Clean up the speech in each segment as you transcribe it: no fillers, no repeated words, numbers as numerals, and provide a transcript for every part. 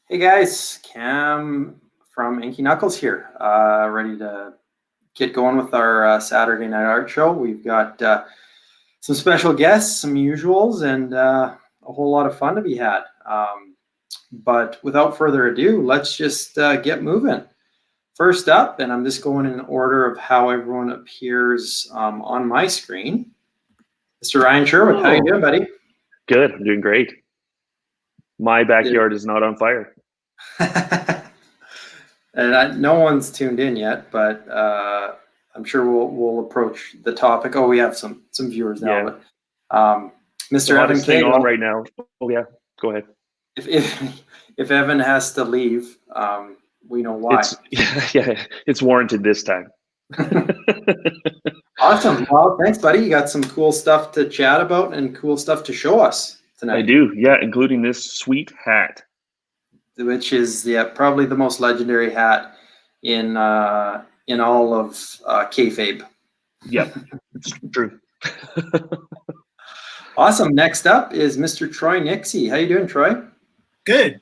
Hey guys, Cam from Inky Knuckles here, ready to get going with our Saturday night art show. We've got some special guests, some usuals, and a whole lot of fun to be had. But without further ado, let's just get moving. First up, and I'm just going in order of how everyone appears on my screen. Mr. Ryan Sherwood, how you doing, buddy? Good, I'm doing great. My backyard is not on fire. And no one's tuned in yet, but I'm sure we'll approach the topic. Oh, we have some viewers now. Yeah. But, Mr. Evan Cagle on right now. Oh yeah, go ahead. If Evan has to leave, we know why. It's warranted this time. Awesome. Well, thanks, buddy. You got some cool stuff to chat about and cool stuff to show us tonight. I do, yeah, including this sweet hat, which is probably the most legendary hat in all of kayfabe. Yep, it's true. Awesome. Next up is Mr. Troy Nixey. How you doing, Troy? Good.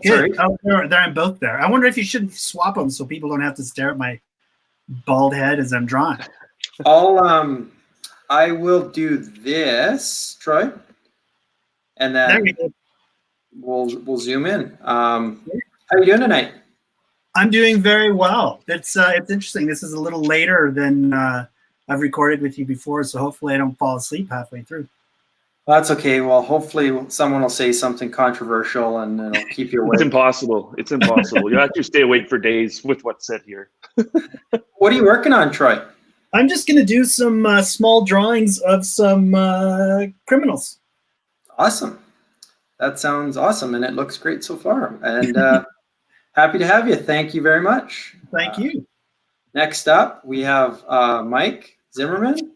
Sorry. Oh, they're both there. I wonder if you should swap them so people don't have to stare at my bald head as I'm drawing. I will do this, Troy, and then there we go. We'll zoom in. How are you doing tonight? I'm doing very well. It's interesting. This is a little later than I've recorded with you before, so hopefully I don't fall asleep halfway through. Well, that's okay. Well, hopefully someone will say something controversial and it'll keep you awake. It's impossible. You'll have to stay awake for days with what's said here. What are you working on, Troy? I'm just going to do some small drawings of some criminals. Awesome. That sounds awesome, and it looks great so far. And happy to have you. Thank you very much. Thank you. Next up, we have Mike Zimmerman.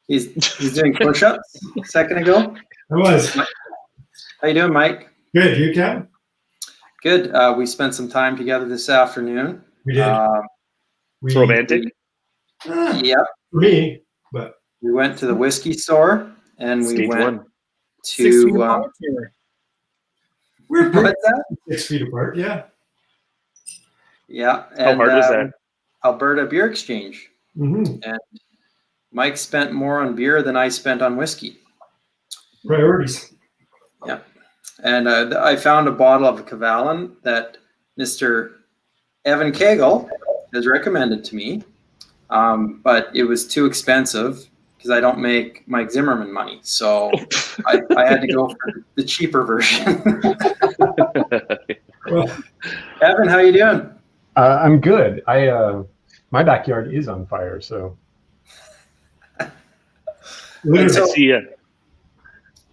He's doing push-ups a second ago. I was. How you doing, Mike? Good. You, Cam? Good. We spent some time together this afternoon. We did. It's romantic. Yeah. For me, but we went to the whiskey store and we went to. 6 feet apart here. We're What's that? 6 feet apart. Yeah. Yeah. How hard was that? Alberta Beer Exchange. Mm-hmm. And Mike spent more on beer than I spent on whiskey. Priorities. Yeah. And I found a bottle of Cagle that Mr. Evan Cagle has recommended to me, but it was too expensive because I don't make Mike Zimmerman money. So I had to go for the cheaper version. Well, Evan, how you doing? I'm good. My backyard is on fire, so. I see.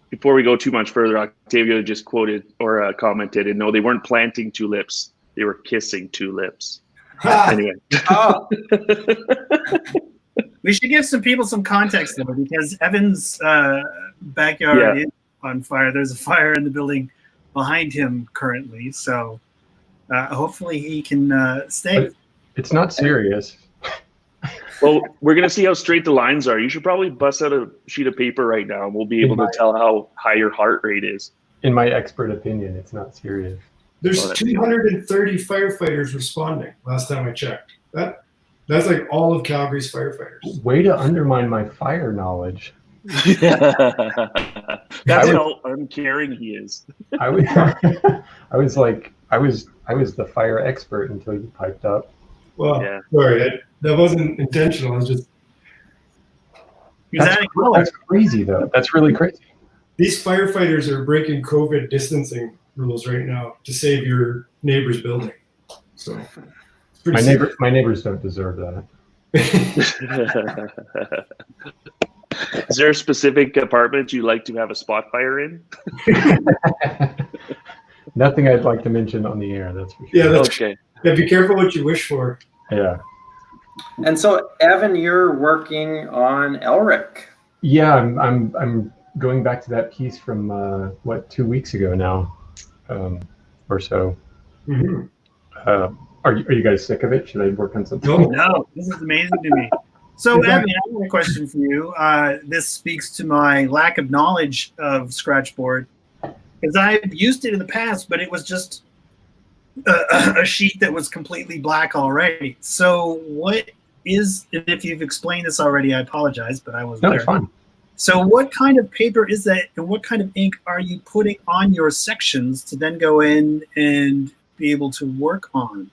Before we go too much further, Octavio just quoted or commented, and no, they weren't planting tulips; they were kissing tulips. Anyway. Oh. We should give some people some context though, because Evan's backyard is on fire. There's a fire in the building behind him currently, so hopefully he can stay. But it's not serious. Well, we're going to see how straight the lines are. You should probably bust out a sheet of paper right now, and we'll be able to tell how high your heart rate is. In my expert opinion, it's not serious. there's 230 firefighters responding last time I checked. That's like all of Calgary's firefighters. Way to undermine my fire knowledge. That's how uncaring he is. I was the fire expert until you piped up. Well, sorry, that wasn't intentional. I was just. That's crazy, though. That's really crazy. These firefighters are breaking COVID distancing rules right now to save your neighbor's building. So my neighbors don't deserve that. Is there a specific apartment you'd like to have a spot fire in? Nothing I'd like to mention on the air, that's for sure. Yeah, that's okay. Yeah, be careful what you wish for. Yeah. And so, Evan, you're working on Elric. Yeah, I'm going back to that piece from 2 weeks ago now, or so. Mm-hmm. Are you guys sick of it? Should I work on something? No, this is amazing to me. So, Evan, I have a question for you. This speaks to my lack of knowledge of Scratchboard. Because I've used it in the past, but it was just a sheet that was completely black already. So what is, and if you've explained this already, I apologize, but I was No, there. it's fine. So what kind of paper is that, and what kind of ink are you putting on your sections to then go in and be able to work on?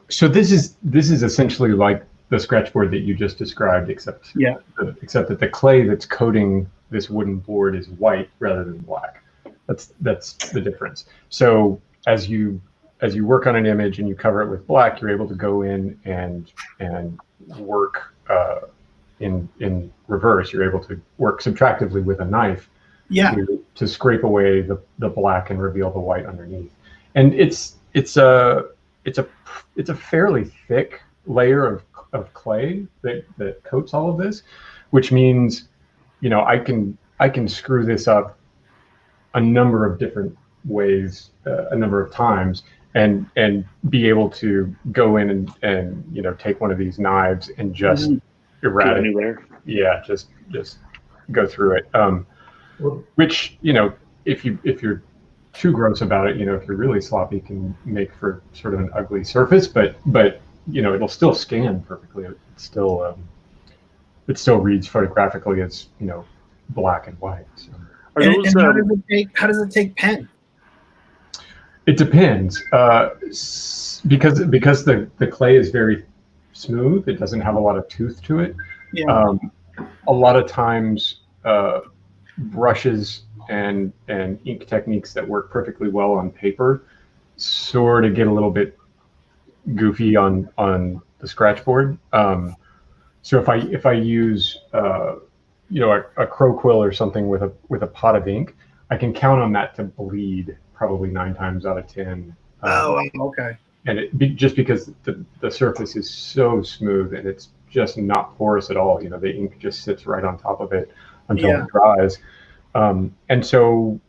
So this is essentially like the Scratchboard that you just described, except that the clay that's coating this wooden board is white rather than black. That's the difference. So as you work on an image and you cover it with black, you're able to go in and work in reverse. You're able to work subtractively with a knife to scrape away the black and reveal the white underneath. And it's a fairly thick layer of clay that coats all of this, which means, you know, I can screw this up a number of different ways, a number of times, and be able to go in and you know, take one of these knives and just eradicate. Yeah, just go through it. Which, you know, if you're too gross about it, you know, if you're really sloppy, can make for sort of an ugly surface. But you know, it'll still scan perfectly. It still reads photographically as, you know, black and white. So. And how does it take pen? It depends, because the clay is very smooth. It doesn't have a lot of tooth to it. Yeah. A lot of times, brushes and ink techniques that work perfectly well on paper sort of get a little bit goofy on the Scratchboard. So if I use you know, a crow quill or something with a pot of ink, I can count on that to bleed probably 9 times out of 10. Okay. And just because the surface is so smooth and it's just not porous at all. You know, the ink just sits right on top of it until it dries. And so,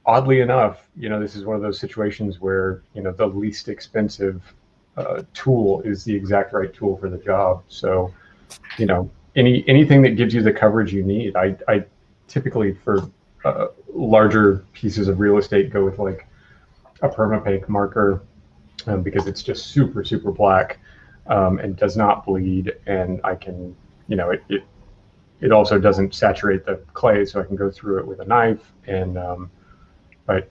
oddly enough, you know, this is one of those situations where, you know, the least expensive tool is the exact right tool for the job. So, you know, anything that gives you the coverage you need. I typically, for larger pieces of real estate, go with like a permapank marker because it's just super black and does not bleed, and I can, you know, it also doesn't saturate the clay, so I can go through it with a knife. And but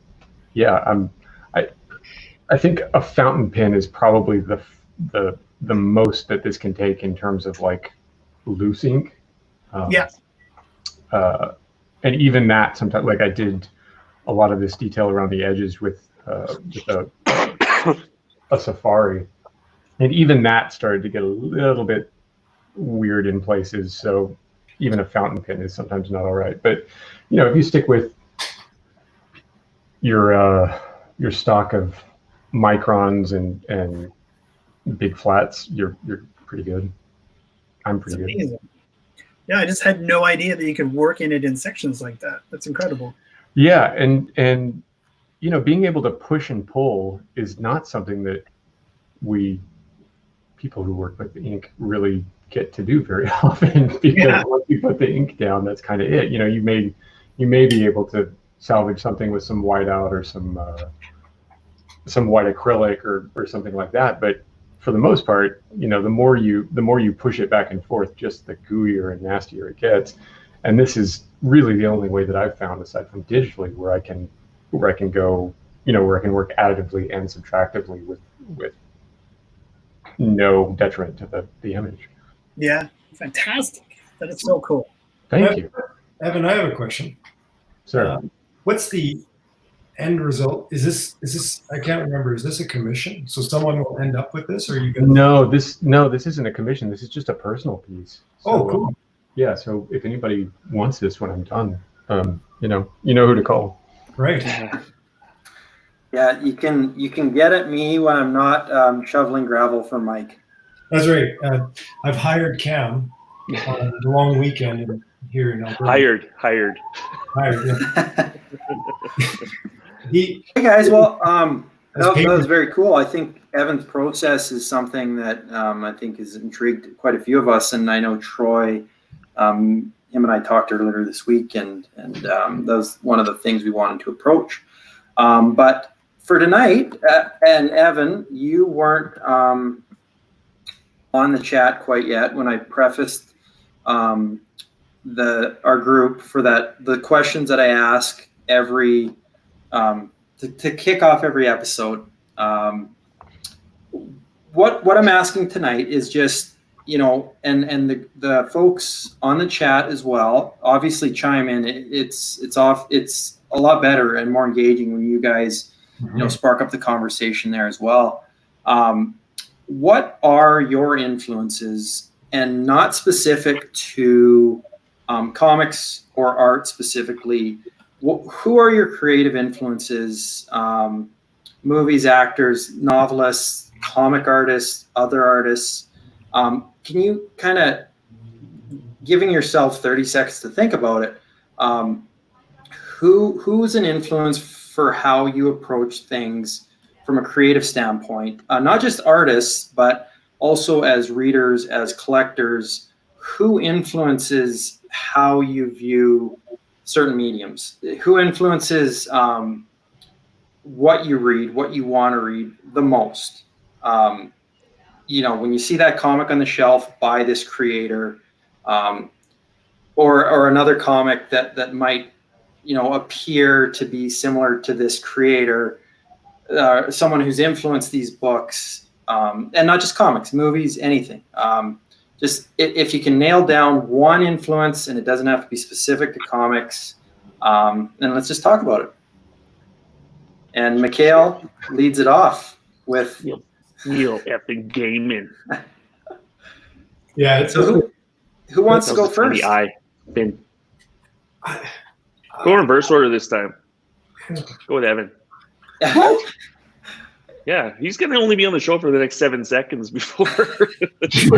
yeah, I think a fountain pen is probably the most that this can take in terms of like loose ink. And even that sometimes, like I did a lot of this detail around the edges with a Safari, and even that started to get a little bit weird in places. So even a fountain pen is sometimes not all right. But you know, if you stick with your stock of microns and big flats, you're pretty good. I'm pretty good. Amazing. Yeah, I just had no idea that you could work in it in sections like that. That's incredible. Yeah, and you know, being able to push and pull is not something that people who work with the ink really get to do very often, because once you put the ink down, that's kind of it. You know, you may be able to salvage something with some whiteout or some white acrylic or something like that, but for the most part, you know, the more you push it back and forth, just the gooier and nastier it gets. And this is really the only way that I've found, aside from digitally, where I can go, you know, where I can work additively and subtractively with no detriment to the image. Yeah, fantastic. That is so cool. Thank you. Evan, I have a question. Sir. What's the end result? Is this I can't remember, is this a commission? So someone will end up with this, or are you gonna... No, this isn't a commission. This is just a personal piece. So, oh, cool. Yeah, so if anybody wants this when I'm done, you know who to call. Right. Yeah, you can get at me when I'm not shoveling gravel for Mike. That's right. I've hired Cam on the long weekend here in Alberta. Hired. Yeah. Hey guys, well, that was very cool. I think Evan's process is something that I think has intrigued quite a few of us, and I know Troy, him and I talked earlier this week, and that was one of the things we wanted to approach. But for tonight, and Evan, you weren't on the chat quite yet when I prefaced our group for the questions that I ask every to kick off every episode. What I'm asking tonight is just, and the folks on the chat as well, obviously chime in. It's a lot better and more engaging when you guys, spark up the conversation there as well. What are your influences, and not specific to comics or art specifically? Who are your creative influences? Movies, actors, novelists, comic artists, other artists. Can you kind of, giving yourself 30 seconds to think about it, who's an influence for how you approach things from a creative standpoint? Not just artists, but also as readers, as collectors. Who influences how you view certain mediums? Who influences what you read, what you want to read the most? When you see that comic on the shelf by this creator, or another comic that might, appear to be similar to this creator, someone who's influenced these books, and not just comics, movies, anything. Just if you can nail down one influence, and it doesn't have to be specific to comics, then let's just talk about it. And Mikhail leads it off with Neil effing gaming. Yeah. So who wants to go first? Go reverse order this time. Go with Evan. Yeah, he's going to only be on the show for the next 7 seconds before. It's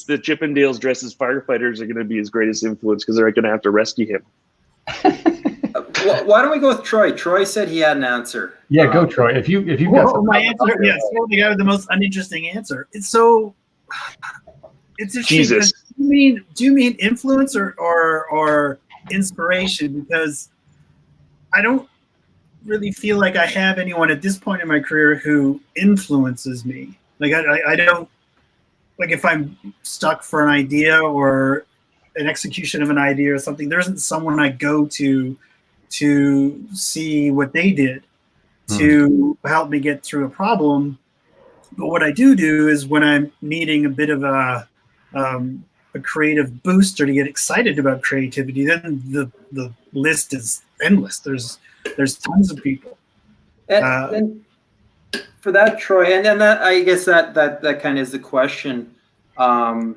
the Chippendales dressed as firefighters are going to be his greatest influence because they're going to have to rescue him. Why don't we go with Troy? Troy said he had an answer. Yeah, go Troy. If you got my answer, yes, the guy with the most uninteresting answer. It's interesting. Jesus. Do you mean influence or inspiration? Because I don't really feel like I have anyone at this point in my career who influences me. Like I don't, like if I'm stuck for an idea or an execution of an idea or something, there isn't someone I go to see what they did to help me get through a problem. But what I do is when I'm needing a bit of a creative booster to get excited about creativity, then the list is endless. There's tons of people. And for that, Troy, and then I guess that kind of is the question. And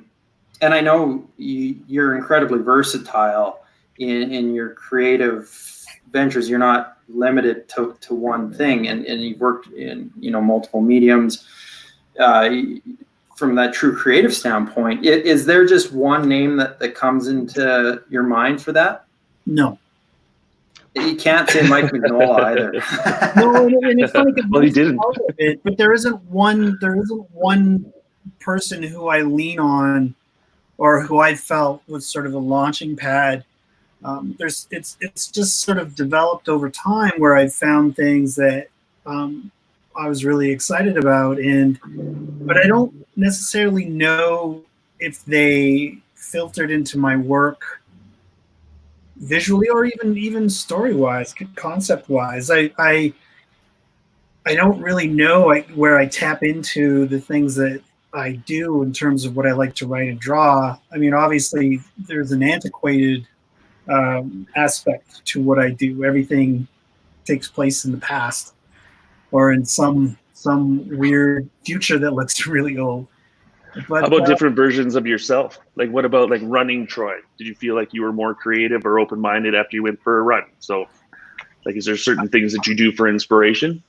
I know you're incredibly versatile in your creative ventures. You're not limited to one thing, and you've worked in multiple mediums. From that true creative standpoint, is there just one name that comes into your mind for that? No. You can't say Mike Mignola either. No, and it's funny because well, he didn't. But there isn't one person who I lean on or who I felt was sort of a launching pad. It's just sort of developed over time where I found things that I was really excited about, but I don't necessarily know if they filtered into my work visually or even story-wise, concept-wise. I don't really know where I tap into the things that I do in terms of what I like to write and draw. I mean, obviously, there's an antiquated aspect to what I do. Everything takes place in the past or in some weird future that looks really old. But, how about different versions of yourself? Like, what about like running, Troy? Did you feel like you were more creative or open-minded after you went for a run? So, like, is there certain things that you do for inspiration?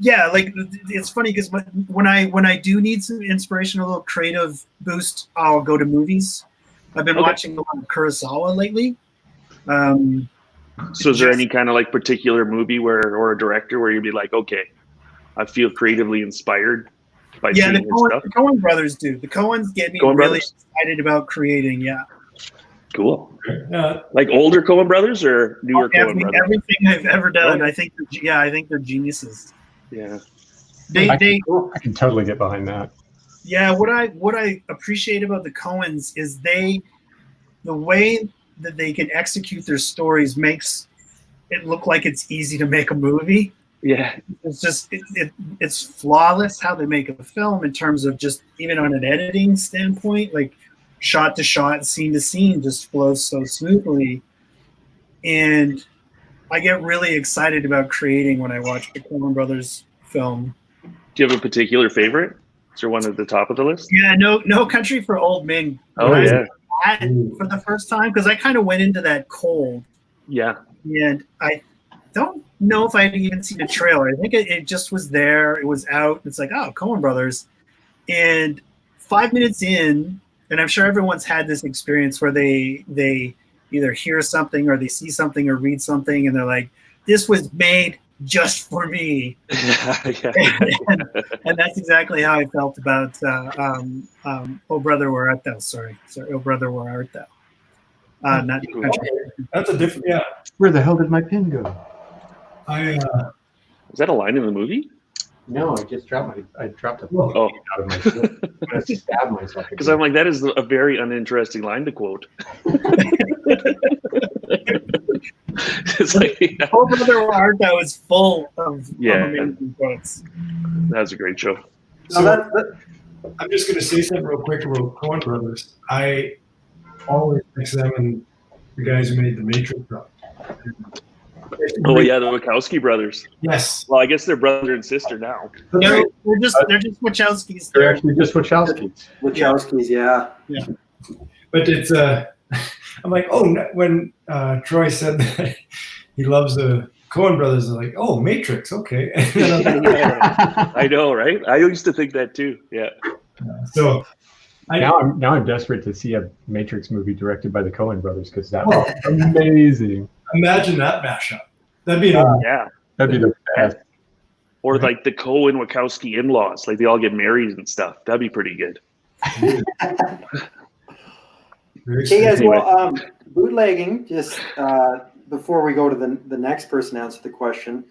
Yeah, like it's funny because when I do need some inspiration, a little creative boost, I'll go to movies. I've been watching a lot of Kurosawa lately. So is there any kind of like particular movie or a director where you'd be like, okay, I feel creatively inspired by seeing his stuff? The Coen brothers do. The Coens get me really excited about creating, yeah. Cool. Uh, Like older Coen brothers or newer Coen brothers? Everything I've ever done, I think they're geniuses. Yeah. They I can totally get behind that. Yeah, what I appreciate about the Coens is the way that they can execute their stories makes it look like it's easy to make a movie. Yeah. It's just it's flawless how they make a film in terms of just even on an editing standpoint, like shot to shot, scene to scene, just flows so smoothly. And I get really excited about creating when I watch the Coen Brothers film. Do you have a particular favorite? Is there one at the top of the list? Yeah, No Country for Old Men. Oh, yeah. For the first time, because I kind of went into that cold. Yeah. And I don't know if I had even seen a trailer. I think it just was there. It was out. It's like, oh, Coen Brothers. And 5 minutes in, and I'm sure everyone's had this experience where they either hear something or they see something or read something, and they're like, this was made just for me. and that's exactly how I felt about Oh Brother Where Art Thou. Sorry, Oh Brother Where Art Thou. Not Country. That's a different. Yeah. Where the hell did my pin go? Is that a line in the movie? No, I just dropped a Oh. out of my foot. I stabbed myself. Because I'm like, that is a very uninteresting line to quote. It's like, yeah. Oh Brother Where Art Thou is full of amazing quotes. That's a great show. So I'm just going to say something real quick about Coen Brothers. I always mix them and the guys who made the Matrix stuff. Oh yeah, the Wachowski brothers. Yes. Well, I guess they're brother and sister now. They're just Wachowskis. They're actually just Wachowskis. Wachowskis, yeah. But it's I'm like, oh, when Troy said that he loves the Coen Brothers, I'm like, oh, Matrix, okay. I know, right? I used to think that too. Yeah. So now I'm desperate to see a Matrix movie directed by the Coen Brothers because that was amazing. Imagine that mashup. That'd be that'd be the best. Or like the Coen Wachowski in-laws, like they all get married and stuff. That'd be pretty good. Okay, guys. Well, bootlegging. Just before we go to the next person to answer the question,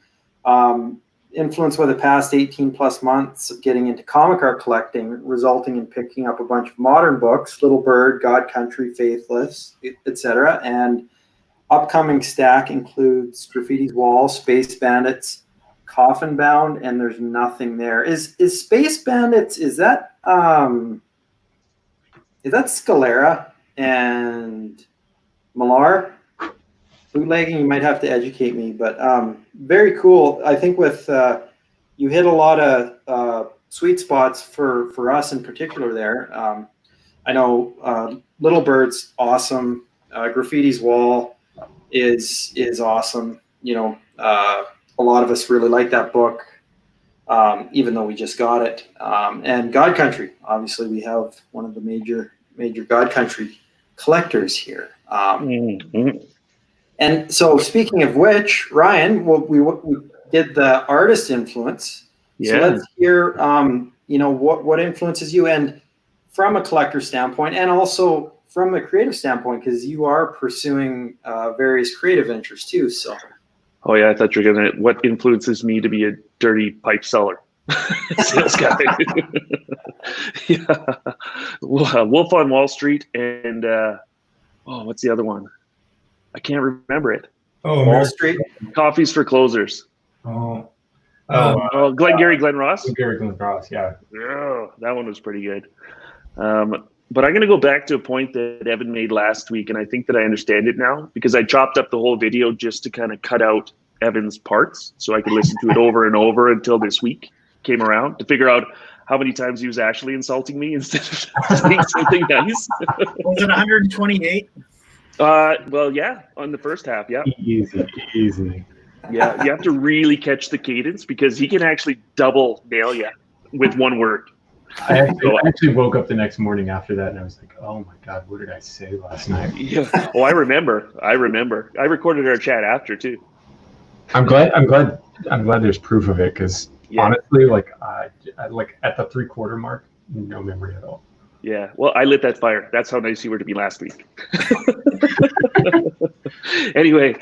influenced by the past 18 plus months of getting into comic art collecting, resulting in picking up a bunch of modern books: Little Bird, God Country, Faithless, etc. And upcoming stack includes Graffiti's Wall, Space Bandits, Coffin Bound, and There's Nothing There. Is Space Bandits, is that Scalera and Millar? Bootlegging, you might have to educate me, but very cool. I think with you hit a lot of sweet spots for us in particular there. I know Little Bird's awesome. Graffiti's Wall is awesome. You know, a lot of us really like that book, even though we just got it. And God Country, obviously, we have one of the major God Country collectors here. And so, speaking of which, Ryan, we did the artist influence. Yeah. So let's hear, what influences you, and from a collector standpoint, and also from a creative standpoint, because you are pursuing various creative interests too. So. Oh yeah, I thought you were gonna. What influences me to be a dirty pipe seller? This guy. Yeah. Wolf on Wall Street and what's the other one? I can't remember it. Oh, Wall Street. Coffees for Closers. Oh. Glengarry Glen Ross. Glengarry Glen Ross, yeah. Yeah, that one was pretty good. But I'm going to go back to a point that Evan made last week, and I think that I understand it now because I chopped up the whole video just to kind of cut out Evan's parts so I could listen to it over and over until this week came around to figure out how many times he was actually insulting me instead of saying something nice. Was it 128? Well, yeah, on the first half, yeah. Easy. Yeah, you have to really catch the cadence because he can actually double nail you with one word. I actually woke up the next morning after that and I was like, oh my God, what did I say last night? Yeah. Oh, I remember. I recorded our chat after too. I'm glad there's proof of it because honestly, like I at the 3/4 mark, no memory at all. Yeah. Well, I lit that fire. That's how nice you were to me last week. Anyway,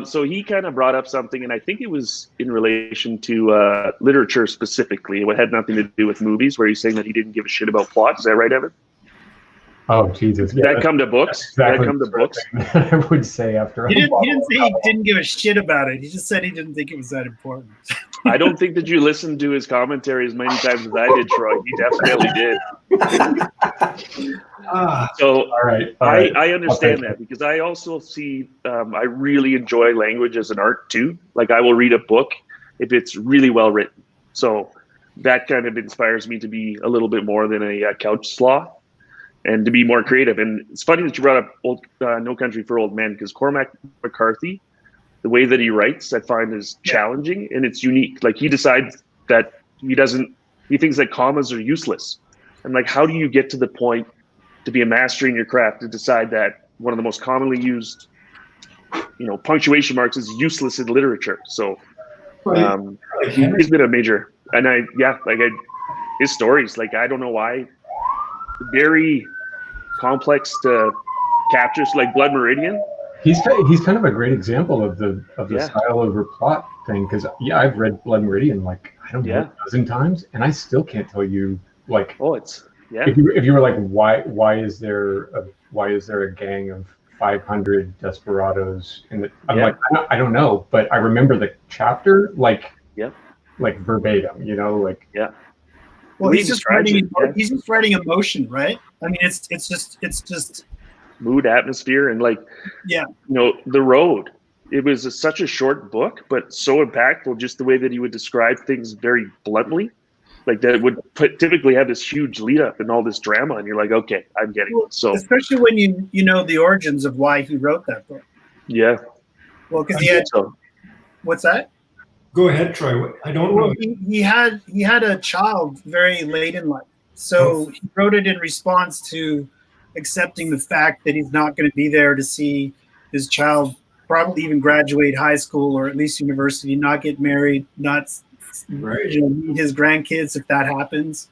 so he kind of brought up something, and I think it was in relation to literature specifically. It had nothing to do with movies, where he's saying that he didn't give a shit about plot. Is that right, Evan? Oh, Jesus. Did that come to books? Exactly. Did that come to books? I would say after He didn't say he didn't give a shit about it. He just said he didn't think it was that important. I don't think that you listened to his commentary as many times as I did, Troy. He definitely did. So all right. I understand that, because I also see, I really enjoy language as an art too. Like, I will read a book if it's really well written. So that kind of inspires me to be a little bit more than a couch sloth, and to be more creative. And it's funny that you brought up No Country for Old Men, because Cormac McCarthy, the way that he writes, I find is challenging, and it's unique. Like, he decides that he thinks that commas are useless. And like, how do you get to the point to be a master in your craft to decide that one of the most commonly used, punctuation marks is useless in literature? So he's been a major, and his stories, like, I don't know why, very complex to capture, like Blood Meridian. He's kind of a great example of the style over plot thing, because I've read Blood Meridian like, I don't know, a dozen times, and I still can't tell you, like, if you were like, why is there a gang of 500 desperados in the, I'm like, I don't know, but I remember the chapter like verbatim, Well, he's just writing emotion, right? I mean, it's just mood, atmosphere, and The Road. It was such a short book, but so impactful, just the way that he would describe things very bluntly. Like, that would typically have this huge lead up and all this drama, and you're like, okay, I'm getting it. So, especially when you know the origins of why he wrote that book. Yeah. Well, because he had. What's that? Go ahead, Troy. I don't know. He had a child very late in life, so he wrote it in response to accepting the fact that he's not going to be there to see his child probably even graduate high school or at least university, not get married, not meet his grandkids if that happens.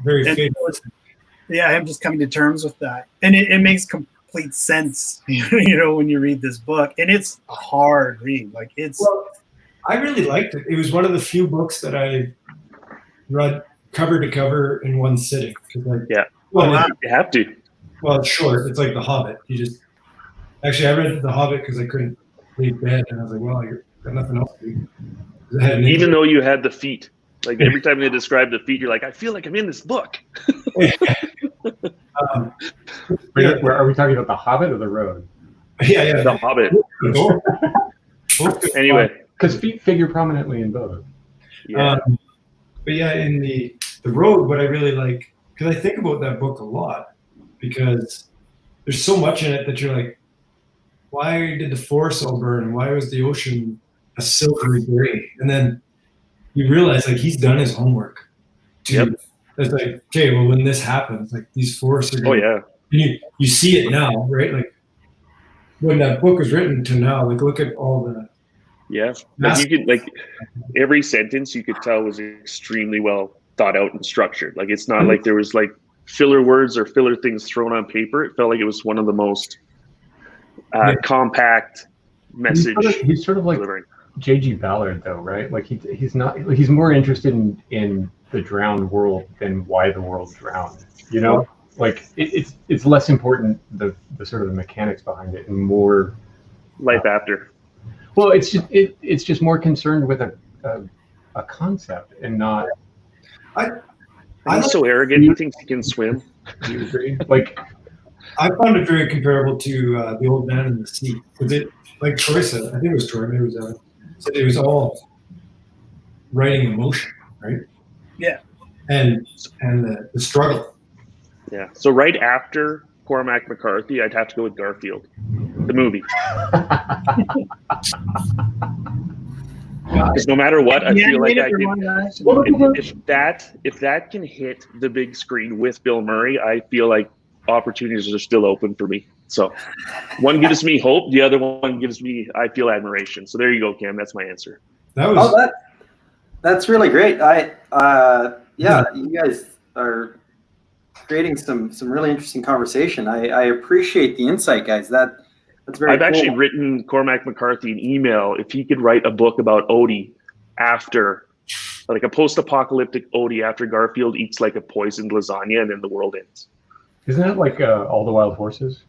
Very fatalistic. Yeah, him just coming to terms with that, and it makes complete sense, when you read this book, and it's a hard read. Like, it's. Well, I really liked it. It was one of the few books that I read cover to cover in one sitting. You have to. Well, it's short. It's like The Hobbit. I read The Hobbit because I couldn't leave bed, and I was like, well, you've got nothing else to do. Even though you had the feet, like, every time they describe the feet, you're like, I feel like I'm in this book. Are we talking about The Hobbit or The Road? Yeah. The Hobbit. Anyway. Because feet figure prominently in both. Yeah. But in the Road, what I really like, because I think about that book a lot, because there's so much in it that you're like, why did the forest all burn? Why was the ocean a silvery gray? And then you realize, like, he's done his homework. It's like, okay, well, when this happens, like, these forests are going you see it now, right? Like, when that book was written to now, like, look at all the like, you could, like, every sentence you could tell was extremely well thought out and structured. Like, it's not like there was like filler words or filler things thrown on paper. It felt like it was one of the most compact message. He's sort of like J.G. Ballard, though, right? Like, he's not. He's more interested in the drowned world than why the world drowned. Like, it's less important the sort of the mechanics behind it, and more life after. Well, it's just more concerned with a concept and not. He's so arrogant. He thinks he can swim. Do you agree? Like, I found it very comparable to The Old Man and the Sea, because it, like Troy said, I think it was Troy, maybe it was Evan, said it was all writing emotion, right? Yeah. And the struggle. Yeah. So right after Cormac McCarthy, I'd have to go with Garfield, the movie. Because no matter what, I feel like if that can hit the big screen with Bill Murray, I feel like opportunities are still open for me. So one gives me hope, the other one gives me, I feel, admiration. So there you go, Cam. That's my answer. That's really great. You guys are creating some really interesting conversation. I appreciate the insight, guys. That That's very I've cool. actually written Cormac McCarthy an email if he could write a book about Odie after, like a post-apocalyptic Odie after Garfield eats like a poisoned lasagna and then the world ends. Isn't it like All the Wild Horses?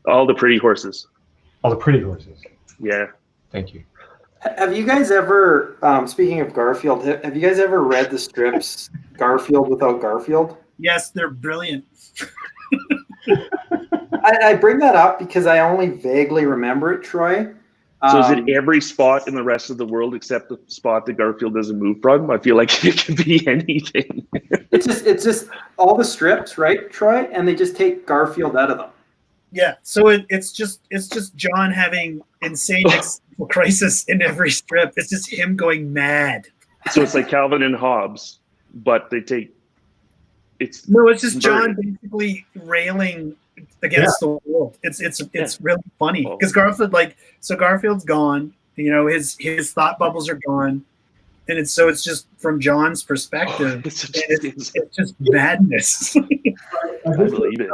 All the pretty horses. All the Pretty Horses. Yeah. Thank you. Have you guys ever, speaking of Garfield, have you guys ever read the strips Garfield Without Garfield? Yes, they're brilliant. I bring that up because I only vaguely remember it, Troy. So is it every spot in the rest of the world except the spot that Garfield doesn't move from? I feel like it could be anything. It's just all the strips, right, Troy? And they just take Garfield out of them. Yeah, so it's just John having insane existential crisis in every strip. It's just him going mad. So it's like Calvin and Hobbes, but they take it's just John basically railing against the world. It's really funny because Garfield's gone. You know, his thought bubbles are gone, and it's just from John's perspective. It's just madness. I believe it.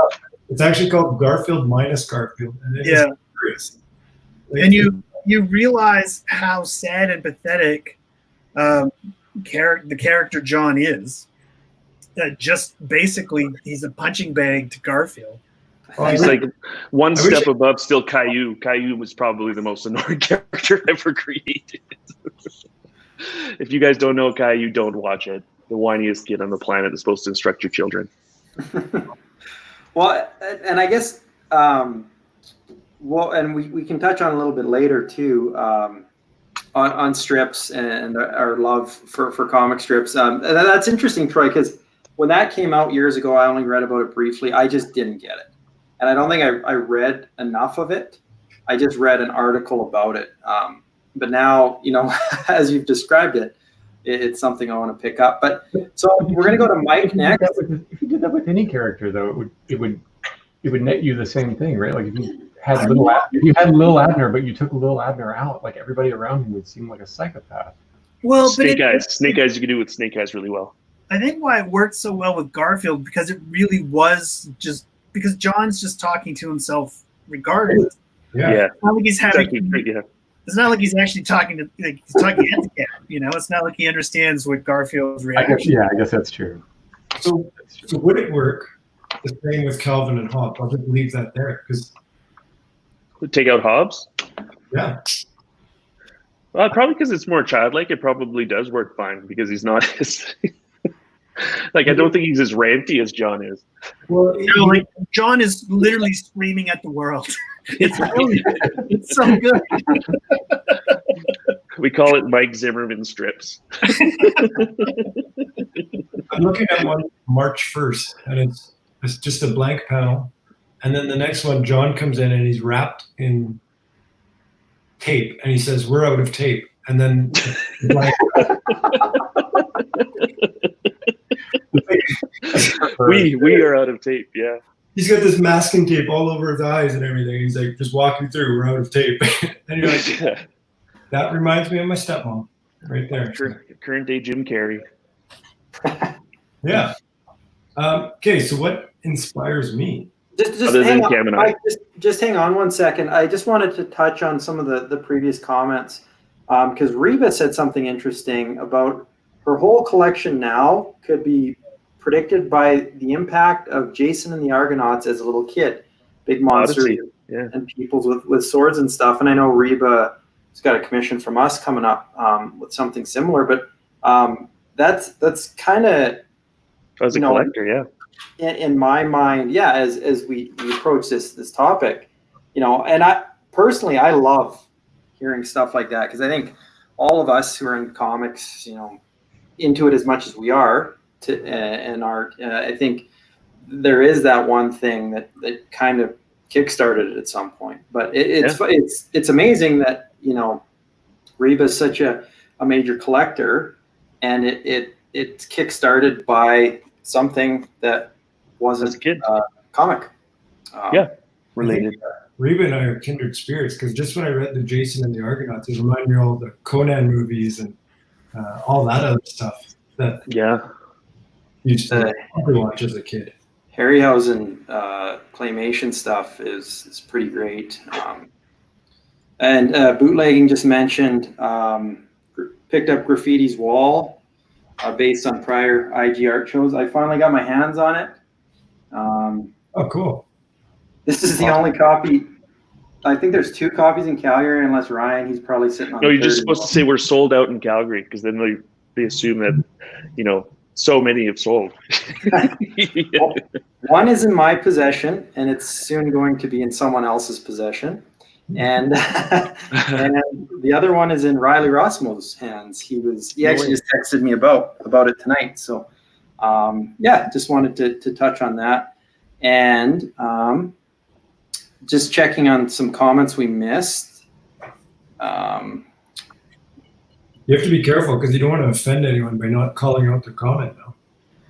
It's actually called Garfield minus Garfield, and it's hilarious. And you realize how sad and pathetic the character John is. Just basically, he's a punching bag to Garfield. He's like one step above still Caillou. Caillou was probably the most annoying character ever created. If you guys don't know Caillou, don't watch it. The whiniest kid on the planet is supposed to instruct your children. Well, and I guess, and we can touch on a little bit later too, on strips and our love for comic strips. And that's interesting, Troy, because when that came out years ago, I only read about it briefly. I just didn't get it. And I don't think I read enough of it. I just read an article about it. But now, you know, as you've described it, it's something I want to pick up. But so we're going to go to Mike next. If you did that with any character, though, it would net you the same thing, right? Like if you had Lil Abner, but you took Lil Abner out, like everybody around him would seem like a psychopath. Well, Snake Eyes you can do with Snake Eyes really well. I think why it worked so well with Garfield because it really was just because John's just talking to himself regardless. Yeah. It's not like he's having. Exactly. It's not like he's actually talking to he's talking at the cat. You know, it's not like he understands what Garfield's reaction. I guess that's true. So would it work the same with Calvin and Hobbes? I'll just leave that there because take out Hobbes. Yeah. Well, probably because it's more childlike. It probably does work fine because he's not as like I don't think he's as ranty as John is. Well, like John is literally screaming at the world. It's so good. We call it Mike Zimmerman strips. I'm looking at one March 1st, and it's just a blank panel. And then the next one, John comes in and he's wrapped in tape, and he says, "We're out of tape." And then we are out of tape. Yeah. He's got this masking tape all over his eyes and everything. He's like, just walking through, we're out of tape. And you're like, that reminds me of my stepmom right there. Current day Jim Carrey. Yeah. Okay, so what inspires me? Just hang on. Just hang on 1 second. I just wanted to touch on some of the previous comments because Reba said something interesting about her whole collection now could be predicted by the impact of Jason and the Argonauts as a little kid, big monsters and peoples with swords and stuff. And I know Reba has got a commission from us coming up with something similar, but that's kind of as a collector, in my mind, as we approach this topic, you know, and I personally I love hearing stuff like that because I think all of us who are in comics, you know, into it as much as we are. And art, I think there is that one thing that kind of kickstarted it at some point. But it's amazing that, you know, Reba's such a major collector, and it's kickstarted by something that wasn't comic. Related. Reba and I are kindred spirits because just when I read the Jason and the Argonauts, it reminded me of all the Conan movies and all that other stuff that. Yeah. You used to watch as a kid. Harryhausen claymation stuff is pretty great. And bootlegging just mentioned, picked up Graffiti's Wall based on prior IG art shows. I finally got my hands on it. Oh, cool. This is the only copy. I think there's 2 copies in Calgary, unless Ryan, he's probably sitting on No, the you're just third supposed to say we're sold out in Calgary, because then they assume that, so many have sold. Well, one is in my possession, and it's soon going to be in someone else's possession. And and the other one is in Riley Rossmo's hands. He actually just texted me about it tonight. So just wanted to touch on that. And just checking on some comments we missed. You have to be careful because you don't want to offend anyone by not calling out their comment now.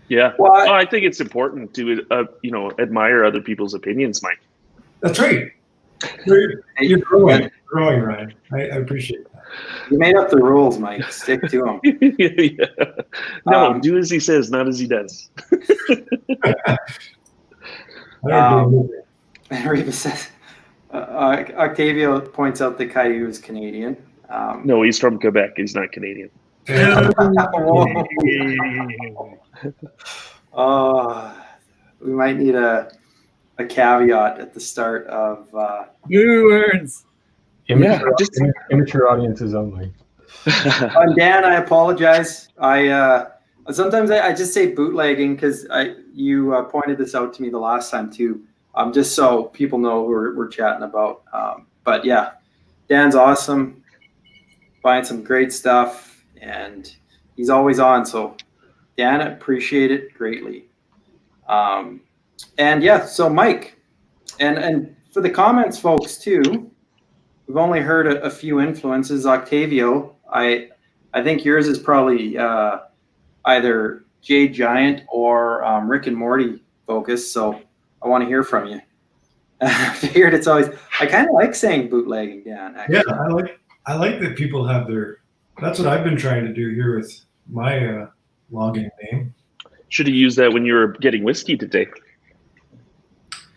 Yeah. Well, I think it's important to admire other people's opinions, Mike. That's right. You're growing, Ryan. I appreciate that. You made up the rules, Mike. Stick to them. Yeah. No, do as he says, not as he does. Reba says, Octavio points out that Caillou is Canadian. No, he's from Quebec. He's not Canadian. We might need a caveat at the start of words. Immature audiences only. And Dan, I apologize. Sometimes I just say bootlegging because you pointed this out to me the last time too. Just so people know who we're chatting about. But yeah, Dan's awesome, buying some great stuff, and he's always on. So Dan, I appreciate it greatly. And yeah, so Mike, and for the comments, folks too. We've only heard a few influences. Octavio, I think yours is probably either Jade Giant or Rick and Morty focused. So I want to hear from you. I figured it's always. I kind of like saying bootlegging, Dan. Actually. Yeah, I like that people have their. That's what I've been trying to do here with my login name. Should have used that when you were getting whiskey today.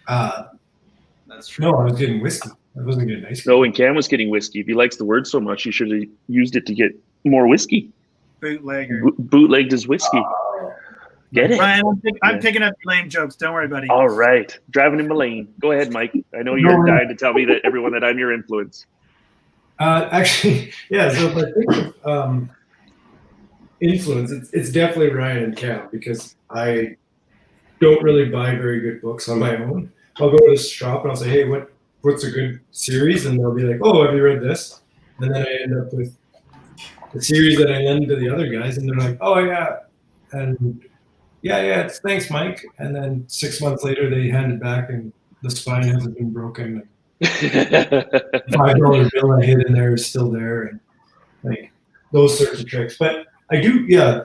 That's true. No, I was getting whiskey. I wasn't getting ice cream. No, when Cam was getting whiskey, if he likes the word so much, he should have used it to get more whiskey. Bootlegger. Bootlegged his whiskey. Get it? Ryan, I'm picking up lame jokes. Don't worry, buddy. All right. Driving in my lane. Go ahead, Mike. I know you're dying to tell me that I'm your influence. Actually, yeah. So if I think of influence, it's definitely Ryan and Cam because I don't really buy very good books on my own. I'll go to the shop and I'll say, hey, what's a good series? And they'll be like, oh, have you read this? And then I end up with the series that I lend to the other guys, and they're like, oh, yeah. And yeah, thanks, Mike. And then 6 months later, they hand it back, and the spine hasn't been broken. $5 bill I hid in there is still there, and like those sorts of tricks. But I do, yeah.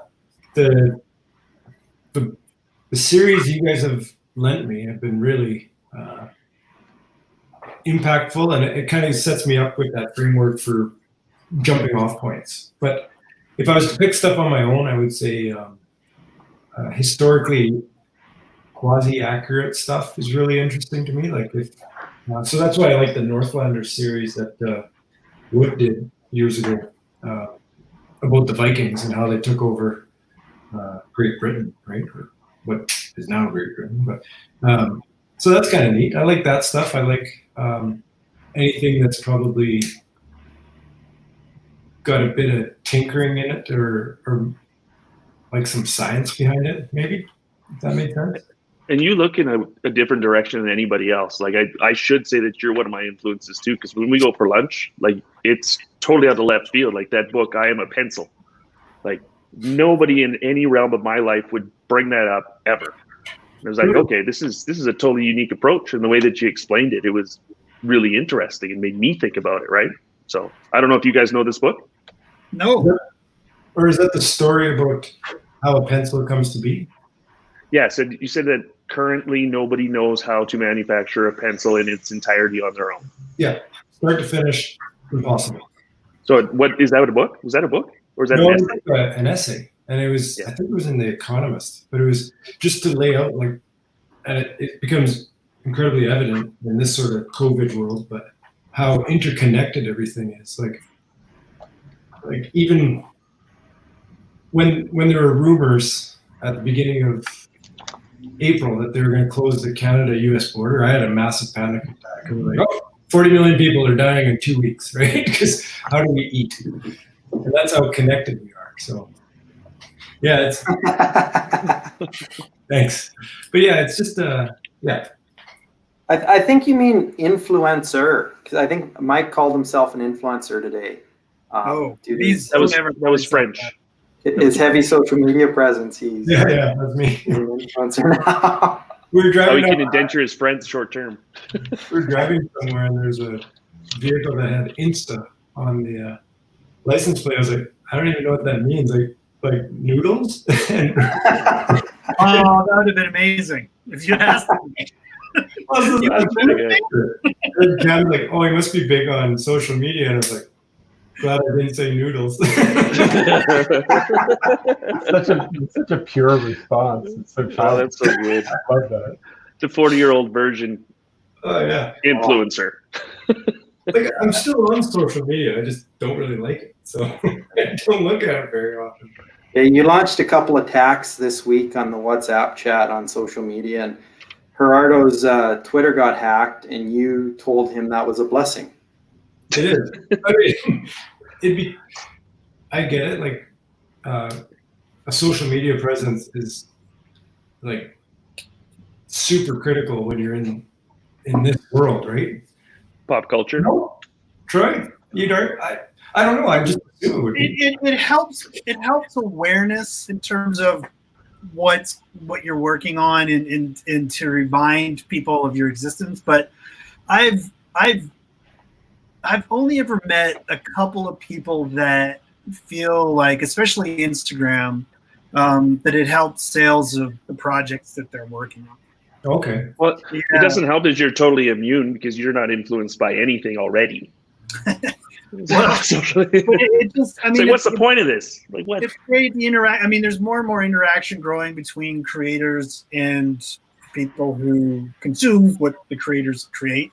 The series you guys have lent me have been really impactful, and it kind of sets me up with that framework for jumping off points. But if I was to pick stuff on my own, I would say historically quasi-accurate stuff is really interesting to me. Like so that's why I like the Northlanders series that Wood did years ago about the Vikings and how they took over Great Britain, right? Or what is now Great Britain. But so that's kind of neat. I like that stuff. I like anything that's probably got a bit of tinkering in it or like some science behind it, maybe, if that makes sense. And you look in a different direction than anybody else. Like I should say that you're one of my influences too, because when we go for lunch, like it's totally out of left field. Like that book, I Am a Pencil. Like nobody in any realm of my life would bring that up ever. And I was like, okay, this is a totally unique approach. And the way that you explained it, it was really interesting and made me think about it, right? So I don't know if you guys know this book. No. Or is that the story about how a pencil comes to be? Yeah, so you said that currently nobody knows how to manufacture a pencil in its entirety on their own. Yeah, start to finish, impossible. So what is that a book? Was that a book? Or is that No, an essay? an essay. And it was, I think it was in The Economist, but it was just to lay out like and it becomes incredibly evident in this sort of COVID world, but how interconnected everything is. Like even when there were rumors at the beginning of April that they were going to close the Canada-US border, I had a massive panic attack. I was like, 40 million people are dying in 2 weeks, right? Because how do we eat? And that's how connected we are. So, yeah, it's thanks. But yeah, it's just yeah. I think you mean influencer, because I think Mike called himself an influencer today. That was French. His heavy social media presence. He's yeah, that's me. He's an influencer now. We were driving. How he can indenture his friends short term. We're driving somewhere and there's a vehicle that had Insta on the license plate. I was like, I don't even know what that means. Like noodles? Oh, that would have been amazing if you asked me. Cam's like, oh, he must be big on social media. And I was like, glad I didn't say noodles. such a pure response. It's so Oh, that's so good. I love that. The 40-year-old version Oh yeah. influencer. Like I'm still on social media. I just don't really like it. So I don't look at it very often. Yeah, you launched a couple attacks this week on the WhatsApp chat on social media, and Gerardo's Twitter got hacked, and you told him that was a blessing. It is. I mean, I get it. Like a social media presence is like super critical when you're in this world, right? Pop culture. No, Troy, you don't. I don't know. I just assume it would be. It helps awareness in terms of what you're working on and to remind people of your existence. But I've only ever met a couple of people that feel like, especially Instagram, that it helps sales of the projects that they're working on. Okay. Well, Yeah. it doesn't help that you're totally immune because you're not influenced by anything already. Well, it just, I mean, so what's the point of this? Like what? It's great the interact. I mean, there's more and more interaction growing between creators and people who consume what the creators create.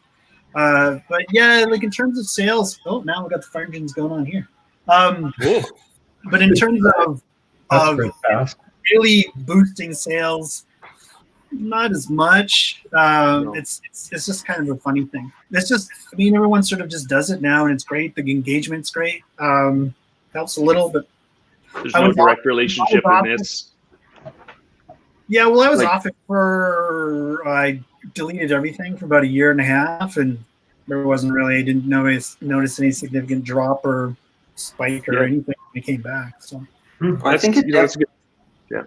But yeah, like in terms of sales, now we got the fire engines going on here. But in terms of really boosting sales, not as much. No. It's just kind of a funny thing. It's just, I mean, everyone sort of just does it now, and it's great. The engagement's great. Helps a little, but There's no direct relationship in this. Yeah, well, I was Like- off it I deleted everything for about a year and a half, and there wasn't really, I didn't notice any significant drop or spike or anything when I came back. So I think that's good. Yeah.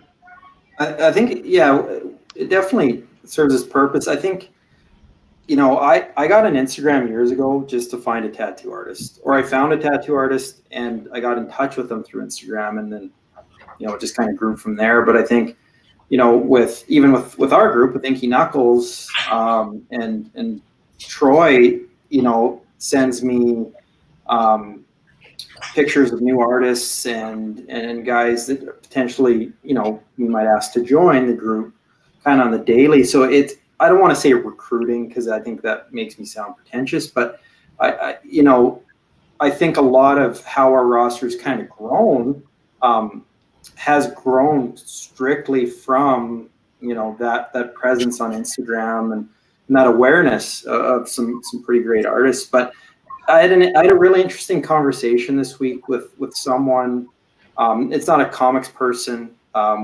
I think, yeah, it definitely serves its purpose. I think, I got an Instagram years ago just to find a tattoo artist, or I found a tattoo artist and I got in touch with them through Instagram, and then, it just kind of grew from there. But I think, with our group, with Inky Knuckles, and Troy, sends me pictures of new artists and guys that potentially, we might ask to join the group kind of on the daily. So I don't want to say recruiting because I think that makes me sound pretentious, but I think a lot of how our roster's kind of grown has grown strictly from, that presence on Instagram and that awareness of some pretty great artists. But I had a really interesting conversation this week with someone. It's not a comics person,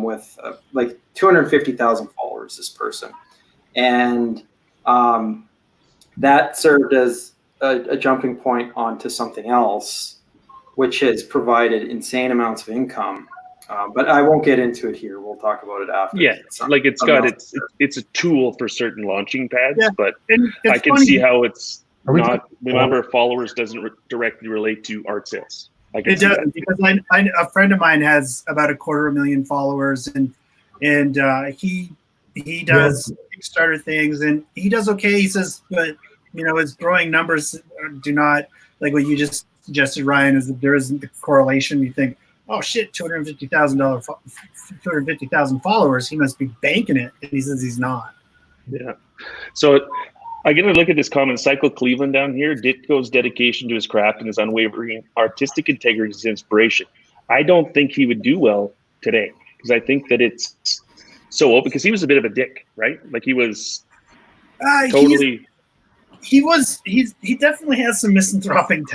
with like 250,000 followers. This person, and that served as a jumping point onto something else, which has provided insane amounts of income. But I won't get into it here. We'll talk about it after. Yeah, it's a tool for certain launching pads, Yeah. but and it's I can funny, see how it's we not. The number of followers doesn't directly relate to art sales. I can It see doesn't, that. because a friend of mine has about 250,000 followers, and he does Kickstarter things, and he does okay. He says, but his growing numbers do not, like what you just suggested, Ryan, is that there isn't the correlation. You think, oh shit, 250,000 followers, he must be banking it, and he says he's not. Yeah. So I'm going to look at this comment. Cycle Cleveland down here. Ditko's dedication to his craft and his unwavering artistic integrity is inspiration. I don't think he would do well today because I think that it's so open because he was a bit of a dick, right? Like he was totally. He definitely has some misanthropic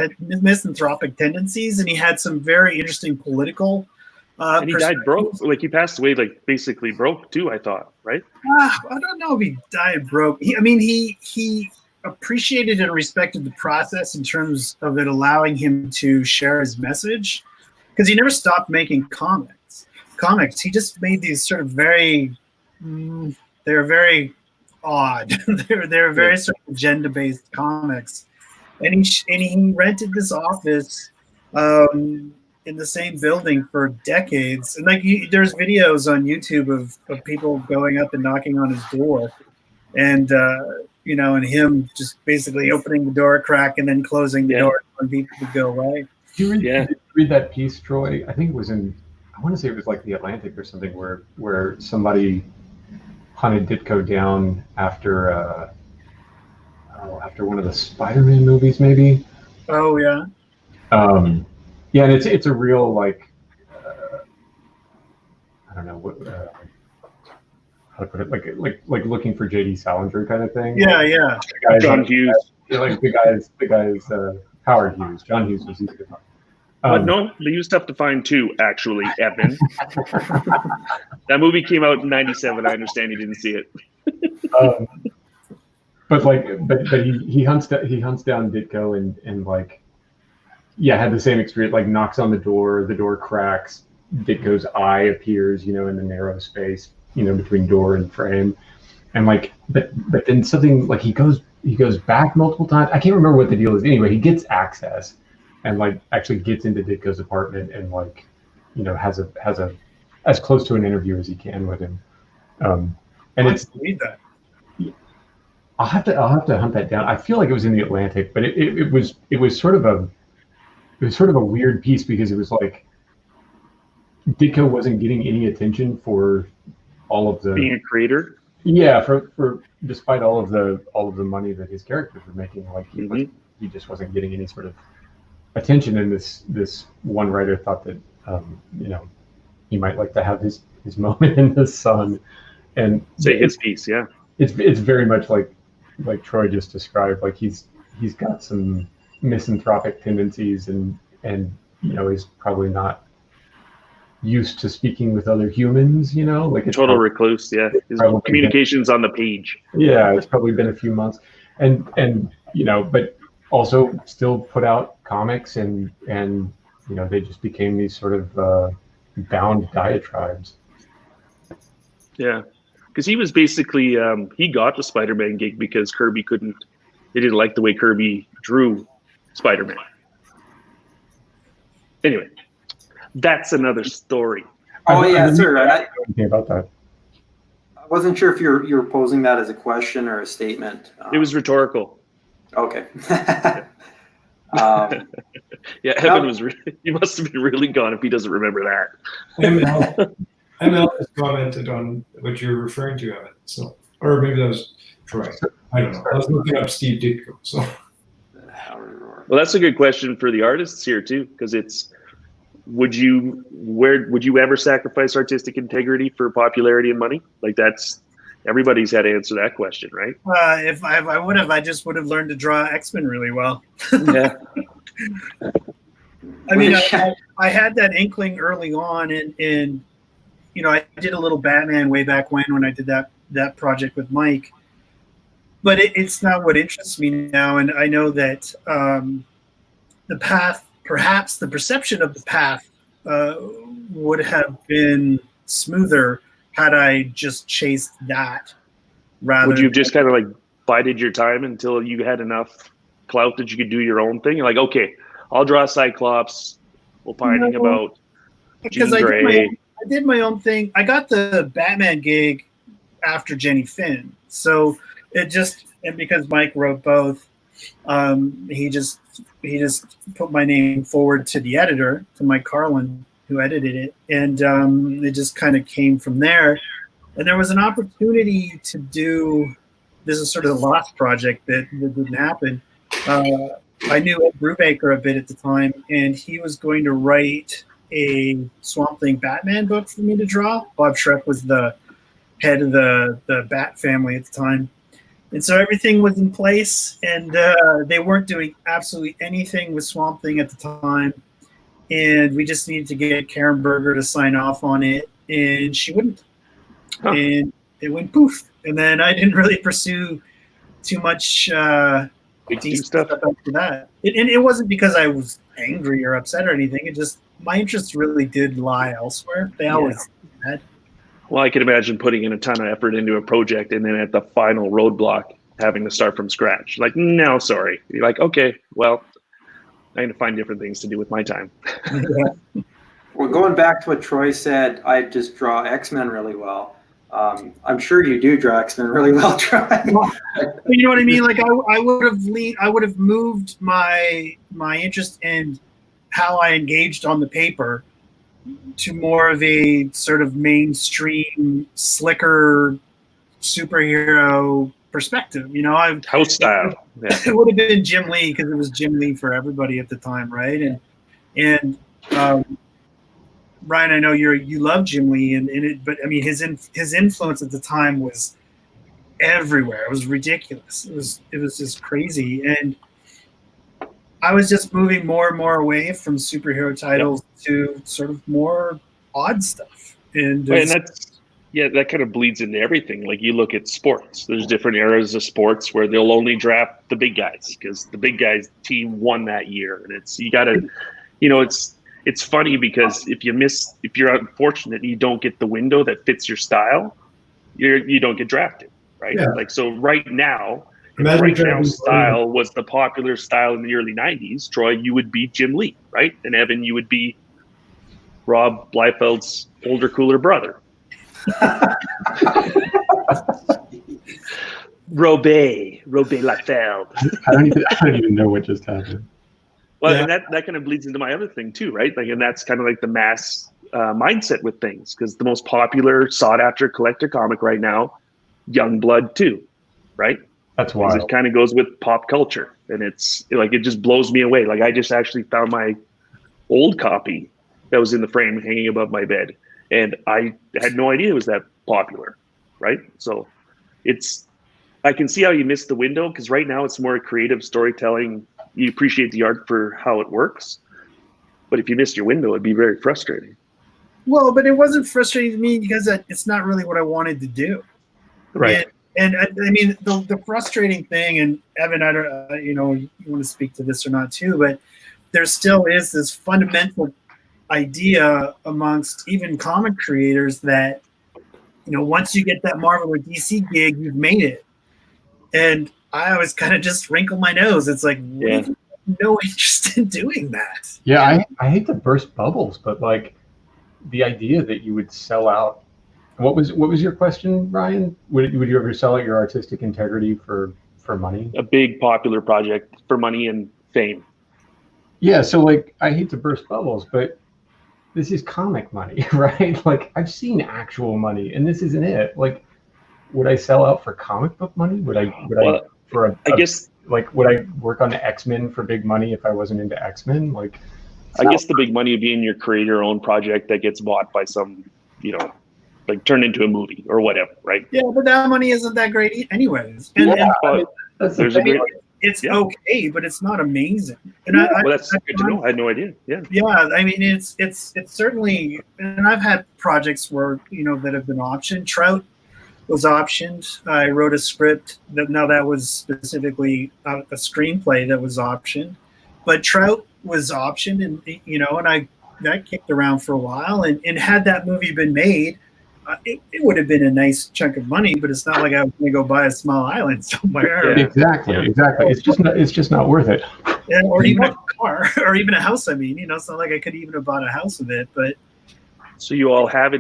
tendencies, and he had some very interesting political. And he died broke. Like he passed away, like basically broke too. I thought, right? I don't know if he died broke. He appreciated and respected the process in terms of it allowing him to share his message, because he never stopped making comics. He just made these sort of very, they're very odd. they're very sort of agenda-based comics, and he rented this office in the same building for decades. And like there's videos on YouTube of people going up and knocking on his door, and and him just basically opening the door a crack and then closing the door when people would go away. Did you read that piece, Troy? I think it was I want to say it was like the Atlantic or something, where somebody hunted Ditko down after one of the Spider-Man movies, maybe. Oh yeah. Yeah, and it's a real like I don't know what how to put it, like looking for J.D. Salinger kind of thing. Yeah, like, yeah. John Hughes. Like the guys Howard Hughes. John Hughes was easy to find. But no, he was tough to find too, actually, Evan. That movie came out in '97. I understand you didn't see it. But he hunts down Ditko and like had the same experience. Like knocks on the door cracks. Ditko's eye appears, in the narrow space, between door and frame, and like but then something like he goes back multiple times. I can't remember what the deal is. Anyway, he gets access. And like actually gets into Ditko's apartment and like, has a as close to an interview as he can with him. And it's read that. I'll have to hunt that down. I feel like it was in the Atlantic, but it was sort of a weird piece because it was like Ditko wasn't getting any attention for all of the being a creator. Yeah, for despite all of the money that his characters were making, like he just wasn't getting any sort of attention, and this one writer thought that he might like to have his moment in the sun and say his piece. Yeah, it's very much like Troy just described. Like he's got some misanthropic tendencies and he's probably not used to speaking with other humans. Like it's total recluse. Yeah, his communication's on the page. Yeah, it's probably been a few months, and but also still put out comics and they just became these sort of bound diatribes. Yeah, because he was basically he got the Spider-Man gig because Kirby they didn't like the way Kirby drew Spider-Man. Anyway, that's another story. Oh yeah, sir. About that. I wasn't sure if you're posing that as a question or a statement. It was rhetorical. Okay. Yeah, Evan was he must have been really gone if he doesn't remember that. ML has commented on what you're referring to, Evan. So, or maybe that was Troy. I don't know. I was looking up Steve Ditko. So, well, that's a good question for the artists here too, because it's would you ever sacrifice artistic integrity for popularity and money? Like everybody's had to answer that question, right? If I would have, I just would have learned to draw X-Men really well. Yeah. I mean, I had that inkling early on, and I did a little Batman way back when I did that project with Mike. But it's not what interests me now, and I know that the path, perhaps the perception of the path, would have been smoother had I just chased that. Rather, would you have just kind of like bided your time until you had enough clout that you could do your own thing? You're like, okay, I'll draw Cyclops. We'll pining about Jean Grey. I did my own thing. I got the Batman gig after Jenny Finn, so and because Mike wrote both, he just put my name forward to the editor, to Mike Carlin, who edited it, and it just kind of came from there. And there was an opportunity to do this is sort of the lost project that didn't happen. I knew Ed Brubaker a bit at the time, and he was going to write a Swamp Thing Batman book for me to draw. Bob Schreck was the head of the Bat family at the time. And so everything was in place, and they weren't doing absolutely anything with Swamp Thing at the time. And we just needed to get Karen Berger to sign off on it, and she wouldn't. Huh. And it went poof. And then I didn't really pursue too much decent stuff after that. And it wasn't because I was angry or upset or anything. It just, my interests really did lie elsewhere. They always had. Well, I can imagine putting in a ton of effort into a project and then at the final roadblock having to start from scratch. Like, no, sorry. You're like, okay, well, I'm going to find different things to do with my time. Well, going back to what Troy said, I just draw X-Men really well. I'm sure you do draw X-Men really well, Troy. You know what I mean? Like I would have moved my interest in how I engaged on the paper to more of a sort of mainstream, slicker superhero perspective. You know, house style. Yeah. It would have been Jim Lee because it was Jim Lee for everybody at the time, right? And Brian, I know you love Jim Lee, but I mean his influence at the time was everywhere. It was ridiculous. It was just crazy, and I was just moving more and more away from superhero titles to sort of more odd stuff. And that kind of bleeds into everything. Like you look at sports. There's different eras of sports where they'll only draft the big guys because the big guys team won that year, and it's funny because if you're unfortunate and you don't get the window that fits your style, you don't get drafted, right? Yeah. Like so right now style was the popular style in the early 90s. Troy, you would be Jim Lee, right? And Evan, you would be Rob Liefeld's older, cooler brother. Robé Liefeld. I don't even know what just happened. Well, and that kind of bleeds into my other thing too, right? Like, and that's kind of like the mass mindset with things, because the most popular, sought-after collector comic right now, Youngblood 2, right? That's wild. It kind of goes with pop culture, and it's like it just blows me away. Like I just actually found my old copy that was in the frame hanging above my bed, and I had no idea it was that popular, right? So I can see how you missed the window, because right now it's more creative storytelling. You appreciate the art for how it works, but if you missed your window, it'd be very frustrating. Well, but it wasn't frustrating to me because it's not really what I wanted to do, right? And I mean, the frustrating thing, and Evan, I don't, you want to speak to this or not too, but there still is this fundamental idea amongst even comic creators that, once you get that Marvel or DC gig, you've made it. And I always kind of just wrinkle my nose. It's like, no interest in doing that. Yeah, I hate to burst bubbles, but like the idea that you would sell out. What was your question, Ryan? Would you ever sell out your artistic integrity for money? A big popular project for money and fame. Yeah, so like I hate to burst bubbles, but this is comic money, right? Like I've seen actual money, and this isn't it. Like, would I sell out for comic book money? Would I work on the X-Men for big money if I wasn't into X-Men? Like, I guess the big money would be in your creator-owned project that gets bought by some, like turned into a movie or whatever, right? Yeah, but that money isn't that great anyways. It's okay, but it's not amazing. And that's good to know. I had no idea. Yeah. Yeah, I mean, it's certainly, and I've had projects where that have been optioned. Trout was optioned. I wrote a script that was specifically a screenplay that was optioned, but Trout was optioned, and that kicked around for a while. And had that movie been made, it would have been a nice chunk of money, but it's not like I was going to go buy a small island somewhere. Yeah. Exactly. It's just not worth it. Yeah, or even a car, or even a house. I mean, it's not like I could even have bought a house with it. But so you all have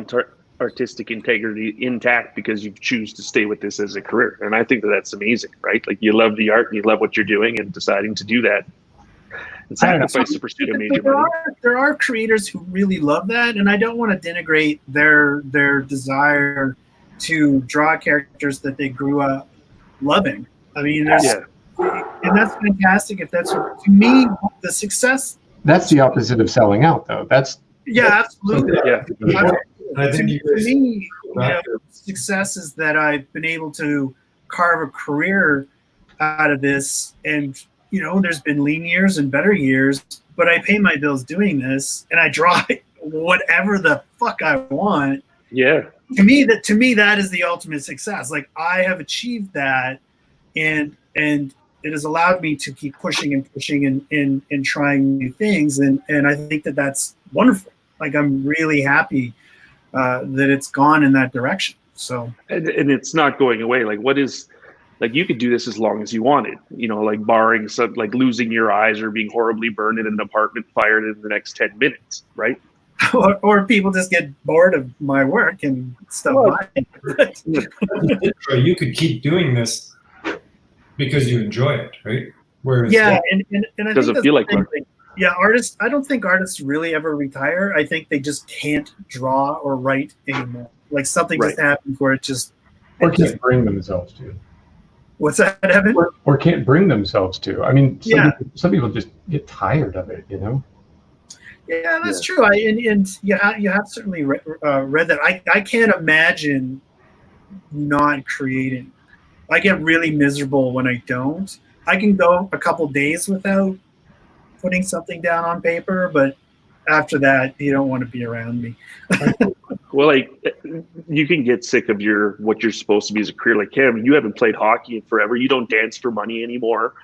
artistic integrity intact because you choose to stay with this as a career, and I think that's amazing, right? Like you love the art and you love what you're doing, and deciding to do that. And sacrifice to pursue a major money. There are creators who really love that, and I don't want to denigrate their desire to draw characters that they grew up loving. I mean, there's, Yeah. and that's fantastic. If that's, to me, the success. That's the opposite of selling out, though. That's Yeah, absolutely. Yeah. I think To you guys, me, success is that I've been able to carve a career out of this. And, there's been lean years and better years, but I pay my bills doing this, and I draw whatever the fuck I want. Yeah. To me, that is the ultimate success. Like, I have achieved that, and it has allowed me to keep pushing and trying new things. And I think that that's wonderful. Like, I'm really happy that it's gone in that direction. So, And it's not going away. Like, what is, like, you could do this as long as you wanted, like barring some, like losing your eyes or being horribly burned in an apartment fire in the next 10 minutes, right? or people just get bored of my work and stop buying. you could keep doing this because you enjoy it, right? Whereas and I doesn't think feel like work. Yeah, artists. I don't think artists really ever retire. I think they just can't draw or write anymore. Like, something just happens where it just can't bring themselves to. What's that, Evan? Or can't bring themselves to. I mean, some people just get tired of it, Yeah, that's true. And you have certainly read that. I can't imagine not creating. I get really miserable when I don't. I can go a couple days without putting something down on paper, but after that, you don't want to be around me. Well, like, you can get sick of what you're supposed to be as a career. Like, Cam, you haven't played hockey in forever. You don't dance for money anymore.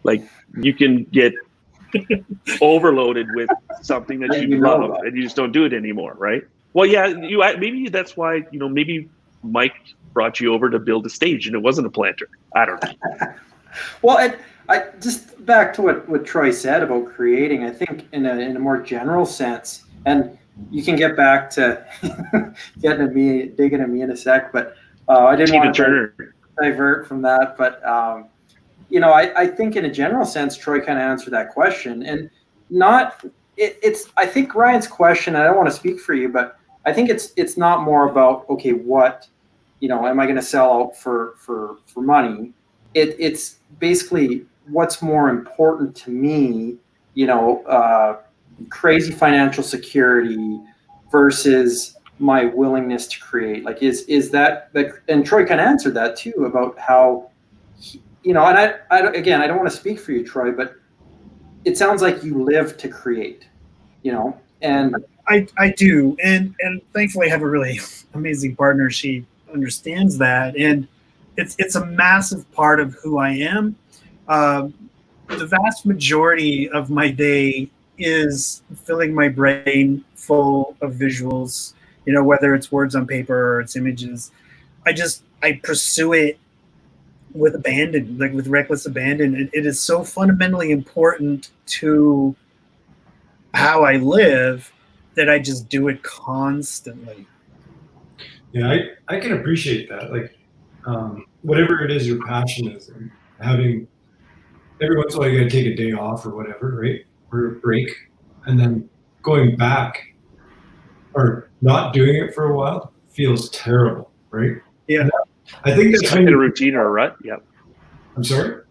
Like, you can get overloaded with something that you love, and you just don't do it anymore, right? Well, yeah, maybe that's why, maybe Mike brought you over to build a stage, and it wasn't a planter. I don't know. Well, I just back to what Troy said about creating. I think in a more general sense, and you can get back to digging at me in a sec, but I didn't want to divert from that. But I think in a general sense, Troy kind of answered that question, and I think Ryan's question. I don't want to speak for you, but I think it's not more about, okay, what, am I going to sell out for money? It's basically what's more important to me, crazy financial security versus my willingness to create. Like, is that, and Troy kind of answered that too, about how, and I don't want to speak for you, Troy, but it sounds like you live to create, and I do. And thankfully I have a really amazing partner. She understands that. And it's a massive part of who I am. The vast majority of my day is filling my brain full of visuals, whether it's words on paper or it's images. I pursue it with abandon, like with reckless abandon. It is so fundamentally important to how I live that I just do it constantly. Yeah, I can appreciate that. Like, whatever it is your passion is, and having every once in a while you gotta take a day off or whatever, right? Or a break, and then going back or not doing it for a while feels terrible, right? Yeah. I think that's in a routine or a rut. Yeah. I'm sorry?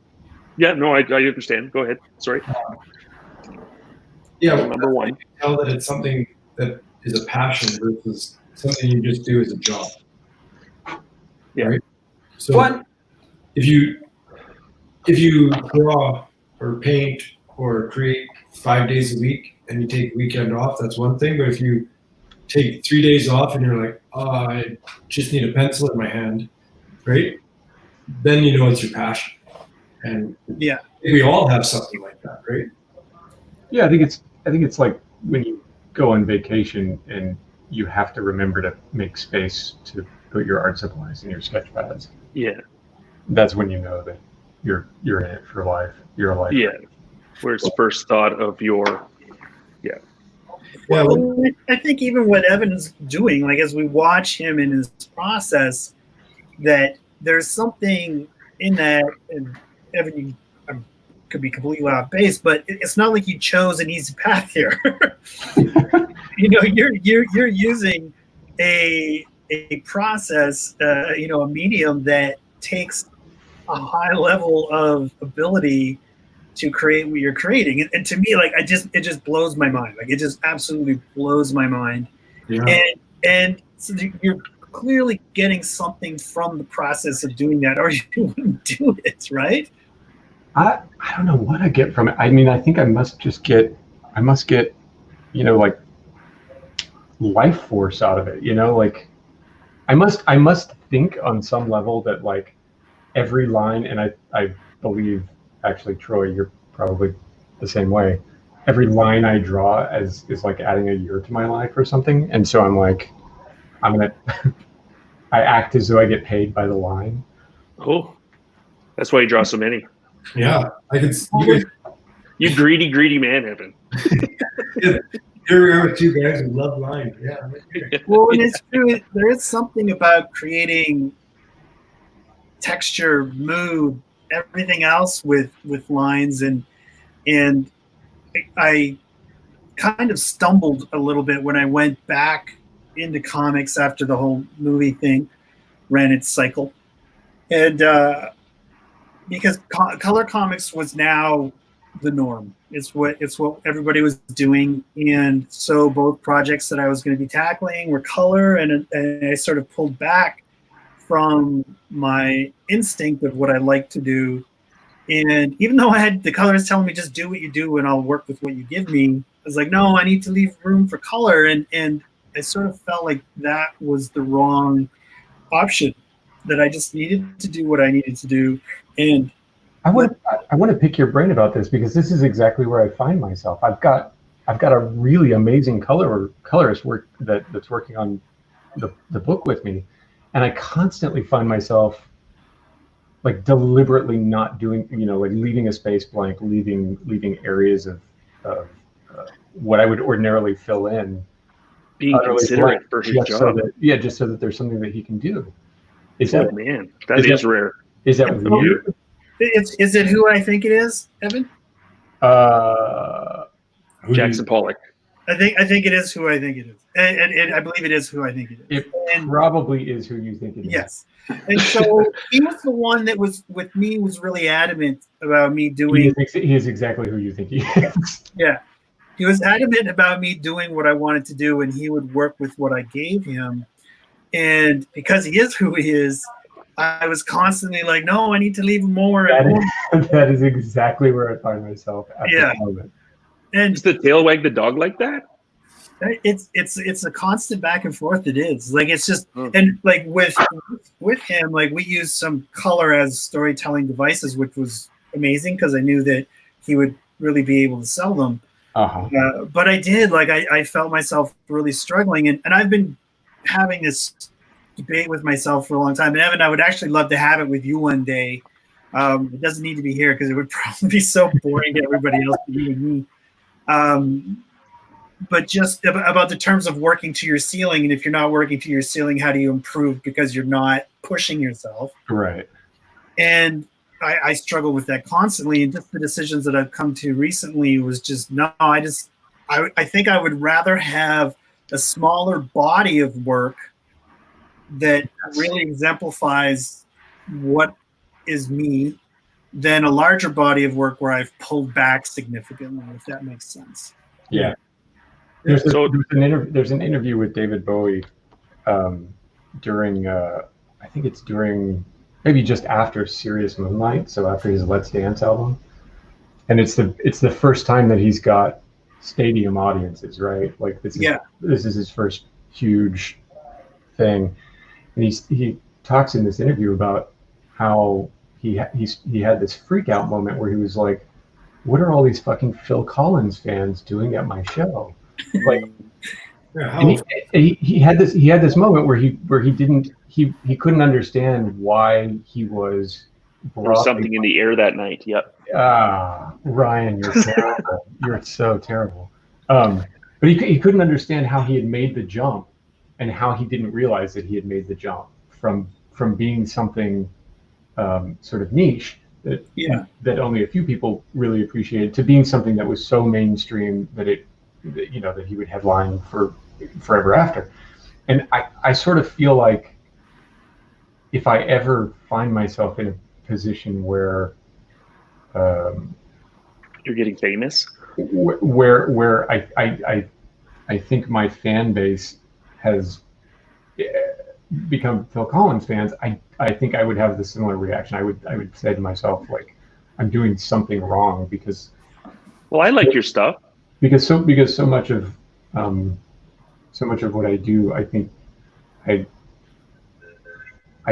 Yeah, no, I understand. Go ahead. Sorry. Yeah. Number one. You can tell that it's something that is a passion versus something you just do as a job. Yeah. Right? So if you draw or paint or create 5 days a week and you take a weekend off, that's one thing. But if you take 3 days off and you're like, oh, I just need a pencil in my hand, right? Then you know it's your passion. And yeah, we all have something like that, right? Yeah, I think it's like when you go on vacation and you have to remember to make space to put your art supplies in your sketch pads. Yeah. That's when you know that you're in it for life. You're a life. Yeah. Where it's first thought of your, yeah. Well, I think even what Evan's doing, like as we watch him in his process, that there's something in that, and Evan, you could be completely off base, but it's not like you chose an easy path here. You're using a process, a medium that takes a high level of ability to create what you're creating. And to me, like, it just blows my mind. Like, it just absolutely blows my mind. Yeah. And so you're clearly getting something from the process of doing that, or you wouldn't do it, right? I don't know what I get from it. I mean, I think I must get, like life force out of it, like I must think on some level that like every line, and I believe actually, Troy, you're probably the same way. Every line I draw is like adding a year to my life or something. And so I'm like, I act as though I get paid by the line. Oh, that's why you draw so many. Yeah, I could. You greedy man, Evan. Here we are with two guys who love lines. Yeah. Well, and it's true. There is something about creating texture, mood, everything else with lines, and I kind of stumbled a little bit when I went back into comics after the whole movie thing ran its cycle, and because color comics was now the norm. It's what everybody was doing, and so both projects that I was going to be tackling were color, and I sort of pulled back from my instinct of what I like to do. And even though I had the colors telling me just do what you do and I'll work with what you give me, I was like, no, I need to leave room for color, and I sort of felt like that was the wrong option, that I just needed to do what I needed to do. And I want to pick your brain about this, because this is exactly where I find myself. I've got a really amazing colorist that's working on the book with me, and I constantly find myself like deliberately not doing, like leaving a space blank, leaving areas of what I would ordinarily fill in. Being considerate for his job. Just so that there's something that he can do. Man, that is rare. Is that weird? Is it who I think it is, Evan? Jackson Pollock. I think it is who I think it is, and I believe it is who I think it is. It probably is who you think it is. Yes, and so he was the one that was with me, was really adamant about me doing. He is exactly who you think he is. Yeah, he was adamant about me doing what I wanted to do, and he would work with what I gave him. And because he is who he is, I was constantly like, no, I need to leave more. That is exactly where I find myself at this moment. And does the tail wag the dog like that? It's a constant back and forth. It is like, it's just, and like with him, like we used some color as storytelling devices, which was amazing because I knew that he would really be able to sell them. But I did, like, I felt myself really struggling, and I've been having this debate with myself for a long time. And Evan, I would actually love to have it with you one day. It doesn't need to be here because it would probably be so boring to everybody else, to you and me. But just about the terms of working to your ceiling, and if you're not working to your ceiling, how do you improve because you're not pushing yourself? Right. And I struggle with that constantly. And just the decisions that I've come to recently was just, no, I think I would rather have a smaller body of work that really exemplifies what is me than a larger body of work where I've pulled back significantly, if that makes sense. Yeah. There's an interview with David Bowie during, I think it's during, maybe just after Serious Moonlight, so after his Let's Dance album. And it's the first time that he's got stadium audiences, right? Like this is his first huge thing. And he talks in this interview about how he had this freak out moment where he was like, what are all these fucking Phil Collins fans doing at my show? Like, and he had this moment where he couldn't understand why he was there was something in the air that night. Yep. Ryan, you're terrible. You're so terrible. But he couldn't understand how he had made the jump, and how he didn't realize that he had made the jump from being something sort of niche that only a few people really appreciated, to being something that was so mainstream that he would headline for forever after. And I sort of feel like if I ever find myself in a position where You're getting famous. where I think my fan base has become Phil Collins fans. I think I would have the similar reaction. I would say to myself, like, I'm doing something wrong because I like your stuff. because so much of what I do, I think I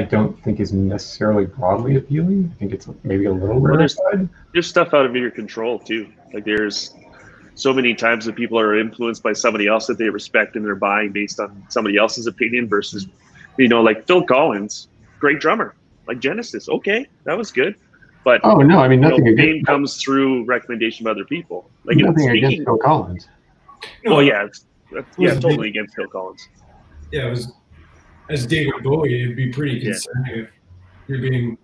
don't think is necessarily broadly appealing. I think it's maybe a little rarefied. There's stuff out of your control too. Like there's so many times that people are influenced by somebody else that they respect and they're buying based on somebody else's opinion versus, like Phil Collins, great drummer, like Genesis. Okay, that was good. But oh no, I mean nothing fame comes through recommendation of other people. Like nothing against Phil Collins. Well, yeah, totally against Phil Collins. Yeah, it was as David Bowie. It'd be pretty concerning if you're being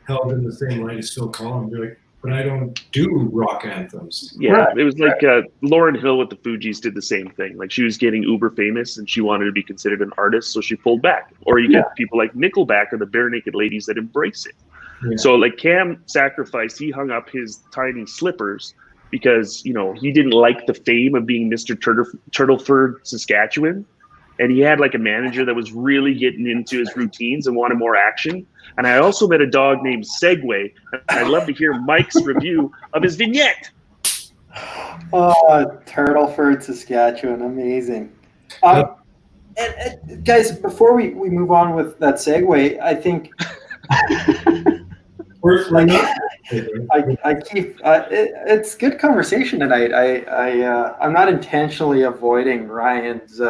held in the same light as Phil Collins. You're like, but I don't do rock anthems. Yeah, right. It was like Lauryn Hill with the Fugees did the same thing. Like she was getting uber famous and she wanted to be considered an artist, so she pulled back. Or you get people like Nickelback or the Bare Naked Ladies that embrace it. Yeah. So like Cam sacrificed, he hung up his tiny slippers because, he didn't like the fame of being Mr. Turtleford, Saskatchewan. And he had like a manager that was really getting into his routines and wanted more action. And I also met a dog named Segway. I'd love to hear Mike's review of his vignette. Oh, Turtleford, Saskatchewan, amazing. And guys, before we move on with that segue, I think it's good conversation tonight. I'm not intentionally avoiding Ryan's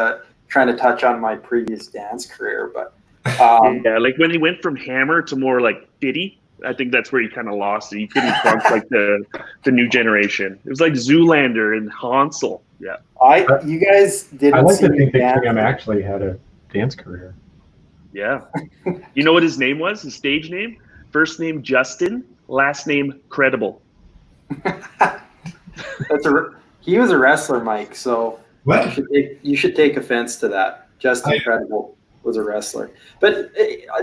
trying to touch on my previous dance career, but like when he went from hammer to more like fitty, I think that's where he kind of lost it. He couldn't funk like the new generation. It was like Zoolander and Hansel. Yeah, you guys didn't. I like see to think that dance. Cam actually had a dance career. Yeah, you know what his name was? His stage name? First name Justin, last name Credible. He was a wrestler, Mike. So what? You should take offense to that. Justin Credible was a wrestler. But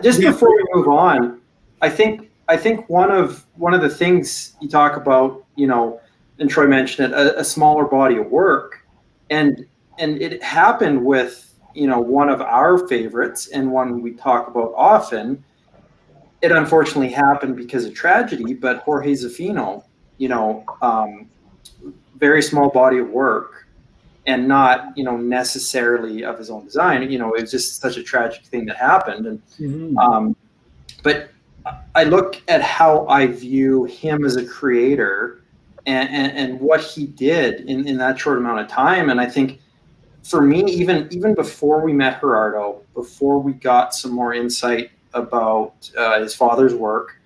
just before we move on, I think one of the things you talk about, and Troy mentioned it, a smaller body of work, and it happened with one of our favorites and one we talk about often. It unfortunately happened because of tragedy, but Jorge Zafino, very small body of work and not, necessarily of his own design. It was just such a tragic thing that happened. And but I look at how I view him as a creator and what he did in that short amount of time. And I think for me, even before we met Gerardo, before we got some more insight about his father's work,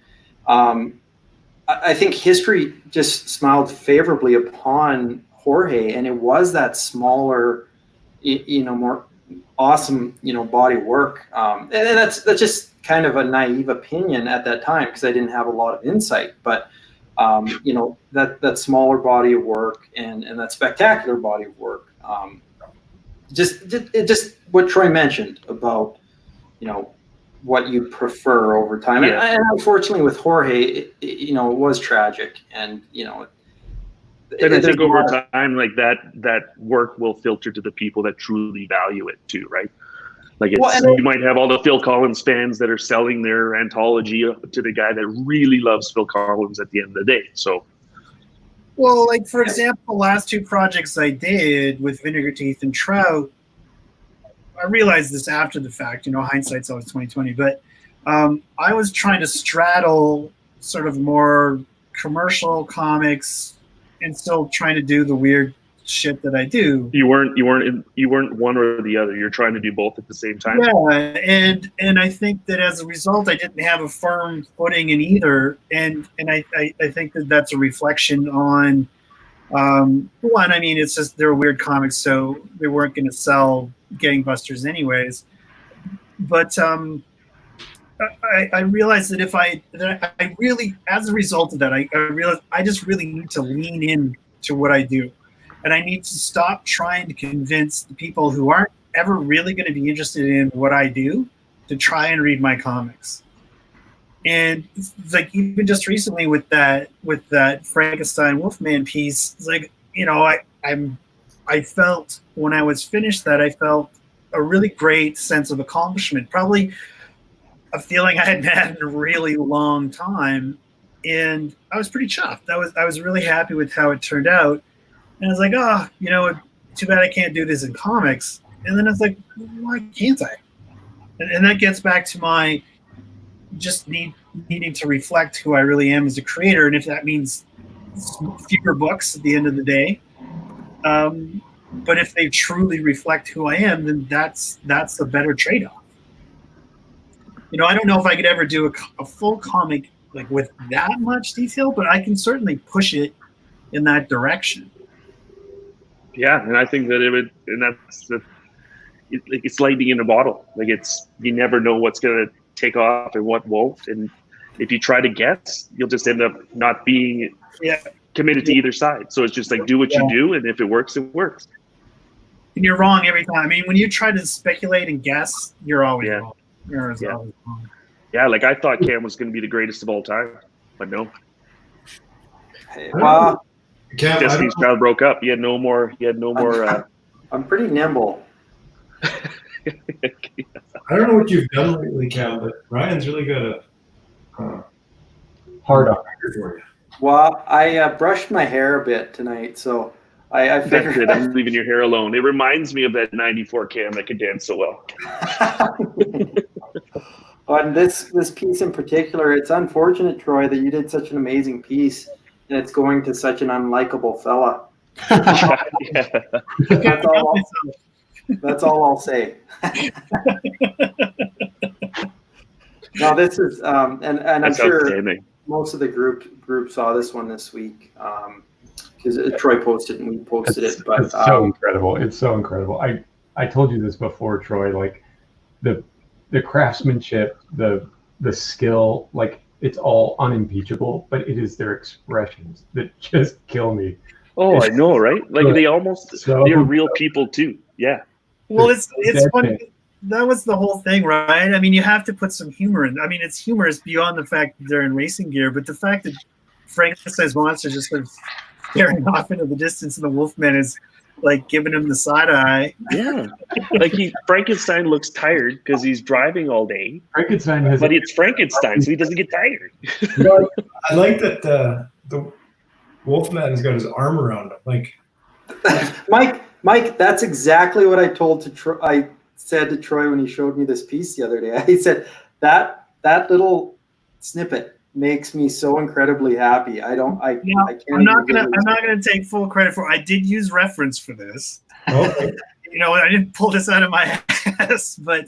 I think history just smiled favorably upon Jorge, and it was that smaller, more awesome, body of work. And that's just kind of a naive opinion at that time because I didn't have a lot of insight. But that smaller body of work and that spectacular body of work, just what Troy mentioned about, what you prefer over time. Yeah. And unfortunately with Jorge, it was tragic. And, and I think over time, like that work will filter to the people that truly value it too, right? Like you might have all the Phil Collins fans that are selling their anthology to the guy that really loves Phil Collins at the end of the day. So, well, like for example, the last two projects I did with Vinegar Teeth and Trout, I realized this after the fact, hindsight's always 20/20, but I was trying to straddle sort of more commercial comics and still trying to do the weird shit that I do. You weren't one or the other. You're trying to do both at the same time. Yeah, and I think that as a result, I didn't have a firm footing in either, and I think that that's a reflection on one. I mean, it's just they're weird comics, so they weren't going to sell gangbusters anyways. But I realized that I really, as a result of that, I realized I just really need to lean in to what I do. And I need to stop trying to convince the people who aren't ever really going to be interested in what I do to try and read my comics. And it's like even just recently with that Frankenstein Wolfman piece, it's like, you know, I felt when I was finished that I felt a really great sense of accomplishment, probably a feeling I hadn't had in a really long time, and I was pretty chuffed. I was really happy with how it turned out, and I was like, oh, you know, too bad I can't do this in comics. And then I was like, why can't I? And that gets back to my just needing to reflect who I really am as a creator, and if that means fewer books at the end of the day. But if they truly reflect who I am, then that's a better trade-off. You know, I don't know if I could ever do a full comic like with that much detail, but I can certainly push it in that direction. Yeah, and I think that it would, and it's lightning in a bottle. Like you never know what's gonna take off and what won't, and if you try to guess, you'll just end up not being committed to either side. So it's just like do what you do, and if it works, it works. And you're wrong every time. I mean, when you try to speculate and guess, you're always wrong. Always wrong. Yeah, like I thought Cam was going to be the greatest of all time, but no. Well, Destiny's Child broke up. He had no more. I'm pretty nimble. I don't know what you've done lately, Cam, but Ryan's really got a hard on for you. Well, I brushed my hair a bit tonight, so I figured That's it. I'm leaving your hair alone. It reminds me of that '94 Cam that could dance so well. On this piece in particular, it's unfortunate, Troy, that you did such an amazing piece, and it's going to such an unlikable fella. That's all I'll say. No, this is, and I'm sure most of the group saw this one this week because Troy posted and we posted it. But it's so incredible. It's so incredible. I told you this before, Troy. Like the craftsmanship, the skill, like it's all unimpeachable. But it is their expressions that just kill me. Oh, I know, right? Like they're real people too. Yeah. Well, it's funny. That was the whole thing, right? I mean, you have to put some humor in. I mean, it's humorous beyond the fact that they're in racing gear, but the fact that Frankenstein's monster just sort of staring off into the distance and the Wolfman is like giving him the side eye. Yeah. Like Frankenstein looks tired because he's driving all day. But it's Frankenstein, so he doesn't get tired. I like that the Wolfman's got his arm around him. Like Mike, that's exactly what I said to Troy when he showed me this piece the other day. He said that little snippet makes me so incredibly happy. I'm not gonna take full credit for it. I did use reference for this. Okay. You know, I didn't pull this out of my ass, but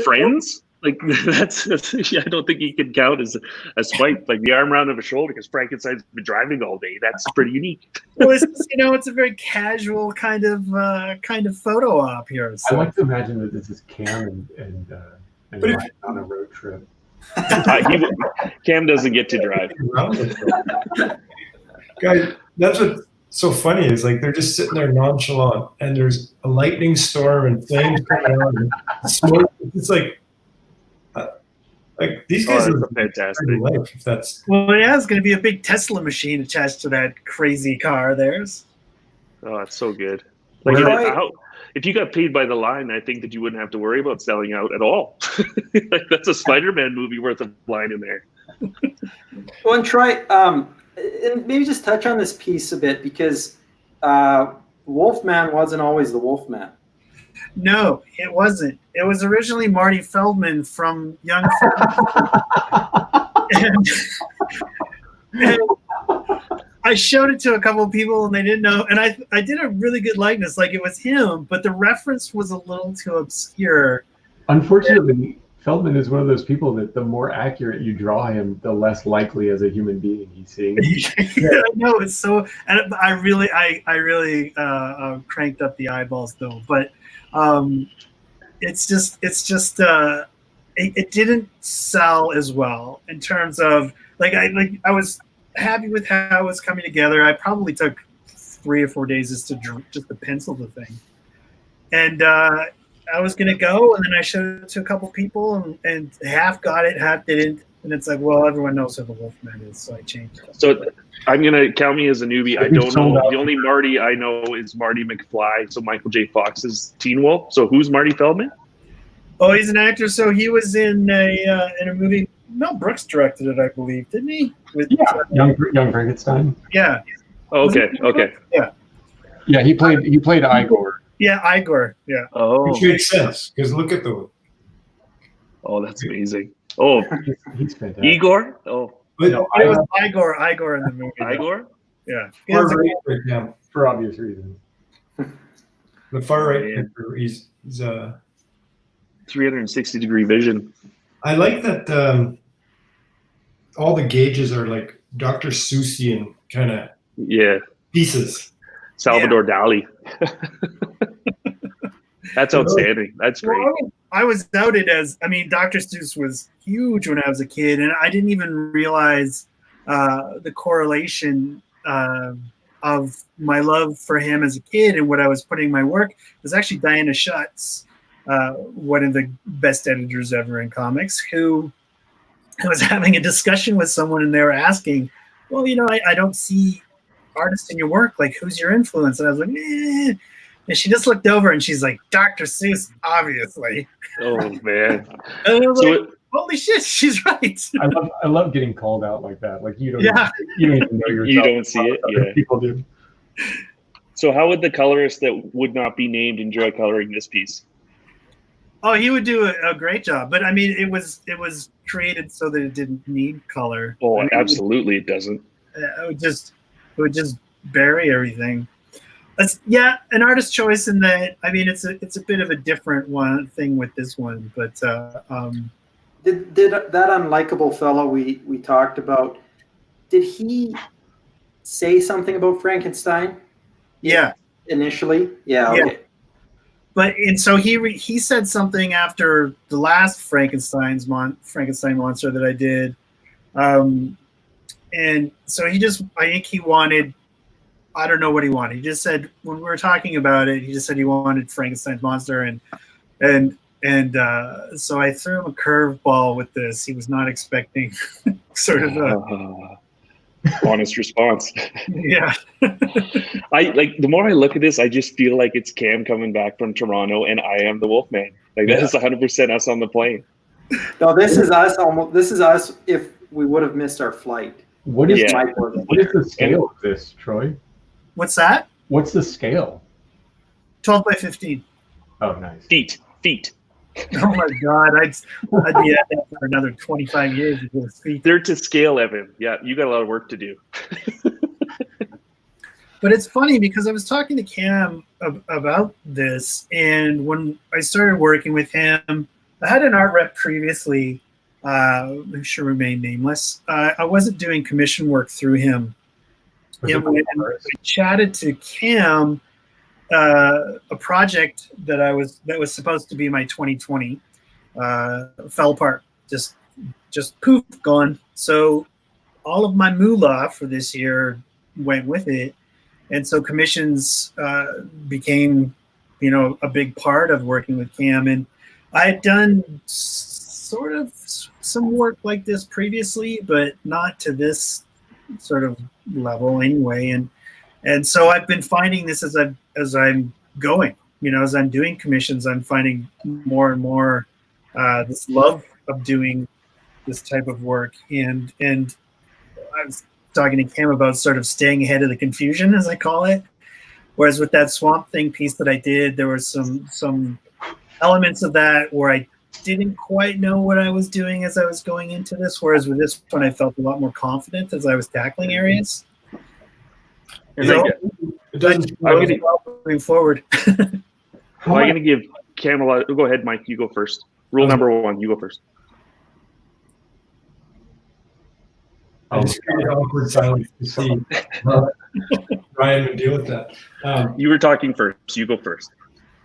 Friends? Like that's I don't think he can count as a swipe, like the arm around of a shoulder because Frankenstein's been driving all day. That's pretty unique. Well, it's a very casual kind of photo op here. So. I like to imagine that this is Cam and Ryan on a road trip. Cam doesn't get to drive. Guys, that's what's so funny is like they're just sitting there nonchalant, and there's a lightning storm and flames coming out and smoke. It's like these guys are fantastic. Life, if that's it's going to be a big Tesla machine attached to that crazy car of theirs. Oh, it's so good. Like if you got paid by the line, I think that you wouldn't have to worry about selling out at all. Like that's a Spider-Man movie worth of line in there. Well, and Troy, and maybe just touch on this piece a bit because Wolfman wasn't always the Wolfman. No, it wasn't. It was originally Marty Feldman from Young and I showed it to a couple of people and they didn't know. And I did a really good likeness, like it was him, but the reference was a little too obscure. Unfortunately, Feldman is one of those people that the more accurate you draw him, the less likely as a human being he's seeing. Yeah, I know it's so. And I really cranked up the eyeballs though, but. It didn't sell as well in terms of I was happy with how it was coming together. I probably took 3 or 4 days just to pencil the thing, and I was gonna go, and then I showed it to a couple people, and half got it, half didn't. And it's like, well, everyone knows who the Wolfman is, so I changed it. So I'm gonna count me as a newbie. I Who's don't sold know. out? The only Marty I know is Marty McFly. So Michael J. Fox's Teen Wolf. So who's Marty Feldman? Oh, he's an actor. So he was in a movie. Mel Brooks directed it, I believe, didn't he? With, Young Frankenstein. yeah. Oh, okay, okay. Yeah. Yeah, he played Igor. Yeah, Igor. Yeah. Oh, Which makes sense because look at the. oh, that's amazing. Oh, He's fantastic. Igor. Oh, But No, It was Igor in the movie. Igor. Yeah. far right right now, For obvious reasons. the far right Man. picture, he's 360-degree vision. I like that all the gauges are like Dr. Seussian kind of Yeah, pieces. Salvador Dali. That's outstanding. That's great. Well, I was outed as, I mean, Dr. Seuss was huge when I was a kid, and I didn't even realize the correlation of my love for him as a kid and what I was putting in my work. It was actually Diana Schutz, one of the best editors ever in comics, who I was having a discussion with someone, and they were asking, well, you know, I don't see artists in your work. Like, who's your influence? And I was like, eh. And she just looked over and she's like, Dr. Seuss, obviously. Oh man. And I was So like, holy shit, she's right. I love getting called out like that. Like you don't Yeah. you don't even know yourself. You don't see it, Other yeah. people do. So how would the colorist that would not be named enjoy coloring this piece? Oh, he would do a great job. But I mean, it was created so that it didn't need color. Oh, I mean, absolutely, it doesn't. it would just bury everything. Yeah, an artist choice in that. I mean, it's a bit of a different thing with this one, but Did that unlikable fellow we talked about? Did he say something about Frankenstein yeah. initially? Yeah. Okay. But and so he said something after the last Frankenstein monster that I did, and so I think he wanted. I don't know what he wanted. He just said when we were talking about it, he just said he wanted Frankenstein's monster, and so I threw him a curveball with this. He was not expecting sort of a honest response. yeah. I like the more I look at this, I just feel like it's Cam coming back from Toronto, and I am the Wolfman. Like that is 100% us on the plane. No, this is us. This is us if we would have missed our flight. What is Yeah. what is the scale of this, Troy? What's that? What's the scale? 12 by 15. Oh, nice. Feet. Oh my God, I'd be at that for another 25 years with those feet. They're to scale, Evan. Yeah, you got a lot of work to do. But it's funny because I was talking to Cam about this, and when I started working with him, I had an art rep previously, who should remain nameless. I wasn't doing commission work through him. And when I chatted to Cam, a project that was supposed to be my 2020 fell apart. Just poof, gone. So all of my moolah for this year went with it, and so commissions became, a big part of working with Cam. And I had done sort of some work like this previously, but not to this sort of level anyway. And so I've been finding this as I'm going, as I'm doing commissions, I'm finding more and more this love of doing this type of work. And I was talking to Cam about sort of staying ahead of the confusion, as I call it. Whereas with that Swamp Thing piece that I did, there were some elements of that where I didn't quite know what I was doing as I was going into this. Whereas with this one, I felt a lot more confident as I was tackling areas. And So, It doesn't. moving forward. I'm going to give Cam a lot. Go ahead, Mike. You go first. Rule number 1, you go first. I just created awkward silence to see Ryan would deal with that. You were talking first. You go first.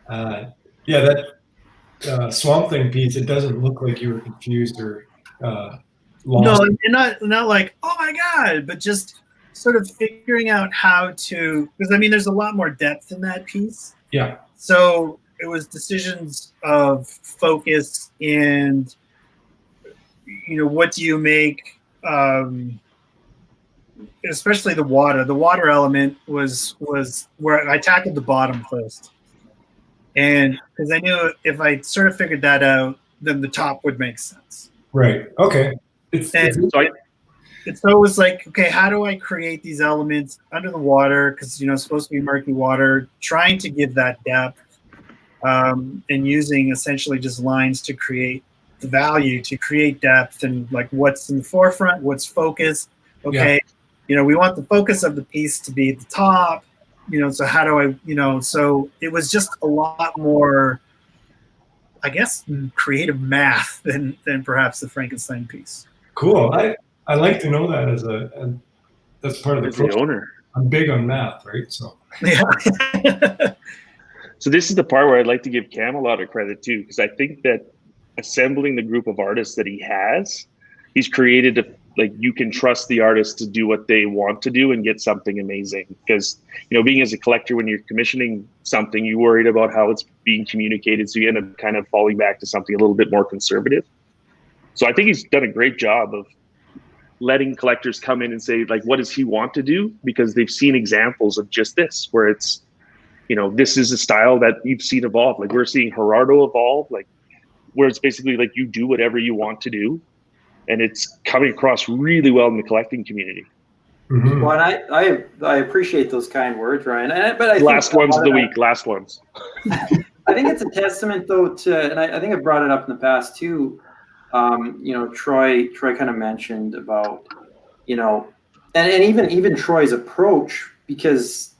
Yeah, that Swamp Thing piece. It doesn't look like you were confused or lost. No, and not like, oh my God, but just sort of figuring out how to, because I mean, there's a lot more depth in that piece. Yeah. So it was decisions of focus and, what do you make? Especially the water. The water element was where I tackled the bottom first, and because I knew if I sort of figured that out, then the top would make sense. Right. Okay. So it was like, okay, how do I create these elements under the water? Because it's supposed to be murky water, trying to give that depth, and using essentially just lines to create the value, to create depth, and like what's in the forefront, what's focus. Okay, we want the focus of the piece to be at the top. So how do I, so it was just a lot more, I guess, creative math than perhaps the Frankenstein piece. Cool. I like to know that that's part of the As the owner. I'm big on math, right? So yeah. So this is the part where I'd like to give Cam a lot of credit too, because I think that assembling the group of artists that he has, he's created you can trust the artists to do what they want to do and get something amazing. Because being as a collector, when you're commissioning something, you're worried about how it's being communicated, so you end up kind of falling back to something a little bit more conservative. So I think he's done a great job of letting collectors come in and say, like, what does he want to do? Because they've seen examples of just this, where it's, this is a style that you've seen evolve. Like we're seeing Gerardo evolve, like where it's basically like you do whatever you want to do. And it's coming across really well in the collecting community. Mm-hmm. Well, and I appreciate those kind words, Ryan. But I last think ones of the week. Last ones. I think it's a testament, though, to, and I think I brought it up in the past too. Troy kind of mentioned about, and even Troy's approach, because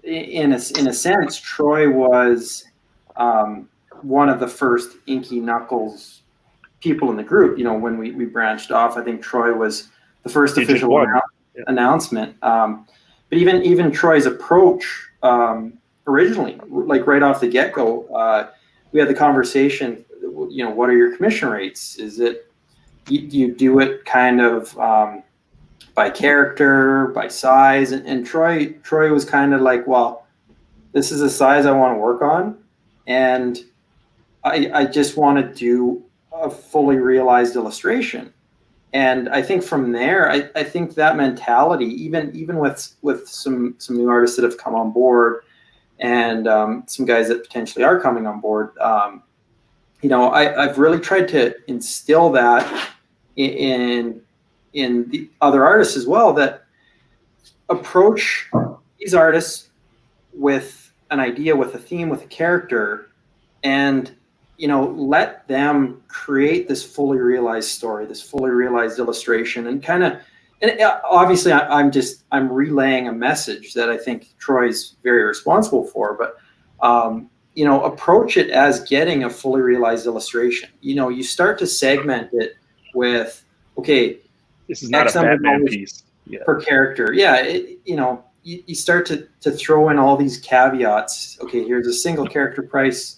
in a sense, Troy was one of the first Inky Knuckles people in the group. When we branched off, I think Troy was the first official announcement. But even Troy's approach originally, like right off the get-go, we had the conversation, what are your commission rates? Is it, do you do it kind of by character, by size? And Troy was kind of like, well, this is a size I want to work on, and I just want to do a fully realized illustration. And I think from there, I think that mentality, even with some new artists that have come on board, and some guys that potentially are coming on board, I've really tried to instill that in the other artists as well, that approach these artists with an idea, with a theme, with a character, and let them create this fully realized story, this fully realized illustration, and obviously I'm relaying a message that I think Troy's very responsible for, but approach it as getting a fully realized illustration. You start to segment it with, okay, this is not a Batman piece per character. Yeah, you start to throw in all these caveats. Okay, here's a single character price,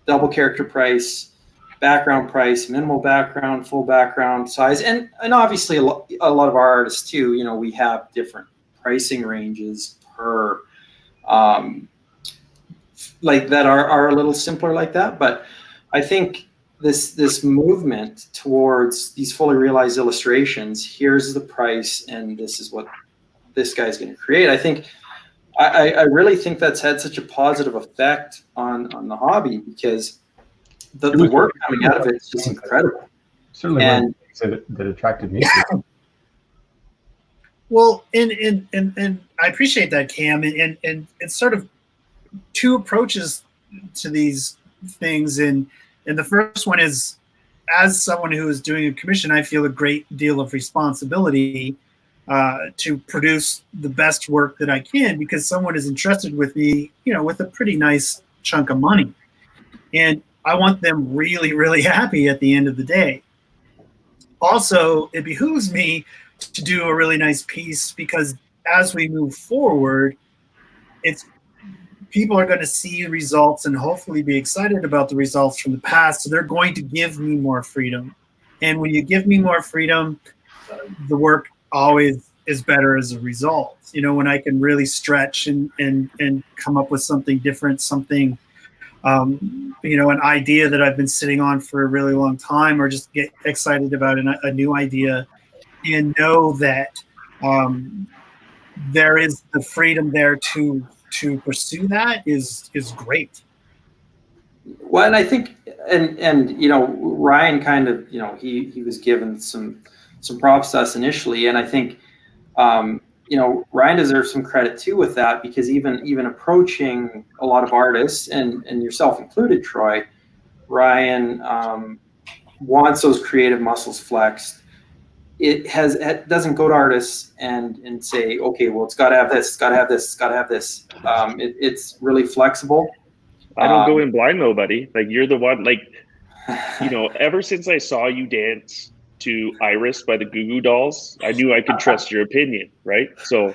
double character price, background price, minimal background, full background, size, and obviously a lot of our artists too. We have different pricing ranges per like that are a little simpler like that. But I think this movement towards these fully realized illustrations, here's the price, and this is what this guy's going to create. I think I really think that's had such a positive effect on the hobby, because the work coming out of it is just incredible. Certainly one of the things that attracted me to it. Well, and I appreciate that, Cam, and it's sort of two approaches to these things, and the first one is, as someone who is doing a commission, I feel a great deal of responsibility to produce the best work that I can, because someone is entrusted with me, with a pretty nice chunk of money, and I want them really, really happy at the end of the day. Also, it behooves me to do a really nice piece, because as we move forward, people are going to see results and hopefully be excited about the results from the past. So they're going to give me more freedom. And when you give me more freedom, the work always is better as a result. When I can really stretch and come up with something different, something an idea that I've been sitting on for a really long time, or just get excited about a new idea, and know that there is the freedom there to pursue that is great. Well, and I think, and Ryan kind of, he was given some props to us initially, and I think, Ryan deserves some credit too with that, because even approaching a lot of artists, and yourself included, Troy, Ryan wants those creative muscles flexed. It doesn't go to artists and say, okay, well, it's got to have this, it's got to have this, it's got to have this. It's really flexible. I don't go in blind though, buddy. Like, you're the one, like, ever since I saw you dance to Iris by the Goo Goo Dolls, I knew I could trust your opinion, right? So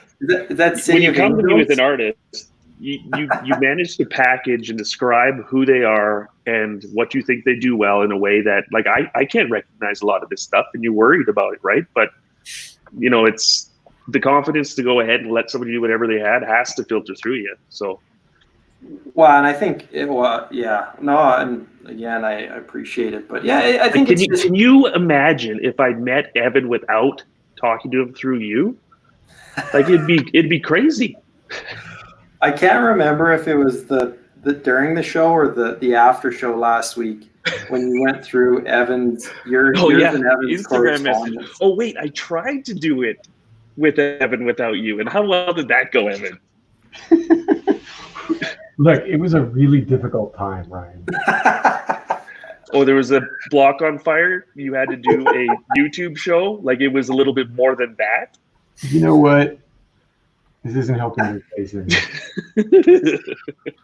that's when you come to me with an artist, you manage to package and describe who they are and what you think they do well in a way that, like, I can't recognize a lot of this stuff, and you're worried about it, right? But it's the confidence to go ahead and let somebody do whatever they has to filter through you. So. Well, and I think and again, I appreciate it, but yeah, I think can you imagine if I met Evan without talking to him through you? Like, it'd be crazy. I can't remember if it was the during the show or the after show last week when you went through Evan's and Evan's correspondence. Oh wait, I tried to do it with Evan without you, and how well did that go, Evan? Look, it was a really difficult time, Ryan. Oh, there was a block on fire. You had to do a YouTube show. Like, it was a little bit more than that. You know what? This isn't helping your case.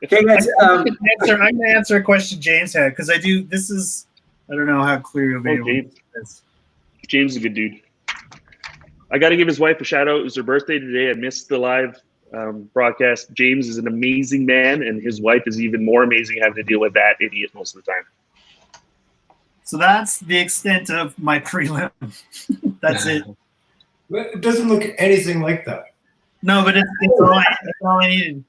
Okay, guys. I'm going to answer a question James had, because I don't know how clear you'll be able to do this. James is a good dude. I got to give his wife a shout out. It was her birthday today. I missed the live broadcast. James is an amazing man, and his wife is even more amazing, having to deal with that idiot most of the time. So that's the extent of my prelim. That's it. It doesn't look anything like that. No, but it's all I needed.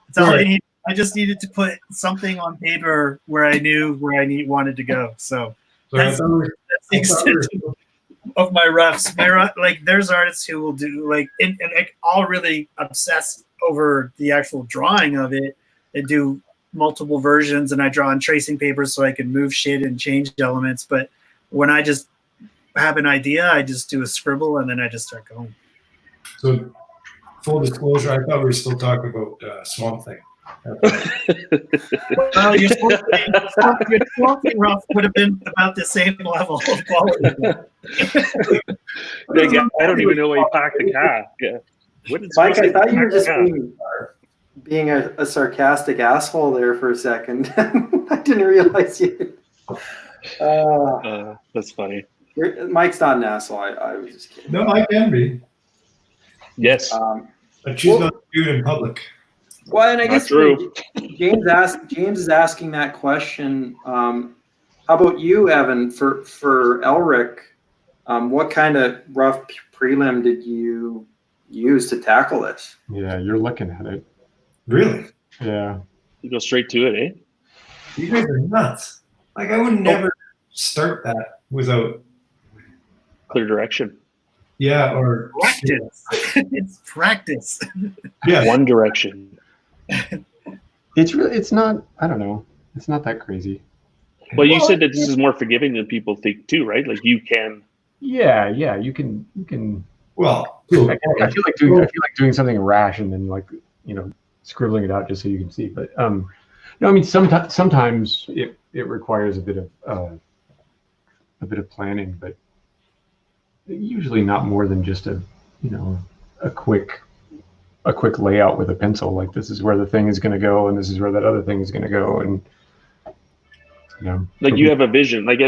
It's all I needed. I just needed to put something on paper where I knew where I wanted to go. So that's the extent of my roughs. Like, there's artists who will do and I'll really obsess over the actual drawing of it and do multiple versions, and I draw on tracing paper so I can move shit and change elements. But when I just have an idea, I just do a scribble and then I just start going. So, full disclosure, I thought we were still talking about Swamp Thing. Well, your Swamp Thing rough would have been about the same level of quality. I don't even know why you parked the car. Yeah. Mike, I thought you were just being a sarcastic asshole there for a second. I didn't realize you. That's funny. Mike's not an asshole. I was just kidding. No, I can be. Yes. But she's not good in public. Well, and I guess true. James is asking that question. How about you, Evan? For Elric, what kind of rough prelim did you use to tackle this? Yeah, you're looking at it. Really? Yeah. You go straight to it, eh? You guys are nuts. Like, I would never start that without clear direction. Yeah, or practice. It's practice. Yeah, one direction. It's not. I don't know. It's not that crazy. Well, you said that this is more forgiving than people think too, right? Like, you can. Yeah, you can. Well, I feel like doing something rash and then scribbling it out just so you can see. But no, I mean sometimes it requires a bit of planning, but usually not more than just a quick layout with a pencil. Like, this is where the thing is going to go, and this is where that other thing is going to go, and like, you have a vision. Like,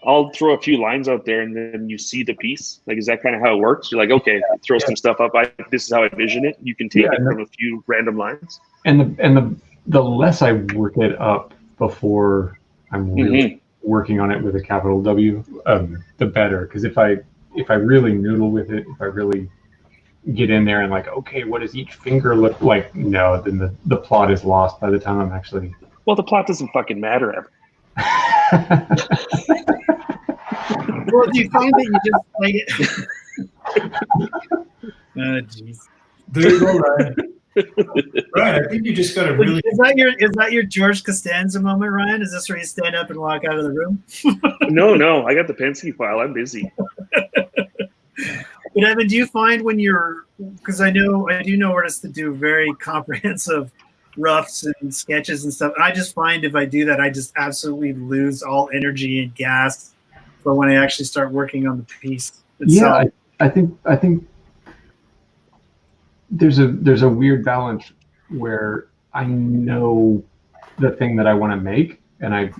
I'll throw a few lines out there, and then you see the piece. Like, is that kind of how it works? You're like, okay, throw some stuff up. This is how I vision it. You can take it from a few random lines. And the less I work it up before I'm really working on it with a capital W, the better. Because if I really noodle with it, if I really get in there and like, okay, what does each finger look like? No, then the plot is lost by the time I'm actually Well, the plot doesn't fucking matter ever. Well, do you find that you just like it? Oh, jeez. There you go, Ryan. Ryan, I think you just got to really. Is that your George Costanza moment, Ryan? Is this where you stand up and walk out of the room? No. I got the Penske file. I'm busy. But Evan, do you find when you're, because I do know artists that do very comprehensive roughs and sketches and stuff. I just find if I do that, I just absolutely lose all energy and gas for when I actually start working on the piece itself. Yeah, I think there's a weird balance where I know the thing that I want to make, and I've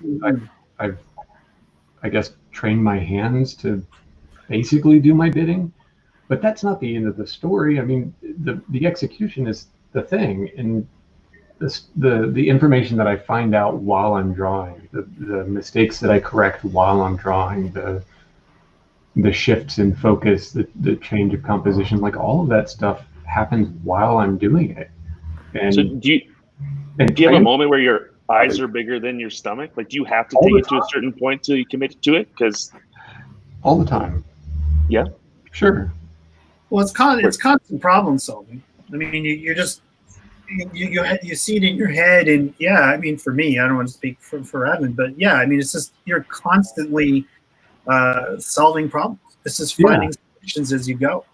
I guess trained my hands to basically do my bidding, but that's not the end of the story. I mean, the execution is the thing, and the information that I find out while I'm drawing, the mistakes that I correct while I'm drawing, the shifts in focus, the change of composition, like all of that stuff happens while I'm doing it. And so do you have a moment where your eyes are bigger than your stomach? Like, do you have to take it to a certain point till you commit to it? Because all the time. Yeah. Sure. Well, it's constant problem solving. I mean, you're just you see it in your head, and yeah, I mean, for me, I don't want to speak for Evan, but yeah, I mean, it's just you're constantly solving problems. It's just finding solutions as you go.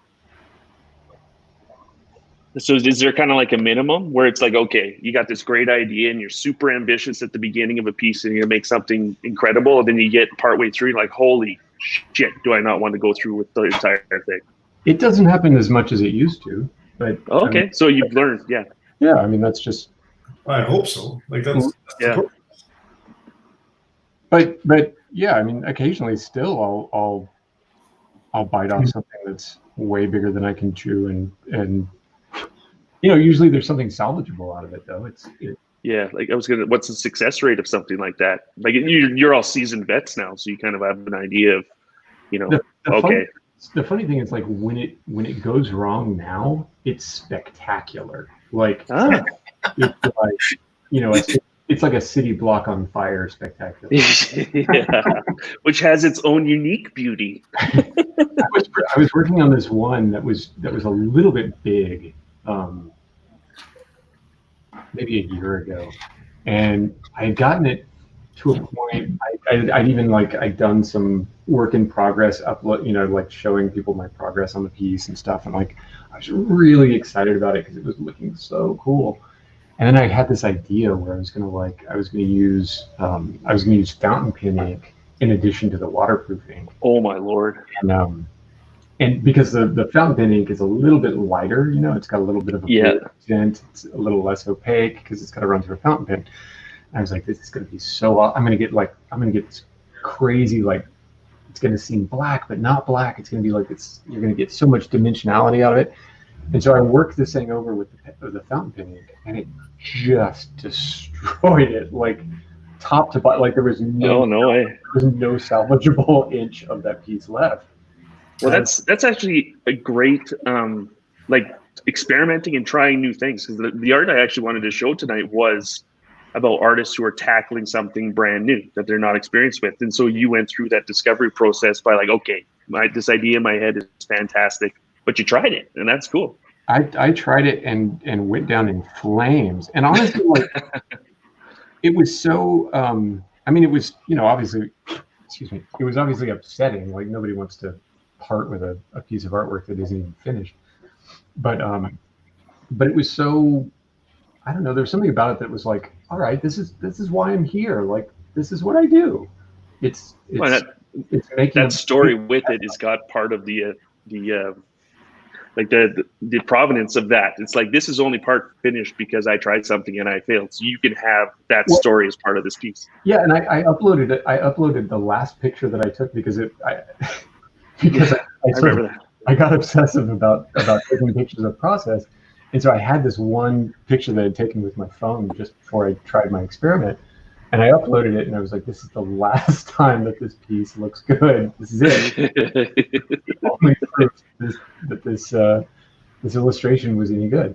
So is there kind of like a minimum where it's like, okay, you got this great idea and you're super ambitious at the beginning of a piece and you're gonna make something incredible, and then you get partway through, like, holy shit, do I not want to go through with the entire thing? It doesn't happen as much as it used to, but okay, I mean, so you've learned, yeah. Yeah, I mean, that's just. I hope so. Like that's yeah. But yeah, I mean, occasionally still I'll bite off something that's way bigger than I can chew, and you know, usually there's something salvageable out of it, though. Yeah, like what's the success rate of something like that? Like you're all seasoned vets now, so you kind of have an idea of, you know, the funny thing is, like, when it goes wrong now, it's spectacular. Like, it's like, you know, it's like a city block on fire spectacular. Yeah, which has its own unique beauty. I was working on this one that was a little bit big, maybe a year ago, and I had gotten it to a point. I'd done some work in progress upload, you know, like showing people my progress on the piece and stuff, and like I was really excited about it because it was looking so cool. And then I had this idea where I was gonna use fountain pen ink in addition to the waterproof ink. Oh my Lord! And because the fountain pen ink is a little bit lighter, you know, it's got a little bit of a tint, it's a little less opaque because it's got to run through a fountain pen. I was like, this is going to be so. I'm going to get this crazy, like, it's going to seem black but not black. It's going to be like you're going to get so much dimensionality out of it. And so I worked this thing over with the fountain pen ink, and it just destroyed it, like top to bottom. Like there was no salvageable inch of that piece left. Well, that's actually a great like experimenting and trying new things, because the art I actually wanted to show tonight was about artists who are tackling something brand new that they're not experienced with. And so you went through that discovery process by like, okay, this idea in my head is fantastic, but you tried it, and that's cool. I tried it and went down in flames. And honestly, like, it was so, I mean, it was, you know, obviously, it was obviously upsetting. Like, nobody wants to part with a piece of artwork that isn't even finished. But it was so, I don't know, there's something about it that was like, all right, this is why I'm here. Like, this is what I do. It's making that story with it has got part of the provenance of that. It's like, this is only part finished because I tried something and I failed. So you can have that story as part of this piece. Yeah, and I uploaded it. I uploaded the last picture that I took because I remember that. I got obsessive about taking pictures of process. And so I had this one picture that I had taken with my phone just before I tried my experiment. And I uploaded it, and I was like, this is the last time that this piece looks good. This is it. Only proof that this illustration was any good.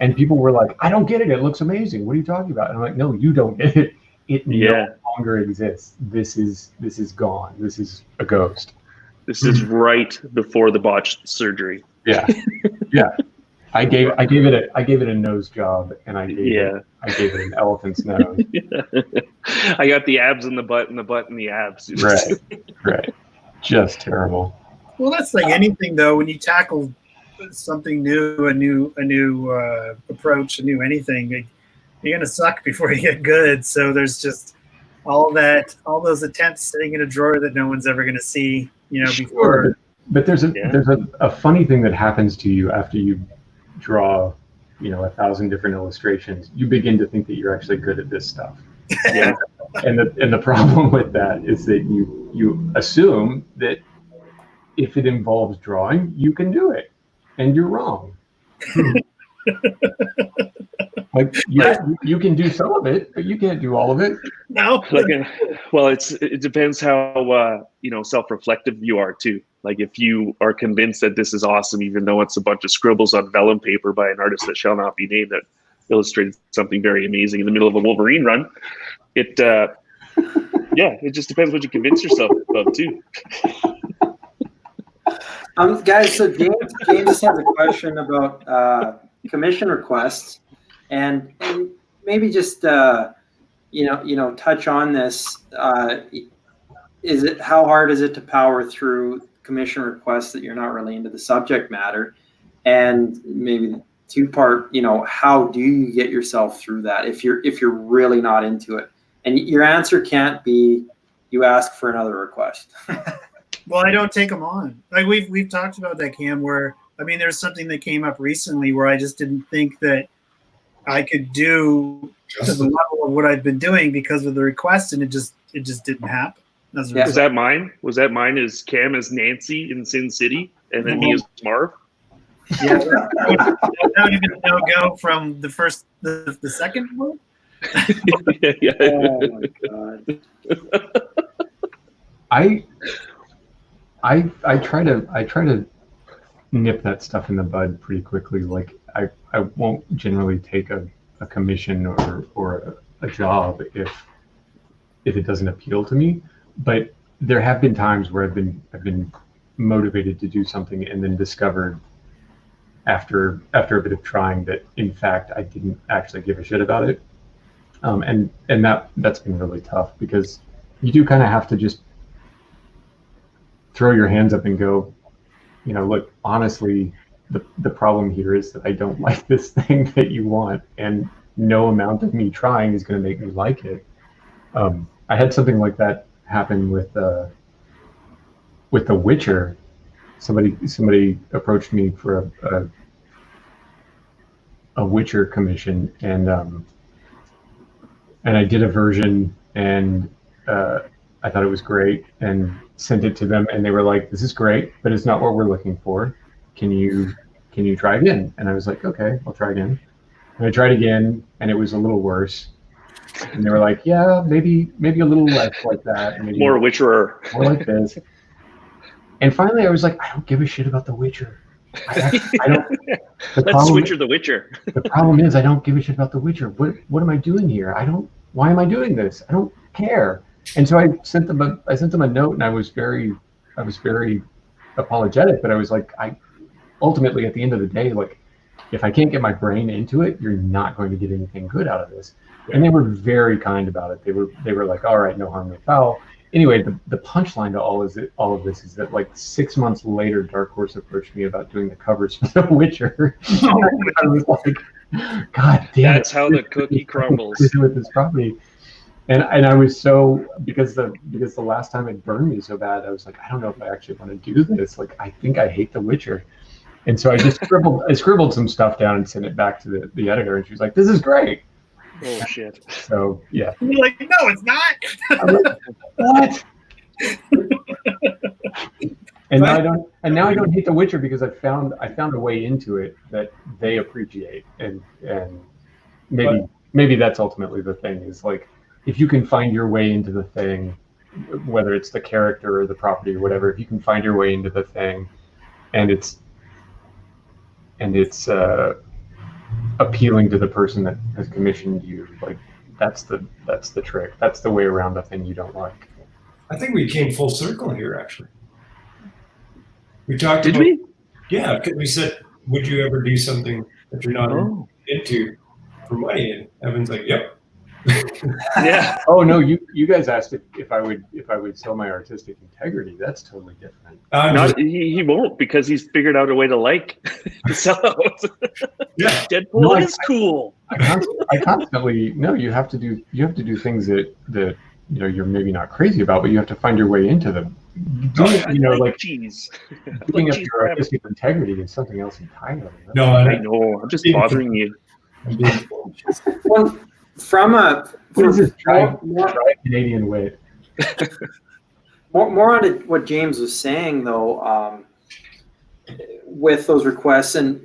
And people were like, I don't get it. It looks amazing. What are you talking about? And I'm like, no, you don't get it. It no longer exists. This is gone. This is a ghost. This is right before the botched surgery. Yeah. Yeah. I gave it a nose job, and I gave it an elephant's nose. I got the abs in the butt and the butt in the abs. Right. Just terrible. Well, that's like anything though. When you tackle something new, a new approach, a new anything, you're gonna suck before you get good. So there's just all those attempts sitting in a drawer that no one's ever gonna see. Before. But there's a funny thing that happens to you after you draw, 1,000 different illustrations. You begin to think that you're actually good at this stuff. Yeah. And the problem with that is that you assume that if it involves drawing, you can do it, and you're wrong. Like you can do some of it, but you can't do all of it. No. Well, it depends how self-reflective you are too. Like if you are convinced that this is awesome, even though it's a bunch of scribbles on vellum paper by an artist that shall not be named that illustrated something very amazing in the middle of a Wolverine run, it just depends what you convince yourself of too. Guys, so James just has a question about commission requests, and maybe just touch on this. How hard is it to power through commission requests that you're not really into the subject matter? And maybe two-part, how do you get yourself through that if you're really not into it? And your answer can't be you ask for another request. Well, I don't take them on. Like we've talked about that, Cam, where there's something that came up recently where I just didn't think that I could do to the level of what I've been doing because of the request, and it just didn't happen. Was that mine? As Cam as Nancy in Sin City, and then me as Marv? Yeah, that would even no-go from the second one. Yeah. Oh my god. I try to nip that stuff in the bud pretty quickly. Like I won't generally take a commission or a job if it doesn't appeal to me. But there have been times where I've been motivated to do something and then discovered after a bit of trying that in fact I didn't actually give a shit about it. And that's been really tough because you do kind of have to just throw your hands up and go, look, honestly, the problem here is that I don't like this thing that you want, and no amount of me trying is going to make me like it. I had something like that happen with The Witcher. Somebody approached me for a Witcher commission, and I did a version, and I thought it was great, and sent it to them, and they were like, "This is great, but it's not what we're looking for. Can you try again?" And I was like, "Okay, I'll try again." And I tried again, and it was a little worse. And they were like, "Yeah, maybe a little less like that, maybe more Witcher, more like this." And finally, I was like, "I don't give a shit about The Witcher. I don't." Let's Witcher The Witcher. The problem is, I don't give a shit about The Witcher. What am I doing here? Why am I doing this? I don't care. And so I sent them a note, and I was very apologetic, but I was like, ultimately at the end of the day, like, if I can't get my brain into it, you're not going to get anything good out of this. And they were very kind about it. They were like, all right, no harm, no foul. Anyway, the punchline to all of this is that like 6 months later, Dark Horse approached me about doing the covers for The Witcher. I was like, God damn, that's how the cookie crumbles with this property. And I was so because the last time it burned me so bad, I was like, I don't know if I actually want to do this. Like, I think I hate The Witcher. And so I just scribbled some stuff down and sent it back to the editor, and she was like, "This is great." Oh shit! So yeah. You're like, "No, it's not." I'm like, what? And now I don't hate The Witcher because I found a way into it that they appreciate, and maybe that's ultimately the thing is like, if you can find your way into the thing, whether it's the character or the property or whatever, if you can find your way into the thing, and it's appealing to the person that has commissioned you. Like that's the trick. That's the way around the thing you don't like. I think we came full circle here, actually. We talked Did about, we? yeah, because we said, would you ever do something that you're not Oh. into for money? And Evan's like, yep. Yeah. Oh no, you guys asked if I would sell my artistic integrity. That's totally different. He won't, because he's figured out a way to sell out. Yeah. Deadpool No, is cool. I constantly no. You have to do things that you're maybe not crazy about, but you have to find your way into them. Like cheese. giving up cheese your artistic integrity is something else entirely. No, I know. I'm just bothering you. Well, What is this dry more Canadian way? on what James was saying, though, with those requests, and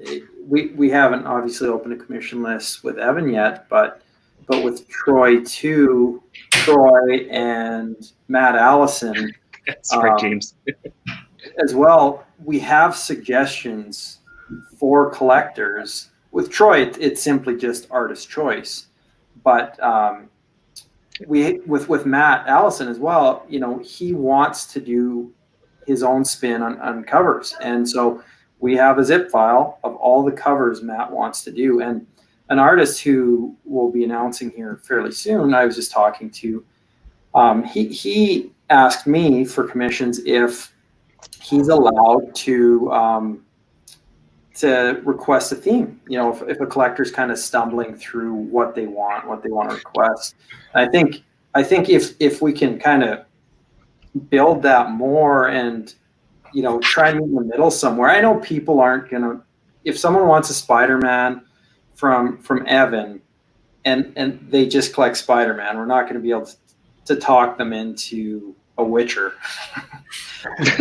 we haven't obviously opened a commission list with Evan yet, but with Troy too, Troy and Matt Allison, That's right, James. as well. We have suggestions for collectors. With Troy, it's simply just artist choice, but with Matt Allison as well, he wants to do his own spin on covers, and so we have a zip file of all the covers Matt wants to do. And an artist who will be announcing here fairly soon, I was just talking to, he asked me for commissions if he's allowed to request a theme. If a collector's kind of stumbling through what they want to request. I think if we can kind of build that more and try and meet in the middle somewhere. I know people aren't gonna. If someone wants a Spider-Man from Evan, and they just collect Spider-Man, we're not going to be able to talk them into a Witcher.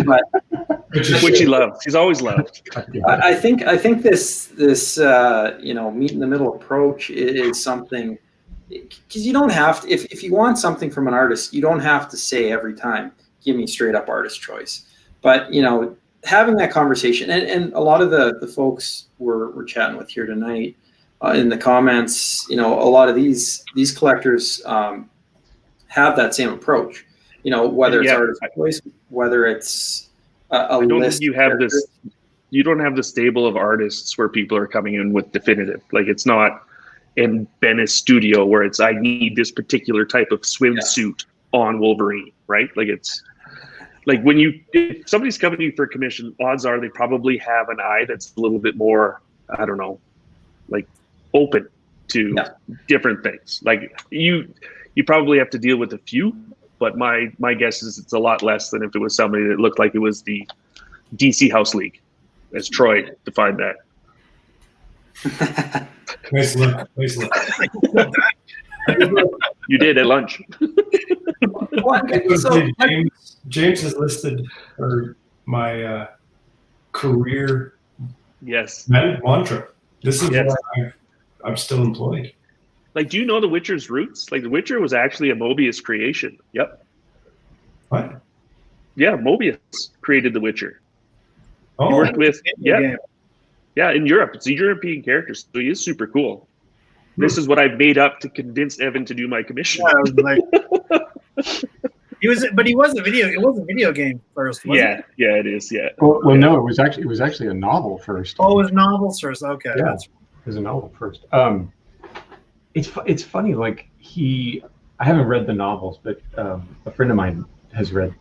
But Which he loves. He's always loved. I think this meet in the middle approach is something, because you don't have to, if you want something from an artist, you don't have to say every time, give me straight up artist choice. But having that conversation, and a lot of the folks we're chatting with here tonight in the comments, a lot of these collectors have that same approach. Whether it's artist choice, whether it's a list. You have this. You don't have the stable of artists where people are coming in with definitive. Like, it's not in Ben's studio where it's, I need this particular type of swimsuit on Wolverine, right? Like, it's like if somebody's coming to you for a commission, odds are they probably have an eye that's a little bit more, I don't know, like open to different things. Like you probably have to deal with a few, but my guess is it's a lot less than if it was somebody that looked like it was the DC House League, as Troy defined that. Nice look. You did at lunch. James has listed my career mantra. This is why I'm still employed. Like, do you know The Witcher's roots? Like, The Witcher was actually a Mobius creation. Yep. What? Yeah, Mobius created The Witcher. Oh, he worked with in Europe. It's a European character, so he is super cool. This is what I've made up to convince Evan to do my commission. Yeah, I was like, it was a video game first. Wasn't it? Yeah, it is. Yeah. Well, no, it was actually a novel first. Oh, it was novels first. Okay. Yeah, it was a novel first. It's funny. Like I haven't read the novels, but a friend of mine has read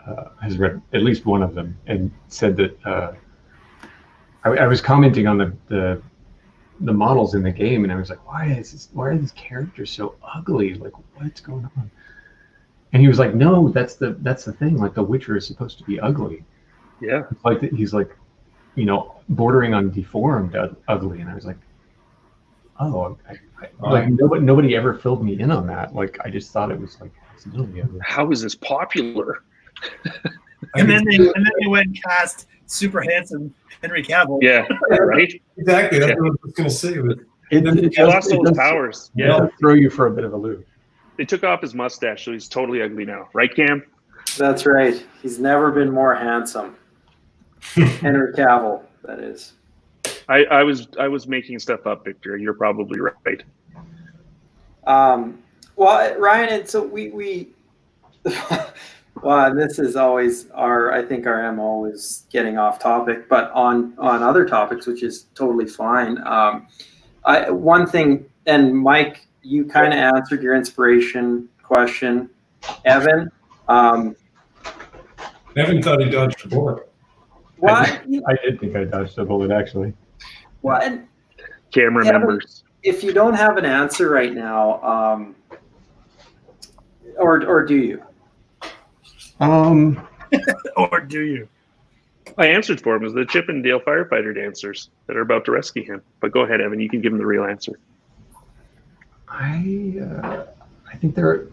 at least one of them and said that I was commenting on the models in the game, and I was like, why are these characters so ugly? Like, what's going on? And he was like, no, that's the thing. Like, the Witcher is supposed to be ugly. Yeah. Like, he's like, bordering on deformed ugly. And I was like, oh, like nobody ever filled me in on that. Like, I just thought it was like, it's really ugly. How is this popular? And then they went and cast super handsome Henry Cagle. Yeah, right. Exactly. That's what I was going to say. He lost all his powers. Yeah, throw you for a bit of a loop. They took off his mustache, so he's totally ugly now. Right, Cam? That's right. He's never been more handsome. Henry Cavill, that is. I was making stuff up, Victor. You're probably right. Well, Ryan, and so we well, this is always I think our MO is getting off topic, but on other topics, which is totally fine. One thing, and Mike, you kind of answered your inspiration question. Evan thought he dodged a bullet. What? I did think I dodged a bullet, actually. Well, and Cam remembers. if you don't have an answer right now, or do you? Or do you? I answered for him as the Chippendale firefighter dancers that are about to rescue him. But go ahead, Evan. You can give him the real answer. I think there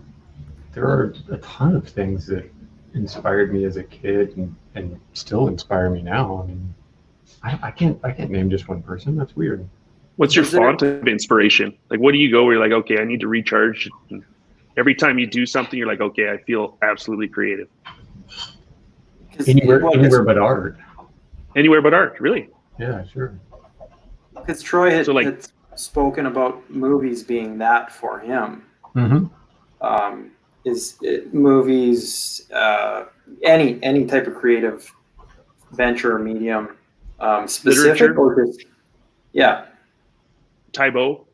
are a ton of things that inspired me as a kid and still inspire me now. I mean, I can't name just one person. That's weird. What's your font of inspiration? Like, what do you go where you're like, okay, I need to recharge? And every time you do something, you're like, okay, I feel absolutely creative. Anywhere but art. Anywhere but art, really? Yeah, sure. Because Troy had spoken about movies being that for him. Mm-hmm. Movies, any type of creative venture or medium, specific literature, or just Tybo.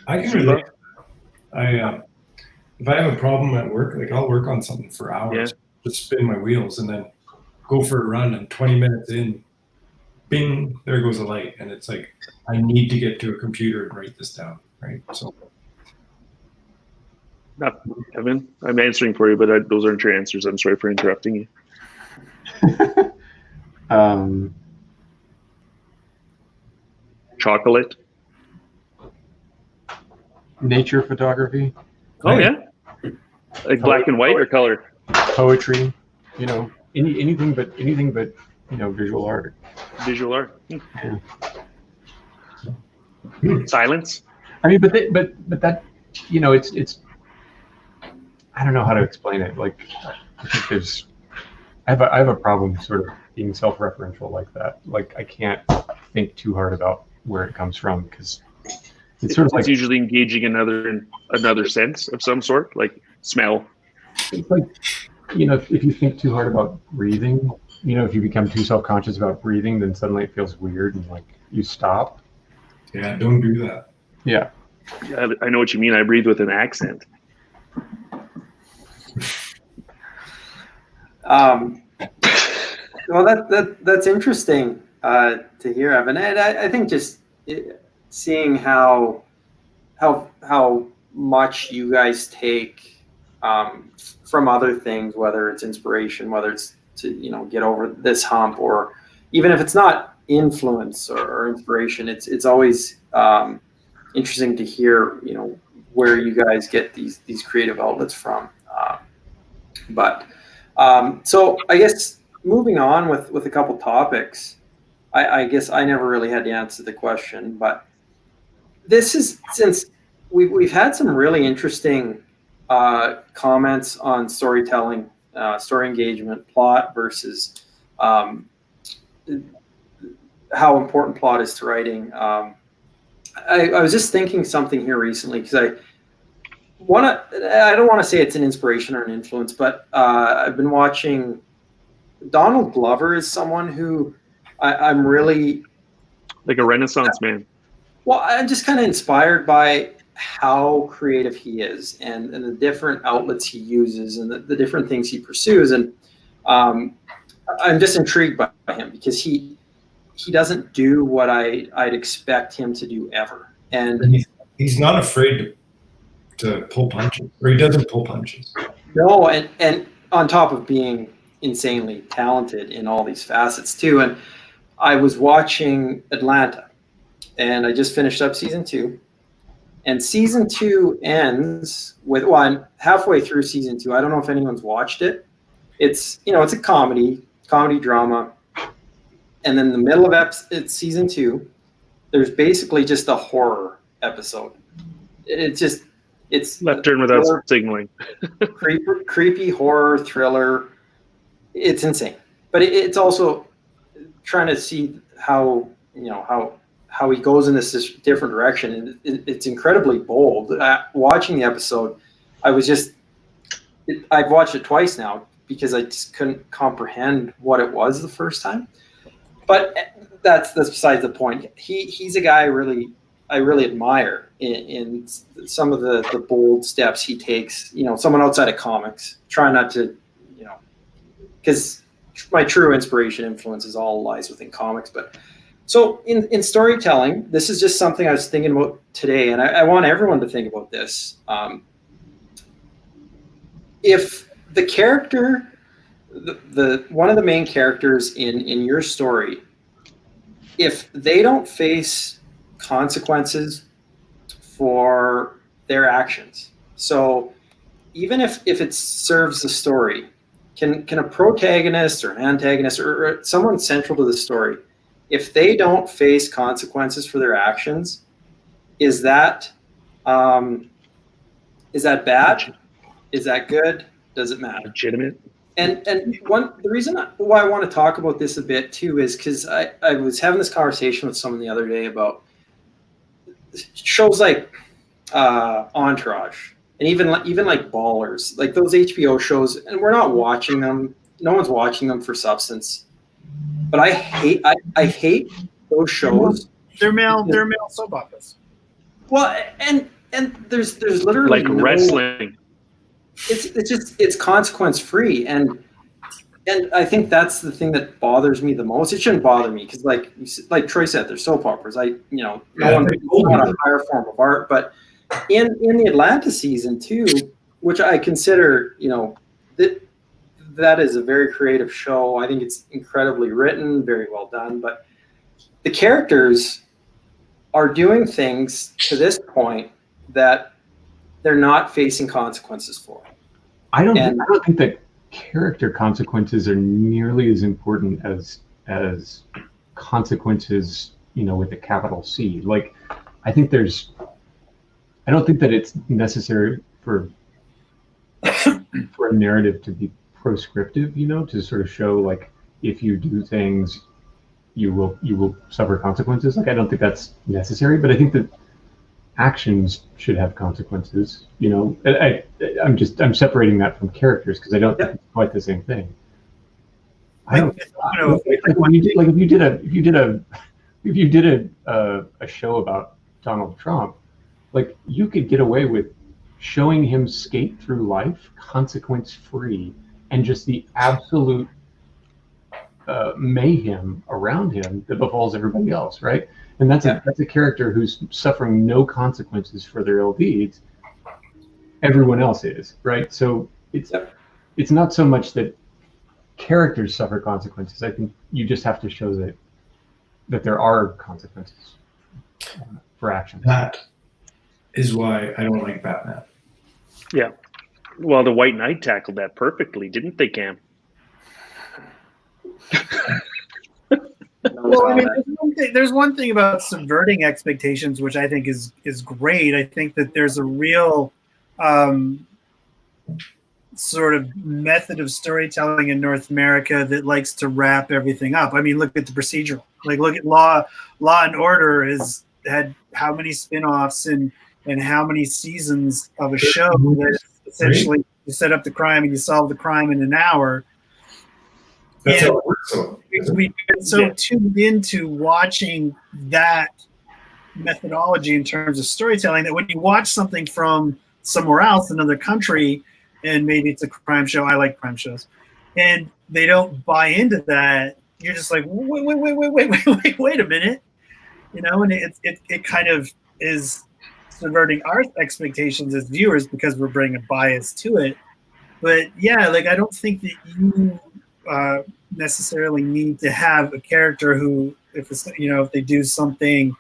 I can relate. If I have a problem at work, like I'll work on something for hours, just spin my wheels, and then go for a run. And 20 minutes in, bing, there goes a light, and it's like I need to get to a computer and write this down, right? So. Not Evan. I'm answering for you, but those aren't your answers. I'm sorry for interrupting you. Chocolate. Nature photography. Oh yeah. Like black and white or color? Poetry. Anything but visual art. Visual art. Yeah. Silence. I mean, but that it's. I don't know how to explain it. Like, I think I have a problem sort of being self-referential like that. Like, I can't think too hard about where it comes from because it's sort of like usually engaging another sense of some sort, like smell. It's like, if you think too hard about breathing, if you become too self-conscious about breathing, then suddenly it feels weird and like you stop. Yeah, don't do that. Yeah. I know what you mean. I breathe with an accent. Well, that's interesting to hear, Evan. And I think just seeing how much you guys take from other things, whether it's inspiration, whether it's to get over this hump, or even if it's not influence or inspiration, it's always interesting to hear where you guys get these creative outlets from. So I guess moving on with a couple topics, I guess I never really had to answer the question, but this is since we've had some really interesting comments on storytelling, story engagement, plot versus how important plot is to writing. I was just thinking something here recently because I don't want to say it's an inspiration or an influence, but I've been watching Donald Glover is someone who I'm really like a Renaissance man. Well, I'm just kind of inspired by how creative he is and the different outlets he uses and the different things he pursues. And I'm just intrigued by him because he doesn't do what I'd expect him to do ever. And he's not afraid to pull punches, or he doesn't pull punches. No, and on top of being insanely talented in all these facets too. And I was watching Atlanta, and I just finished up season 2. And season 2 ends with, well, I'm halfway through season 2. I don't know if anyone's watched it. It's it's a comedy drama. And then the middle of season 2, there's basically just a horror episode. It's left turn without signaling. creepy horror thriller. It's insane, but it's also trying to see how how he goes in this different direction, and it's incredibly bold. Watching the episode, I've watched it twice now because I just couldn't comprehend what it was the first time. But that's besides the point. He's a guy I really admire in some of the bold steps he takes. Someone outside of comics. Try not to, because my true inspiration influences all lies within comics. But so in storytelling, this is just something I was thinking about today, and I want everyone to think about this. If the character, the one of the main characters in your story, if they don't face consequences for their actions, so even if it serves the story, can a protagonist or an antagonist or someone central to the story, if they don't face consequences for their actions, is that bad? Is that good? Does it matter? Legitimate. And the reason why I want to talk about this a bit too is because I was having this conversation with someone the other day about shows like Entourage and even like Ballers, like those HBO shows, and we're not watching them. No one's watching them for substance. But I hate those shows. They're male soap operas. Well, and there's literally like wrestling. It's consequence free, and I think that's the thing that bothers me the most. It shouldn't bother me because, like Troy said, they're soap operas. No one want a higher form of art, but in the Atlanta season too, which I consider, that is a very creative show. I think it's incredibly written, very well done, but the characters are doing things to this point that they're not facing consequences for. I don't think that character consequences are nearly as important as consequences, with a capital C. Like, I don't think that it's necessary for a narrative to be proscriptive, to sort of show, like, if you do things, you will suffer consequences. Like, I don't think that's necessary, but I think that actions should have consequences. I'm separating that from characters because I don't think it's quite the same thing. If you did a show about Donald Trump, like, you could get away with showing him skate through life consequence free and just the absolute mayhem around him that befalls everybody else, right? And that's a character who's suffering no consequences for their ill deeds. Everyone else is, right? So it's not so much that characters suffer consequences. I think you just have to show that there are consequences for action. That is why I don't like Batman. Yeah. Well, the White Knight tackled that perfectly, didn't they, Cam? Well, I mean, there's one thing about subverting expectations, which I think is great. I think that there's a real sort of method of storytelling in North America that likes to wrap everything up. I mean, look at the procedural. Like, look at Law and Order has had how many spin-offs and how many seasons of a show that essentially you set up the crime and you solve the crime in an hour. That's and how it works. we've been so tuned into watching that methodology in terms of storytelling that when you watch something from somewhere else, another country, and maybe it's a crime show, I like crime shows, and they don't buy into that, you're just like, wait a minute, and it kind of is subverting our expectations as viewers because we're bringing a bias to it. But yeah, like, I don't think that you necessarily need to have a character who, if they do something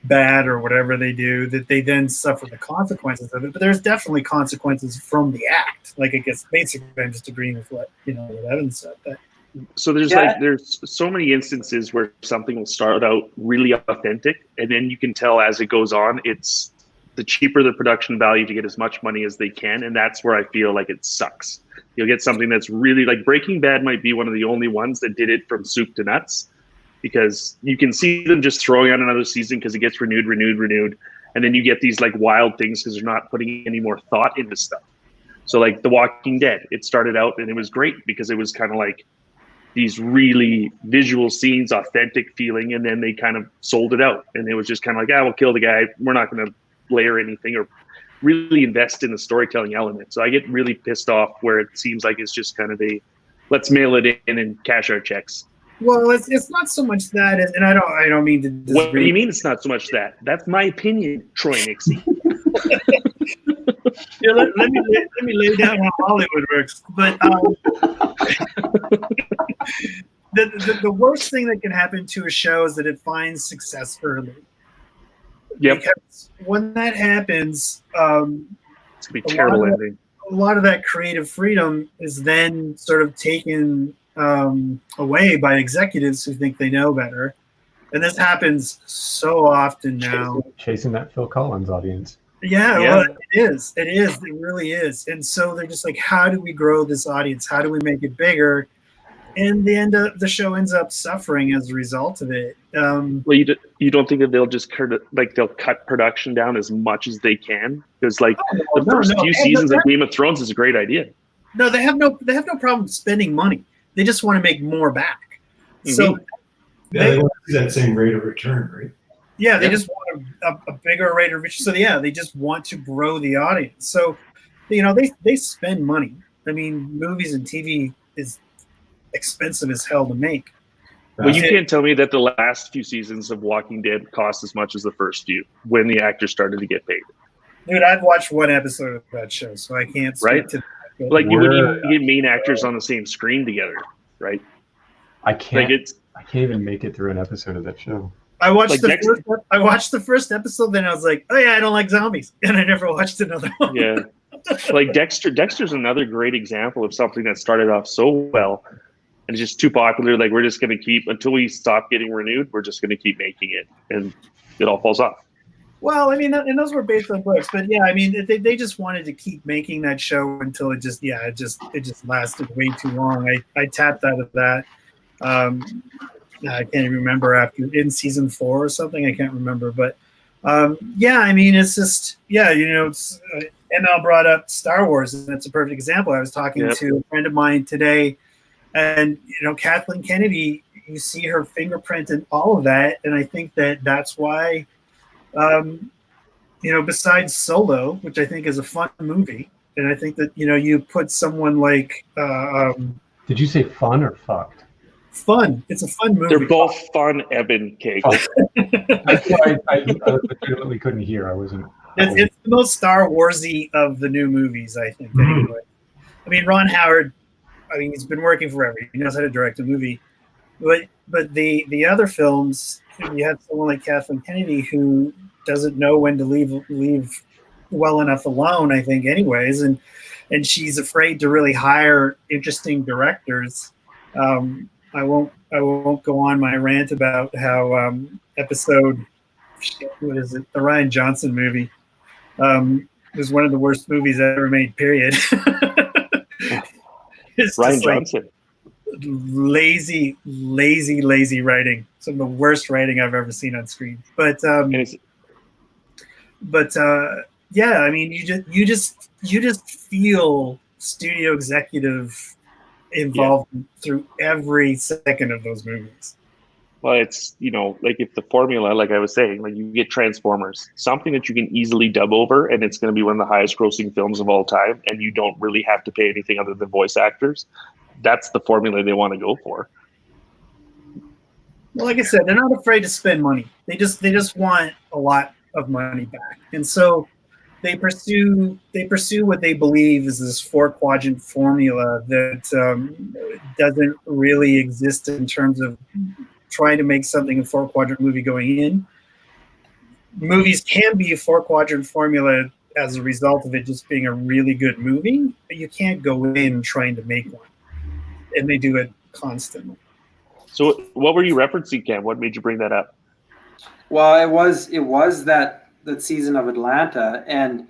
bad or whatever they do, that they then suffer the consequences of it. But there's definitely consequences from the act. Like, I guess basically I'm just agreeing with what Evan said. But so there's so many instances where something will start out really authentic, and then you can tell as it goes on, it's the cheaper the production value to get as much money as they can, and that's where I feel like it sucks. You'll get something that's really, like, Breaking Bad might be one of the only ones that did it from soup to nuts. because you can see them just throwing out another season because it gets renewed, and then you get these like wild things because they're not putting any more thought into stuff. So like The Walking Dead, it started out and it was great because it was kind of like these really visual scenes, authentic feeling, and then they kind of sold it out, and it was just kind of like, we'll kill the guy. We're not going to layer anything or really invest in the storytelling element. So I get really pissed off where it seems like it's just kind of let's mail it in and cash our checks. Well, it's not so much that, and I don't mean to disagree. What do you mean it's not so much that? That's my opinion, Troy Nixey. Let me lay down how Hollywood works. But the worst thing that can happen to a show is that it finds success early. Yep. Because when that happens, It's gonna be a terrible ending. A lot of that creative freedom is then sort of taken away by executives who think they know better, and this happens so often now. Chasing that Phil Collins audience. Yeah, well, it really is. And so they're just like, how do we grow this audience? How do we make it bigger? And the show ends up suffering as a result of it. Well, you don't think that they'll just they'll cut production down as much as they can? Because the first few seasons of Game of Thrones is a great idea. No, they have no problem spending money. They just want to make more back. Mm-hmm. So they want to see that same rate of return, right? Yeah, they just want a bigger rate of return. So they just want to grow the audience. So, they spend money. I mean, movies and TV is expensive as hell to make. Well, you can't tell me that the last few seasons of Walking Dead cost as much as the first few when the actors started to get paid. Dude, I've watched one episode of that show, so I can't speak to that. Like, you wouldn't even get main actors on the same screen together, right? I can't even make it through an episode of that show. I watched the first episode, then I was like, oh yeah, I don't like zombies, and I never watched another one. Yeah, like Dexter's another great example of something that started off so well, and it's just too popular. Like, we're just going to keep, until we stop getting renewed, we're just going to keep making it, and it all falls off. Well, I mean, and those were based on books, but yeah, I mean, they just wanted to keep making that show until it just lasted way too long. I tapped out of that. I can't even remember in season 4 or something. I can't remember, but I mean, it's just ML brought up Star Wars, and that's a perfect example. I was talking to a friend of mine today, and Kathleen Kennedy, you see her fingerprint in all of that, and I think that's why, besides Solo, which I think is a fun movie, and I think that you put someone like did you say fun or fucked? Fun. It's a fun movie. They're both fun, Evan Cagle. That's why I legitimately couldn't hear. I wasn't. It's the most Star Warsy of the new movies, I think. Anyway, I mean, Ron Howard. I mean, he's been working forever. He knows how to direct a movie. But the other films, you have someone like Kathleen Kennedy who doesn't know when to leave well enough alone, I think, anyways, and she's afraid to really hire interesting directors. I won't go on my rant about how the Ryan Johnson movie was one of the worst movies ever made, period. It's Ryan Johnson. Lazy writing. Some of the worst writing I've ever seen on screen. But I mean, you just feel studio executive involved through every second of those movies. Well, it's, like if the formula, like I was saying, like you get Transformers, something that you can easily dub over, and it's going to be one of the highest grossing films of all time, and you don't really have to pay anything other than voice actors. That's the formula they want to go for. Well, like I said, they're not afraid to spend money. They just want a lot of money back, and so they pursue what they believe is this 4-quadrant formula that doesn't really exist in terms of trying to make something a 4-quadrant movie going in. Movies can be a 4-quadrant formula as a result of it just being a really good movie, but you can't go in trying to make one. And they do it constantly. So what were you referencing, Cam? What made you bring that up? Well, it was that season of Atlanta, and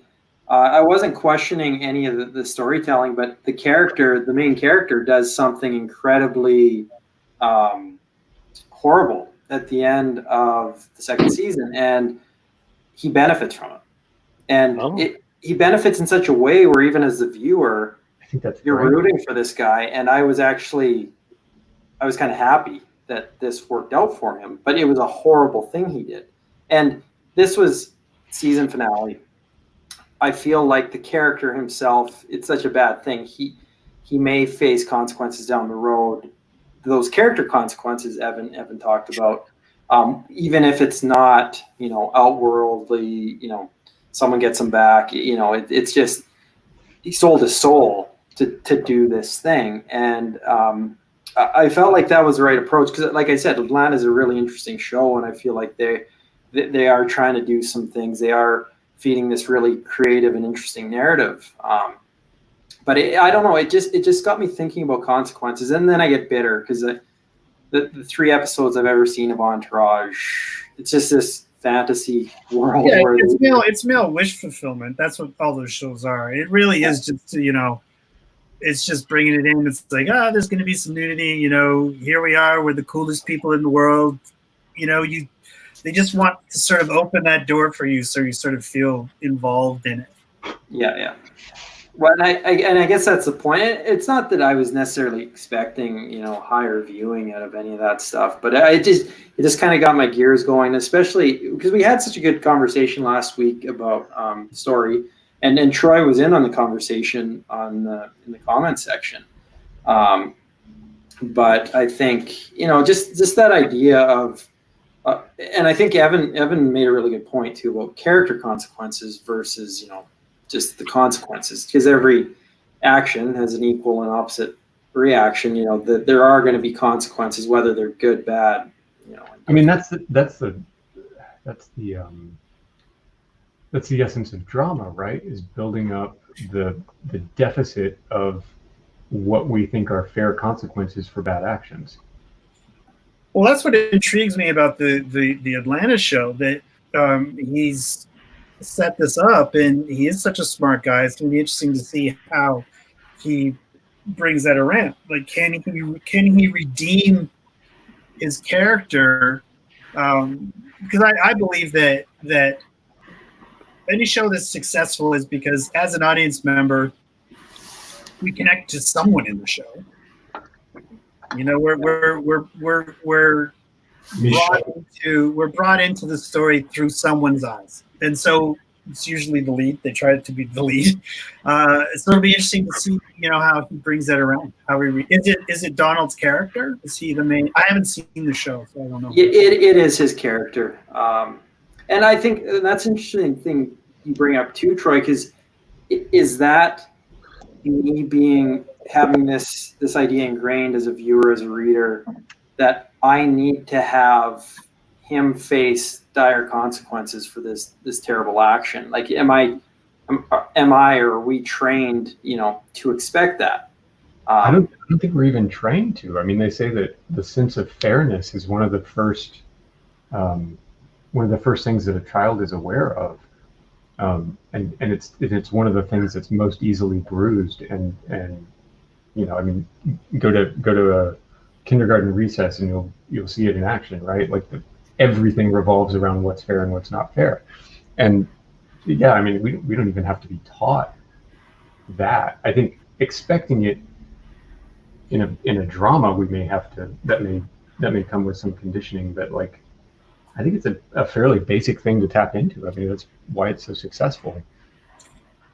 I wasn't questioning any of the storytelling, but the main character does something incredibly horrible at the end of the second season, and he benefits from it. And he benefits in such a way where even as the viewer, I think that's you're right. rooting for this guy. And I was kind of happy that this worked out for him, but it was a horrible thing he did. And this was season finale. I feel like the character himself, it's such a bad thing. He may face consequences down the road. Those character consequences Evan talked about, even if it's not, outworldly, someone gets him back, it's just, he sold his soul to do this thing. And I felt like that was the right approach because, like I said, Atlanta is a really interesting show, and I feel like they are trying to do some things. They are feeding this really creative and interesting narrative. But I don't know. It just got me thinking about consequences, and then I get bitter because the 3 episodes I've ever seen of Entourage, it's just this fantasy world. Yeah, where it's male wish fulfillment. That's what all those shows are. It really is just it's just bringing it in. It's like, there's going to be some nudity. Here we are. We're the coolest people in the world. They just want to sort of open that door for you, so you sort of feel involved in it. Yeah. Well, and I guess that's the point. It's not that I was necessarily expecting, higher viewing out of any of that stuff, but it just kind of got my gears going, especially because we had such a good conversation last week about story, and Troy was in on the conversation in the comments section. But I think, just that idea of, and I think Evan made a really good point too about character consequences versus, just the consequences, because every action has an equal and opposite reaction. There are going to be consequences, whether they're good, bad. I mean, that's the essence of drama, right? Is building up the deficit of what we think are fair consequences for bad actions. Well, that's what intrigues me about the Atlanta show, that he's set this up, and he is such a smart guy. It's going to be interesting to see how he brings that around. Like, can he redeem his character? Because I believe that any show that's successful is because, as an audience member, we connect to someone in the show. We're brought into the story through someone's eyes, and so it's usually the lead. They try to be the lead. So it'll be interesting to see, how he brings that around. Is it Donald's character? Is he the main? I haven't seen the show, so I don't know. It is his character, and I think that's an interesting thing you bring up too, Troy. Because is that me having this idea ingrained as a viewer, as a reader, that I need to have him face dire consequences for this terrible action? Like, am I or are we trained, to expect that? I don't think we're even trained to. I mean, they say that the sense of fairness is one of the first things that a child is aware of, and it's one of the things that's most easily bruised. And I mean, go to a kindergarten recess and you'll see it in action, right? Like everything revolves around what's fair and what's not fair. And yeah, I mean, we don't even have to be taught that. I think expecting it in a drama, we may have to, that may come with some conditioning, but like, I think it's a fairly basic thing to tap into. I mean, that's why it's so successful.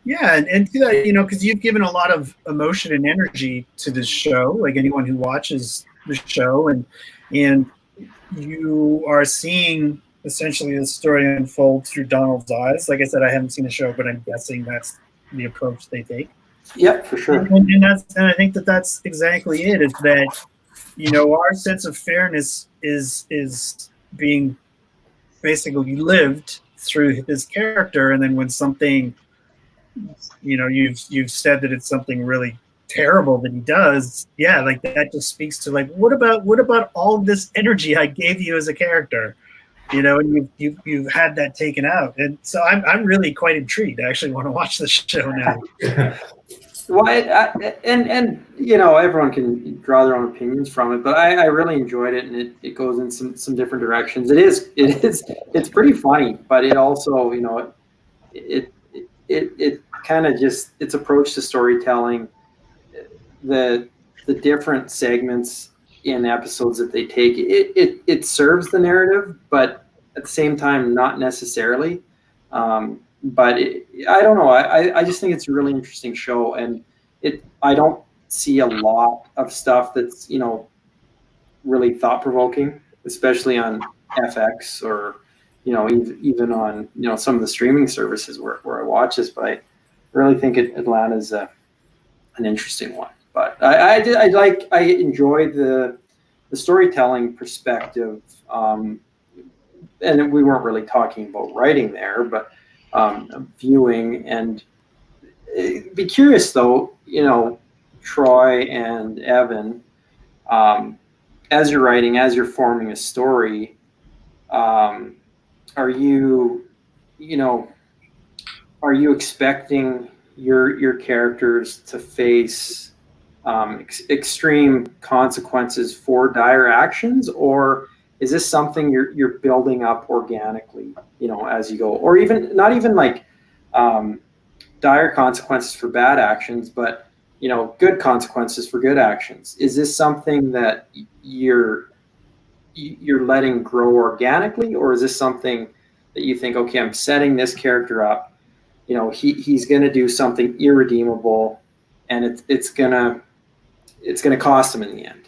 Yeah, and to that, because you've given a lot of emotion and energy to this show, like anyone who watches the show, and you are seeing essentially the story unfold through Donald's eyes. Like I said, I haven't seen the show, but I'm guessing that's the approach they take. Yeah, for sure. And I think that's exactly it. Is that our sense of fairness is being basically lived through his character, and then when something, you've said that it's something really terrible that he does, yeah, like that just speaks to like, what about all this energy I gave you as a character, and you've had that taken out. And so I'm really quite intrigued. I actually want to watch the show now. Well, and you know, everyone can draw their own opinions from it, but I really enjoyed it, and it goes in some different directions. It's pretty funny, but it also, you know, it kind of just its approach to storytelling, the different segments in episodes that they take, it serves the narrative, but at the same time, not necessarily. But I don't know. I just think it's a really interesting show, and I don't see a lot of stuff that's, you know, really thought provoking, especially on FX or, you know, even on, you know, some of the streaming services where I watch this. But I really think Atlanta's an interesting one. But I enjoyed the storytelling perspective, and we weren't really talking about writing there, but viewing. And be curious though, you know, Troy and Evan, as you're writing, as you're forming a story, are you expecting your characters to face extreme consequences for dire actions, or is this something you're building up organically, you know, as you go, or even not even like dire consequences for bad actions, but, you know, good consequences for good actions? Is this something that you're letting grow organically, or is this something that you think, okay, I'm setting this character up, you know, he's going to do something irredeemable, and it's gonna cost him in the end?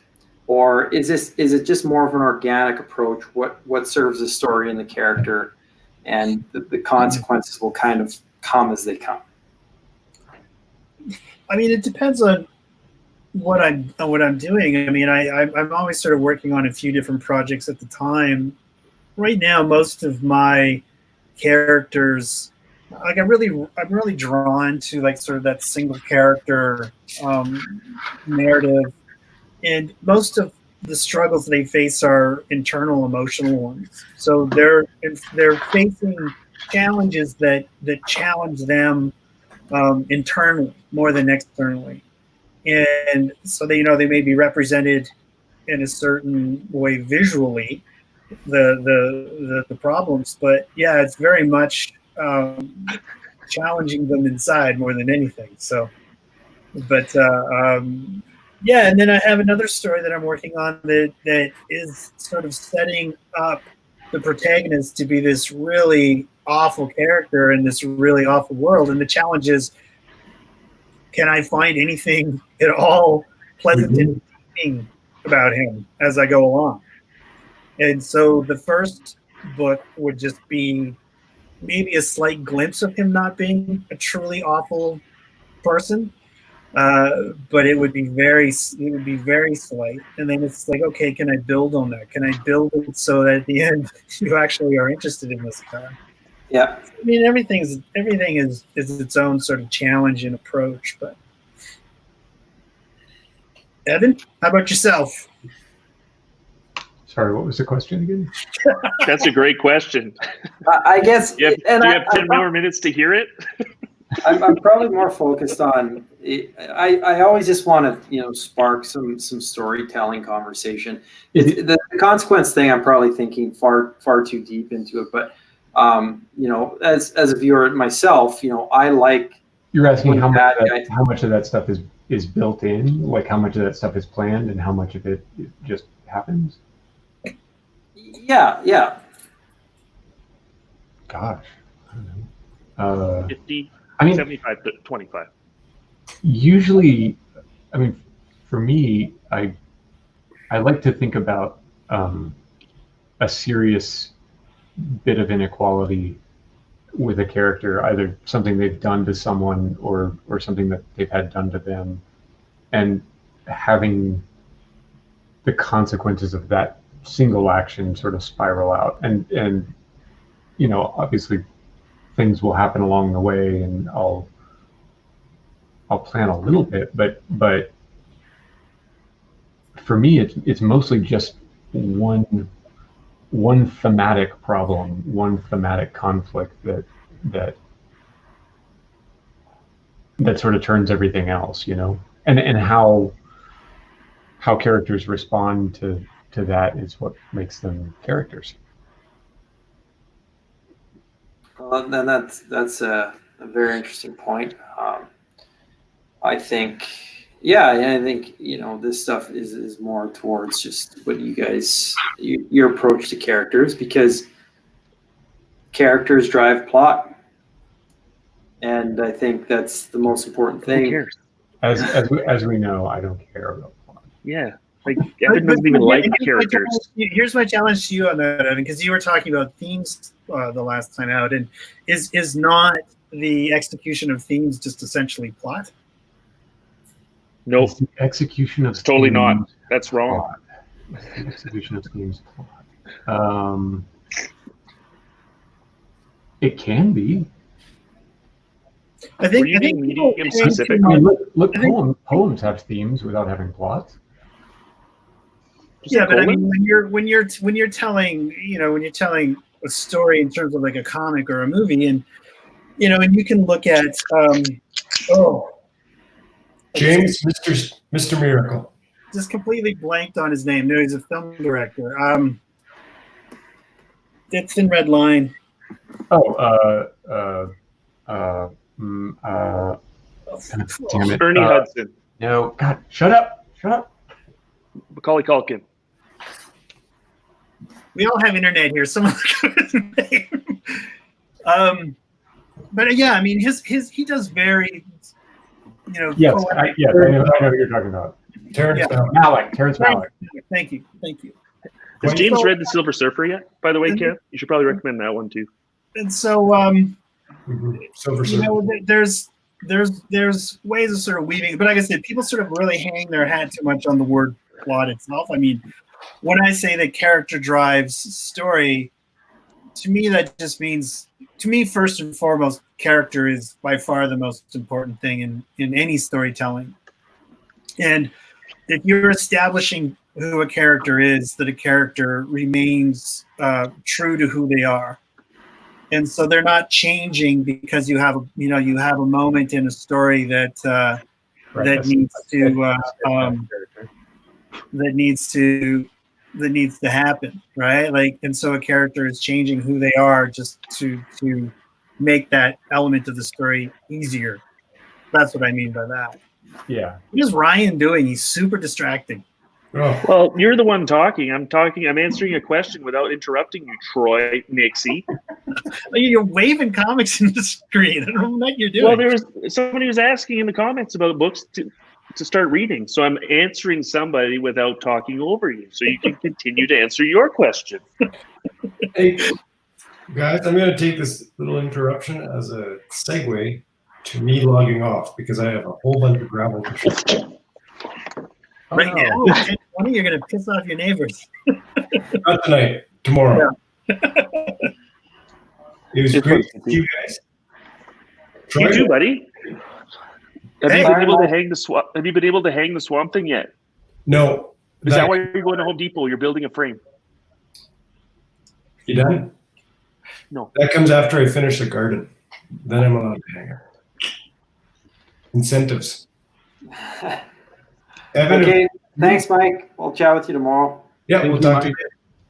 Or is it just more of an organic approach? What serves the story and the character, and the consequences will kind of come as they come? I mean, it depends on what I'm doing. I mean, I'm always sort of working on a few different projects at the time. Right now, most of my characters, like I'm really drawn to like sort of that single character narrative, and most of the struggles they face are internal emotional ones. So they're facing challenges that challenge them internally more than externally, and so they may be represented in a certain way visually, the problems, but yeah, it's very much challenging them inside more than anything. So, but yeah, and then I have another story that I'm working on that is sort of setting up the protagonist to be this really awful character in this really awful world, and the challenge is, can I find anything at all pleasant and redeeming about him as I go along? And so the first book would just be maybe a slight glimpse of him not being a truly awful person, but it would be very slight. And then it's like, okay, can I build on that? Can I build it so that at the end you actually are interested in this guy? Yeah. I mean, everything is its own sort of challenge and approach. But Evan, how about yourself? Sorry, what was the question again? That's a great question. I guess. Do you have 10 more minutes to hear it? I'm probably more focused on. I always just want to, you know, spark some storytelling conversation. The consequence thing, I'm probably thinking far too deep into it. But you know, as a viewer myself, you know, I like. You're asking how much of that stuff is built in, like how much of that stuff is planned, and how much of it just happens. Yeah. Gosh, I don't know. 50, I mean, 75 to 25. Usually, I mean, for me, I like to think about a serious bit of inequality with a character, either something they've done to someone or something that they've had done to them, and having the consequences of that single action sort of spiral out. And you know, obviously things will happen along the way, and I'll plan a little bit, but for me it's mostly just one thematic problem, one thematic conflict that that sort of turns everything else, you know, and how characters respond to that is what makes them characters. Well, then that's a very interesting point. I think, I think, you know, this stuff is more towards just what you guys, your approach to characters, because characters drive plot. And I think that's the most important thing. Who cares? As we know, I don't care about plot. Yeah. Like, Evan doesn't even like characters. Here's my challenge to you on that, Evan, because you were talking about themes the last time out, and is not the execution of themes just essentially plot? Nope. The execution of It's totally themes not. That's wrong. plot. The execution of themes plot. It can be. I think. Were you being people medium think specific? I mean, look, poems have themes without having plots. Yeah, but I mean, when you're telling, you know, when you're telling a story in terms of like a comic or a movie, and you know, and you can look at James, Mr. Miracle. just completely blanked on his name. No, he's a film director. It's Thin Red Line. Oh, damn it. Ernie Hudson. No, God, shut up. Macaulay Culkin. We all have internet here. Someone look at his name. But yeah, I mean, he does very, you know. Yes, I know what you're talking about. Terrence Malick. Thank you. Has James read The Silver Surfer yet? By the way, Kev, you should probably recommend that one too. And so, Silver you Surfer. know, there's ways of sort of weaving, but like I said, people sort of really hang their hat too much on the word plot itself. I mean, when I say that character drives story, to me that just means, to me, first and foremost, character is by far the most important thing in any storytelling. And if you're establishing who a character is, that a character remains true to who they are. And so they're not changing because you have a moment in a story that needs to happen, right? Like, and so a character is changing who they are just to make that element of the story easier. That's what I mean by that. Yeah. What is Ryan doing? He's super distracting. Oh, Well, you're the one talking. I'm answering a question without interrupting you, Troy Nixey. You're waving comics in the screen. I don't know what you're doing. Well, there was somebody was asking in the comments about books to start reading, so I'm answering somebody without talking over you, so you can continue to answer your question. hey, guys, I'm going to take this little interruption as a segue to me logging off because I have a whole bunch of gravel to ship. Right now, you're going to piss off your neighbors. Not tonight, tomorrow. It was great to see you guys. You too, buddy. Have Hey, you been able to hang the swamp? Have you been able to hang the swamp thing yet? No. Is that why you're going to Home Depot? You're building a frame. You done? No. That comes after I finish the garden. Then I'm allowed to hang it. Incentives. Evan, Okay, thanks, Mike. I'll chat with you tomorrow. yeah, we'll talk to you.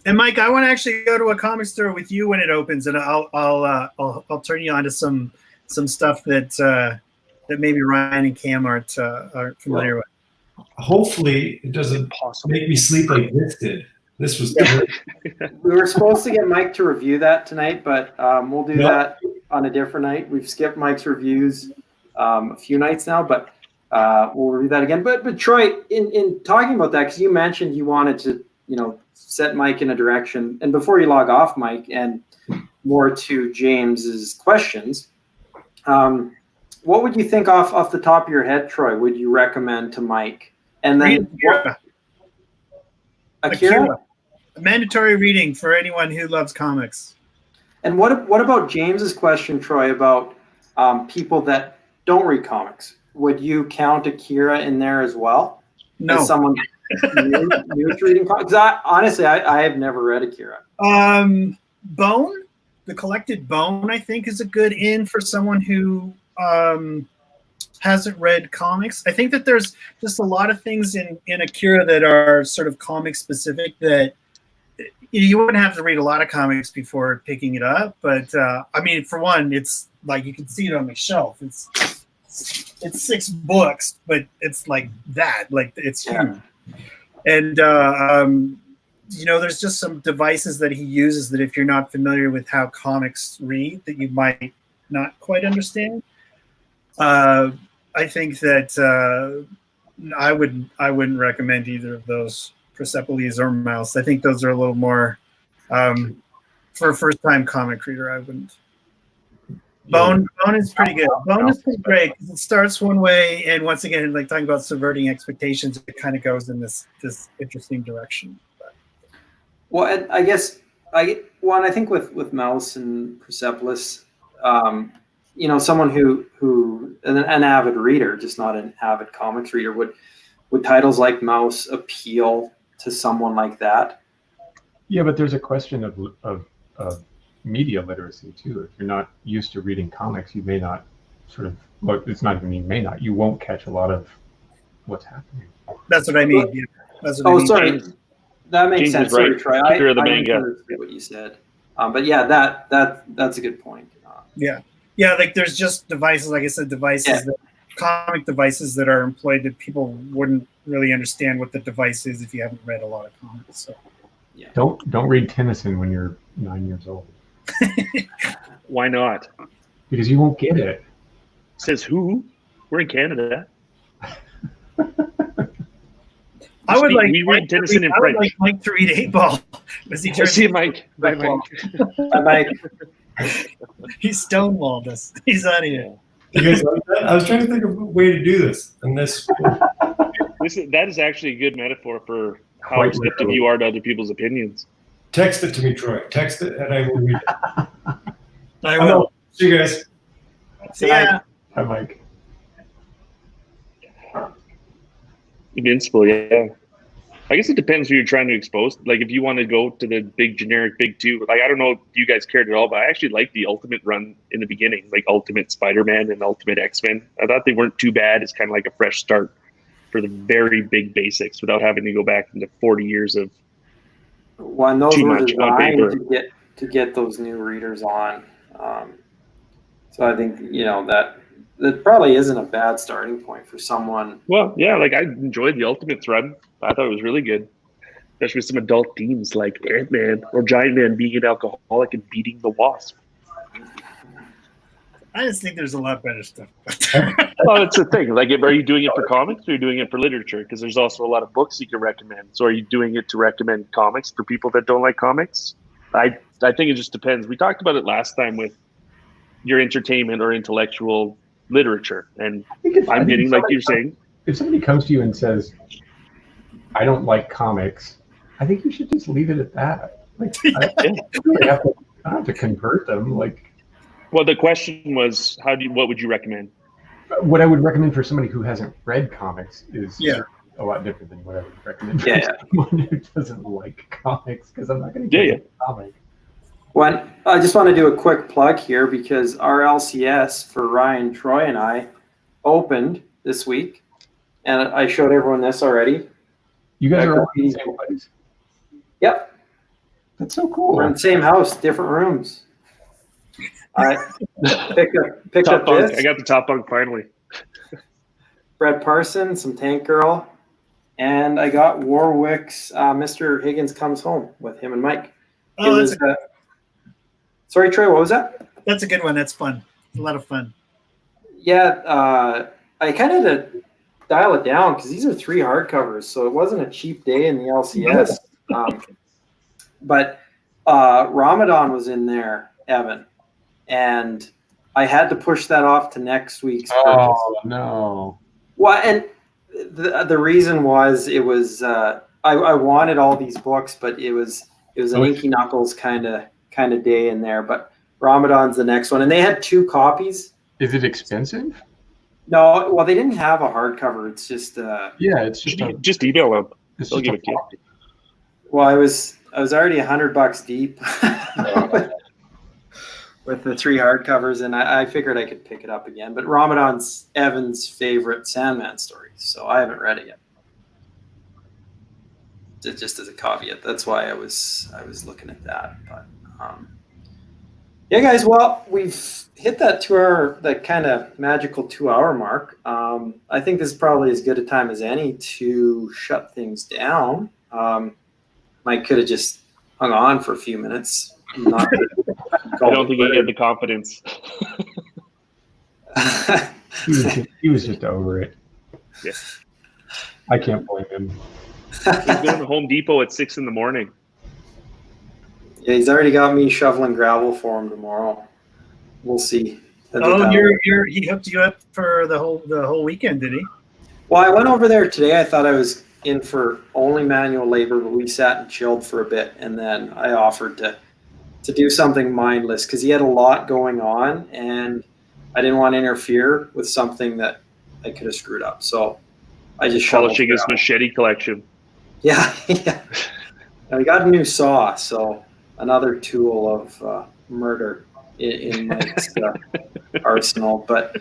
And Mike, I want to actually go to a comic store with you when it opens, and I'll turn you on to some stuff that maybe Ryan and Cam aren't familiar with. Hopefully, it doesn't make me sleep like this did. This was terrible. We were supposed to get Mike to review that tonight, but we'll do that on a different night. We've skipped Mike's reviews a few nights now, but we'll review that again. But Troy, in talking about that, because you mentioned you wanted to, set Mike in a direction, and before you log off, Mike, and more to James's questions, what would you think off the top of your head, Troy, would you recommend to Mike? And then Akira? A mandatory reading for anyone who loves comics. And what about James's question, Troy, about people that don't read comics? Would you count Akira in there as well? No. As someone new to reading comics? Honestly, I have never read Akira. Bone, the collected Bone, I think, is a good in for someone who hasn't read comics. I think that there's just a lot of things in Akira that are sort of comic specific that you wouldn't have to read a lot of comics before picking it up. But I mean, for one, it's like you can see it on the shelf. It's 6 books, but it's like that. Like it's huge. And you know, there's just some devices that he uses that if you're not familiar with how comics read, that you might not quite understand. I think that I wouldn't recommend either of those, Persepolis or Mouse. I think those are a little more for a first-time comic reader. I wouldn't. Bone is pretty good. Bone is pretty great. It starts one way, and once again, like talking about subverting expectations, it kind of goes in this interesting direction. Well, I guess I think with Mouse and Persepolis, you know, someone who an avid reader, just not an avid comics reader, would titles like Mouse appeal to someone like that? Yeah, but there's a question of media literacy too. If you're not used to reading comics, you may not it's not even you may not. You won't catch a lot of what's happening. That's what I mean. Yeah. That's what I mean. Sorry. That makes sense. Sorry, right. Troy. I understood what you said. But yeah, that's a good point. Yeah, like there's just devices, like I said, comic devices that are employed that people wouldn't really understand what the device is if you haven't read a lot of comics. So yeah. Don't read Tennyson when you're 9 years old. Why not? Because you won't get it. Says who? We're in Canada. I would like we read Tennyson in French. I would like Mike to read 8 Ball. See Mike. Bye, Mike. Bye, Mike. He stonewalled us. He's out of here. You guys like that? I was trying to think of a way to do this. And That is actually a good metaphor for how receptive you are to other people's opinions. Text it to me, Troy. Text it, and I will read it. I will. See you guys. See ya. Hi, Mike. Invincible, yeah. I guess it depends who you're trying to expose. Like, if you want to go to the big generic big two, like, I don't know if you guys cared at all, but I actually liked the Ultimate run in the beginning, like Ultimate Spider-Man and Ultimate X-Men. I thought they weren't too bad. It's kind of like a fresh start for the very big basics without having to go back into 40 years of those too were much on paper. designed to get those new readers on. So I think, you know, that probably isn't a bad starting point for someone. Well, yeah, like I enjoyed the Ultimates run. I thought it was really good, especially with some adult themes like Ant-Man or Giant Man being an alcoholic and beating the Wasp. I just think there's a lot better stuff. Well, it's the thing. Like, are you doing it for comics or are you doing it for literature? Because there's also a lot of books you can recommend. So are you doing it to recommend comics for people that don't like comics? I think it just depends. We talked about it last time with your entertainment or intellectual literature. And I'm getting, like you're saying. If somebody comes to you and says, I don't like comics, I think you should just leave it at that. Like, I don't have to convert them. Like, well, the question was, what would you recommend? What I would recommend for somebody who hasn't read comics is a lot different than what I would recommend for someone who doesn't like comics, because I'm not going to get a comic. Well, I just want to do a quick plug here because our LCS for Ryan, Troy, and I opened this week, and I showed everyone this already. You guys are all in the same place? Yep. That's so cool. We're in the same house, different rooms. I picked up bunk. this. I got the top bunk finally. Brett Parsons, some Tank Girl, and I got Warwick's Mr. Higgins Comes Home with him and Mike. Oh, sorry, Troy, what was that? That's a good one. That's fun. A lot of fun. Yeah, I kind of had to dial it down because these are 3 hardcovers, so it wasn't a cheap day in the LCS. But Ramadan was in there, Evan, and I had to push that off to next week's purchase. Oh, no. Well, and the reason was it was I wanted all these books, but it was an Inky Knuckles kind of day in there. But Ramadan's the next one, and they had 2 copies. Is it expensive? No, well, they didn't have a hardcover. It's just it's just email them. It's They'll just give it to you. Well, I was already $100 deep. with the 3 hardcovers, and I figured I could pick it up again. But Ramadan's Evan's favorite Sandman story, so I haven't read it yet. Just as a caveat, that's why I was looking at that. But yeah, guys. Well, we've hit that kind of magical 2-hour mark. I think this is probably as good a time as any to shut things down. Mike could have just hung on for a few minutes. I don't think he had the confidence. he was just over it. Yeah. I can't blame him. He's going to Home Depot at 6 a.m. Yeah, he's already got me shoveling gravel for him tomorrow. We'll see. Oh, he hooked you up for the whole weekend, did he? Well, I went over there today. I thought I was in for only manual labor, but we sat and chilled for a bit, and then I offered to do something mindless because he had a lot going on, and I didn't want to interfere with something that I could have screwed up. So I just polishing his machete collection. Yeah, yeah. Now we got a new saw, so another tool of murder in Mike's arsenal. But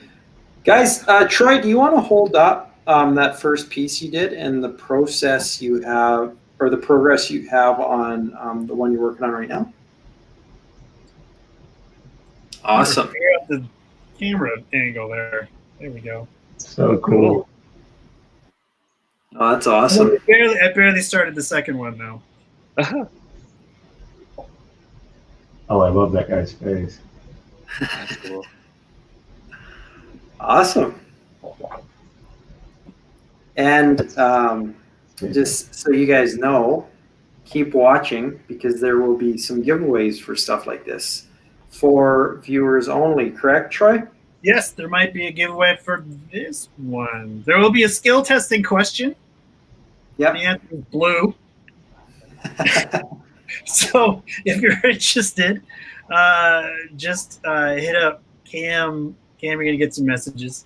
guys, Troy, do you want to hold up that first piece you did and the process you have, or the progress you have on the one you're working on right now? Awesome. Figure out the camera angle there. There we go. So cool. Oh, that's awesome. I barely started the second one though. Oh, I love that guy's face. That's cool. Awesome. And just so you guys know, keep watching because there will be some giveaways for stuff like this for viewers only. Correct, Troy? Yes, there might be a giveaway for this one. There will be a skill testing question. Yep. The answer is blue. So if you're interested, just hit up Cam. Cam, you're going to get some messages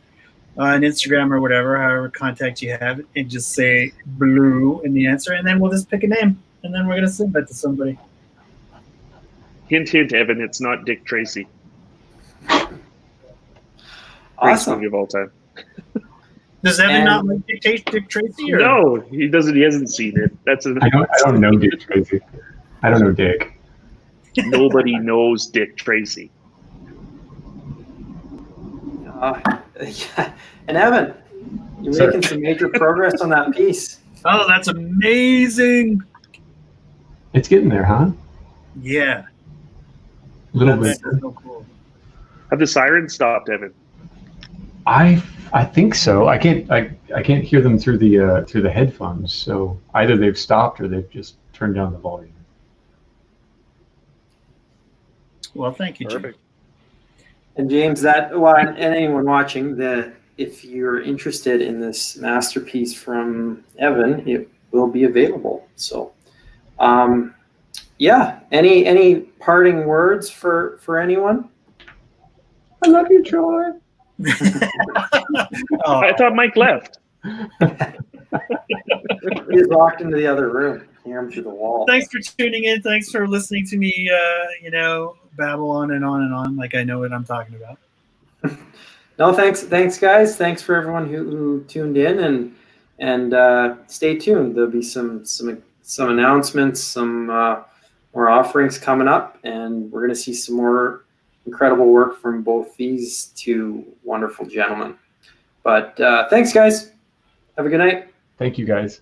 on Instagram or whatever, however contact you have, and just say blue in the answer, and then we'll just pick a name, and then we're going to send that to somebody. Hint, hint, Evan, it's not Dick Tracy. Awesome. Movie of all time. Does Evan not like Dick Tracy? Or? No, he doesn't. He hasn't seen it. That's I don't know Dick Tracy. I don't know Dick. Nobody knows Dick Tracy. Yeah. And Evan, you're making some major progress on that piece. Oh, that's amazing. It's getting there, huh? Yeah. A little That's bit. so cool. Have the sirens stopped, Evan? I think so. I can't hear them through the headphones. So either they've stopped or they've just turned down the volume. Well, thank you, Jim. Perfect. And James, and anyone watching, if you're interested in this masterpiece from Evan, it will be available. So, yeah. Any parting words for anyone? I love you, Troy. I thought Mike left. He's walked into the other room. Hear him through the wall. Thanks for tuning in. Thanks for listening to me, babble on and on and on like I know what I'm talking about. No, thanks, guys. Thanks for everyone who tuned in and stay tuned. There'll be some announcements, some more offerings coming up, and we're going to see some more incredible work from both these two wonderful gentlemen. But thanks, guys. Have a good night. Thank you, guys.